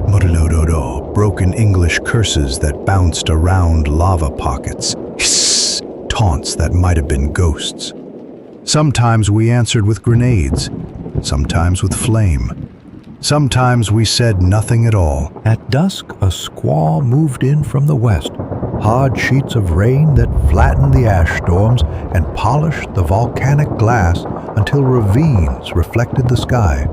Murlododo, broken English curses that bounced around lava pockets. Hiss, taunts that might have been ghosts. Sometimes we answered with grenades, sometimes with flame. Sometimes we said nothing at all.
At dusk, a squall moved in from the west, hard sheets of rain that flattened the ash storms and polished the volcanic glass until ravines reflected the sky.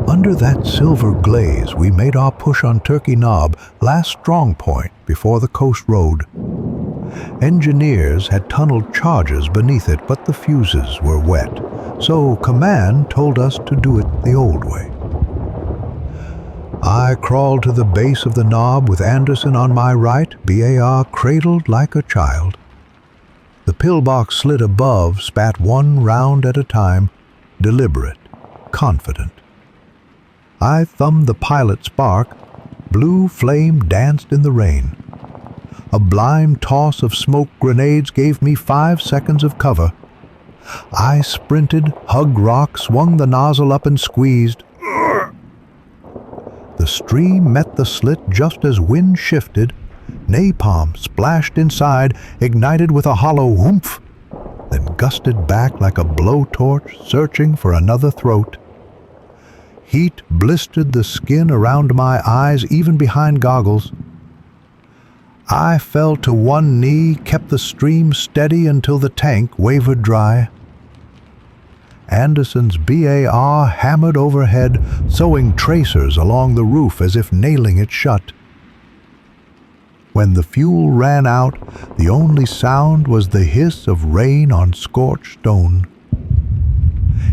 Under that silver glaze, we made our push on Turkey Knob, last strong point before the coast road. Engineers had tunneled charges beneath it, but the fuses were wet, so command told us to do it the old way. I crawled to the base of the knob with Anderson on my right, BAR cradled like a child. The pillbox slit above spat one round at a time, deliberate, confident. I thumbed the pilot spark. Blue flame danced in the rain. A blind toss of smoke grenades gave me 5 seconds of cover. I sprinted, hugged rock, swung the nozzle up and squeezed. The stream met the slit just as wind shifted. Napalm splashed inside, ignited with a hollow whoomph, then gusted back like a blowtorch searching for another throat. Heat blistered the skin around my eyes, even behind goggles. I fell to one knee, kept the stream steady until the tank wavered dry. Anderson's BAR hammered overhead, sewing tracers along the roof as if nailing it shut. When the fuel ran out, the only sound was the hiss of rain on scorched stone.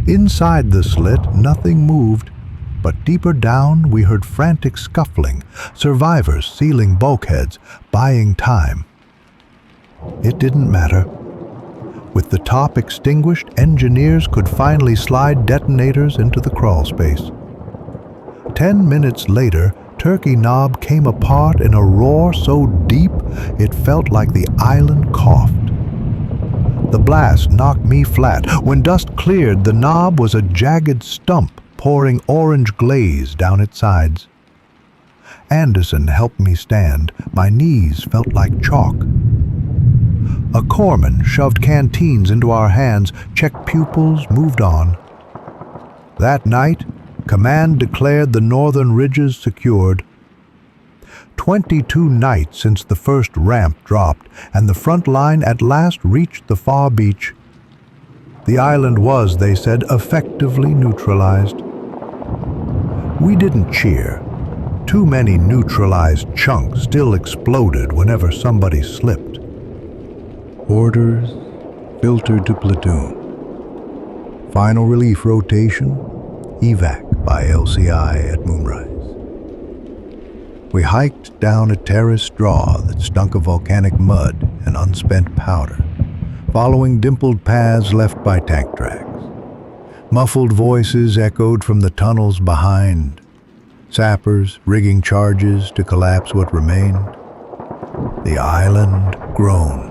Inside the slit, nothing moved, but deeper down we heard frantic scuffling, survivors sealing bulkheads, buying time. It didn't matter. With the top extinguished, engineers could finally slide detonators into the crawl space. 10 minutes later, Turkey Knob came apart in a roar so deep it felt like the island coughed. The blast knocked me flat. When dust cleared, the knob was a jagged stump, pouring orange glaze down its sides. Anderson helped me stand. My knees felt like chalk. A corpsman shoved canteens into our hands, checked pupils, moved on. That night, command declared the northern ridges secured. 22 nights since the first ramp dropped, and the front line at last reached the far beach. The island was, they said, effectively neutralized. We didn't cheer. Too many neutralized chunks still exploded whenever somebody slipped. Orders filtered to platoon. Final relief rotation, Evac by LCI at moonrise. We hiked down a terraced draw that stunk of volcanic mud and unspent powder, following dimpled paths left by tank tracks. Muffled voices echoed from the tunnels behind, sappers rigging charges to collapse what remained. The island groaned,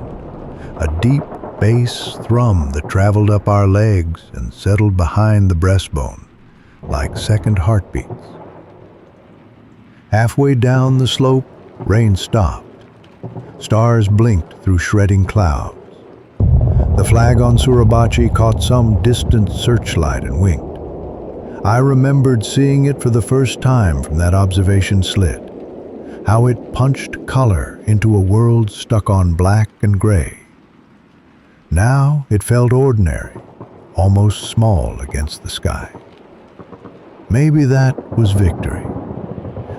a deep bass thrum that traveled up our legs and settled behind the breastbone, like second heartbeats. Halfway down the slope, rain stopped. Stars blinked through shredding clouds. The flag on Suribachi caught some distant searchlight and winked. I remembered seeing it for the first time from that observation slit, how it punched color into a world stuck on black and gray. Now it felt ordinary, almost small against the sky. Maybe that was victory.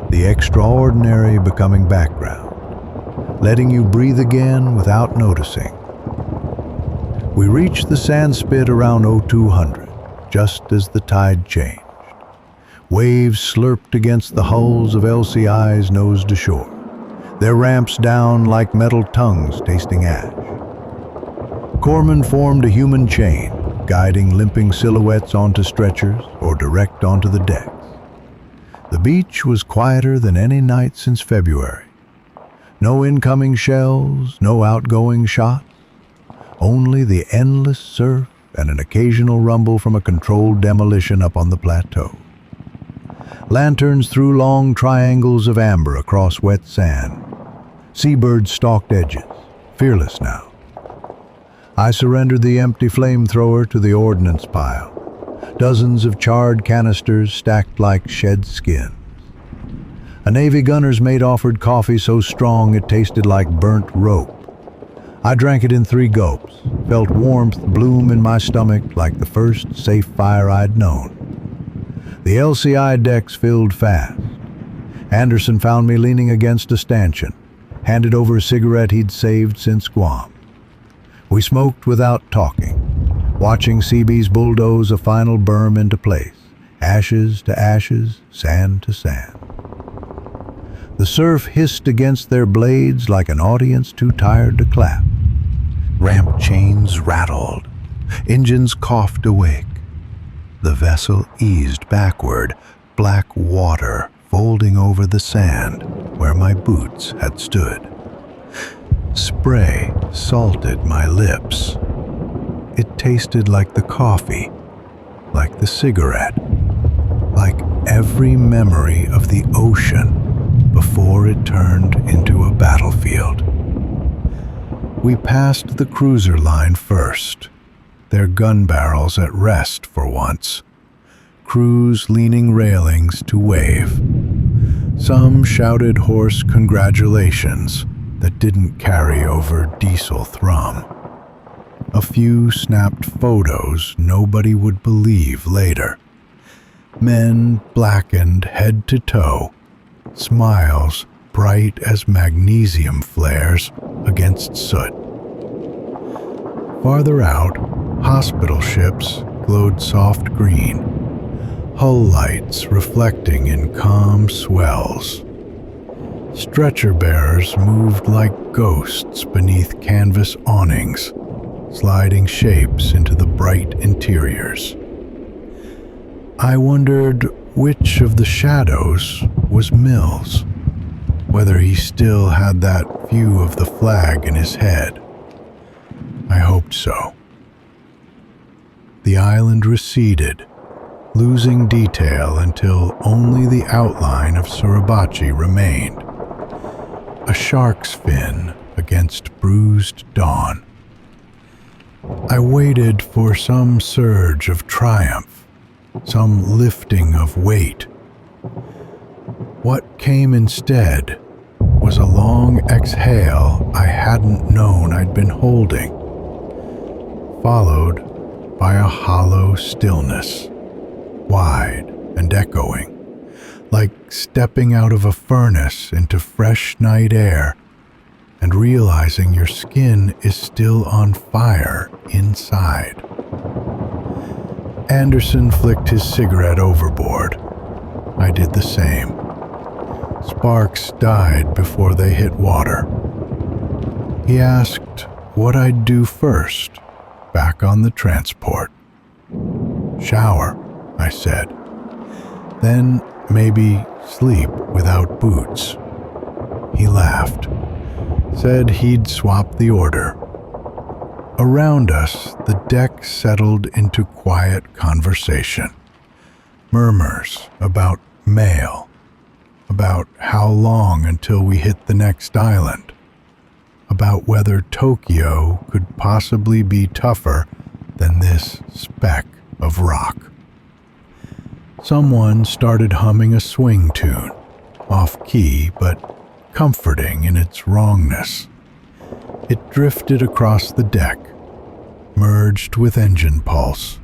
The extraordinary becoming background, letting you breathe again without noticing. We reached the sand spit around 0200, just as the tide changed. Waves slurped against the hulls of LCIs nose to shore, their ramps down like metal tongues tasting ash. Corpsmen formed a human chain, guiding limping silhouettes onto stretchers or direct onto the decks. The beach was quieter than any night since February. No incoming shells, no outgoing shots, only the endless surf and an occasional rumble from a controlled demolition up on the plateau. Lanterns threw long triangles of amber across wet sand. Seabirds stalked edges, fearless now. I surrendered the empty flamethrower to the ordnance pile.
Dozens of charred canisters stacked like shed skins. A Navy gunner's mate offered coffee so strong it tasted like burnt rope. I drank it in 3 gulps, felt warmth bloom in my stomach like the first safe fire I'd known. The LCI decks filled fast. Anderson found me leaning against a stanchion, handed over a cigarette he'd saved since Guam. We smoked without talking, watching CB's bulldoze a final berm into place, ashes to ashes, sand to sand. The surf hissed against their blades like an audience too tired to clap.
Ramp chains rattled. Engines coughed awake. The vessel eased backward, black water folding over the sand where my boots had stood. Spray salted my lips. It tasted like the coffee, like the cigarette, like every memory of the ocean before it turned into a battlefield. We passed the cruiser line first, their gun barrels at rest for once, crews leaning railings to wave. Some shouted hoarse congratulations that didn't carry over diesel thrum. A few snapped photos nobody would believe later. Men blackened head to toe, smiles bright as magnesium flares against soot. Farther out, hospital ships glowed soft green, hull lights reflecting in calm swells. Stretcher bearers moved like ghosts beneath canvas awnings, sliding shapes into the bright interiors. I wondered which of the shadows was Mills, whether he still had that view of the flag in his head. I hoped so. The island receded, losing detail until only the outline of Suribachi remained. A shark's fin against bruised dawn. I waited for some surge of triumph, some lifting of weight. What came instead was a long exhale I hadn't known I'd been holding, followed by a hollow stillness, wide and echoing, like stepping out of a furnace into fresh night air and realizing your skin is still on fire inside. Anderson flicked his cigarette overboard. I did the same. Sparks died before they hit water. He asked what I'd do first, back on the transport. Shower, I said. Then maybe sleep without boots. He laughed, said he'd swap the order. Around us, the deck settled into quiet conversation. Murmurs about mail, about how long until we hit the next island, about whether Tokyo could possibly be tougher than this speck of rock. Someone started humming a swing tune, off-key but comforting in its wrongness. It drifted across the deck, merged with engine pulse,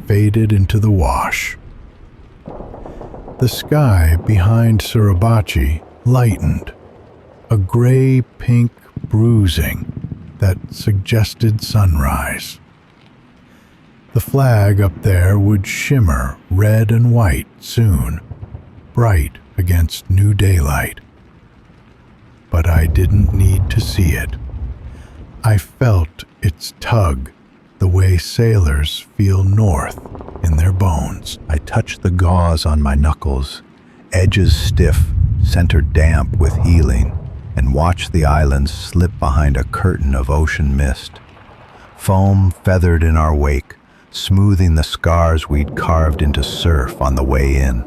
faded into the wash. The sky behind Suribachi lightened, a gray-pink bruising that suggested sunrise. The flag up there would shimmer red and white soon, bright against new daylight. But I didn't need to see it. I felt its tug the way sailors feel north in their bones.
I touched the gauze on my knuckles, edges stiff, center damp with healing, and watched the island slip behind a curtain of ocean mist. Foam feathered in our wake, smoothing the scars we'd carved into surf on the way in.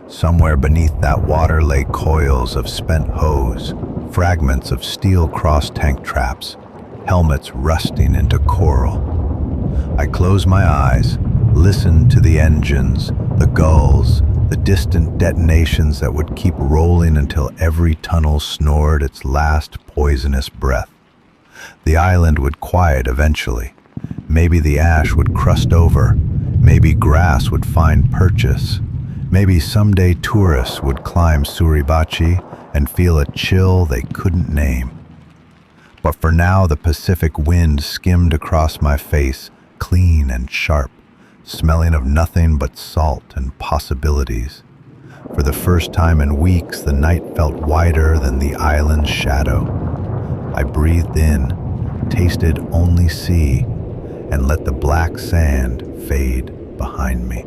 Somewhere beneath that water lay coils of spent hose, fragments of steel cross-tank traps, helmets rusting into coral. I closed my eyes,
listened to the engines, the gulls, the distant detonations that would keep rolling until every tunnel snored its last poisonous breath. The island would quiet eventually. Maybe the ash would crust over. Maybe grass would find purchase. Maybe someday tourists would climb Suribachi and feel a chill they couldn't name. But for now, the Pacific wind skimmed across my face, clean and sharp, smelling of nothing but salt and possibilities. For the first time in weeks, the night felt wider than the island's shadow. I breathed in, tasted only sea, and let the black sand fade behind me.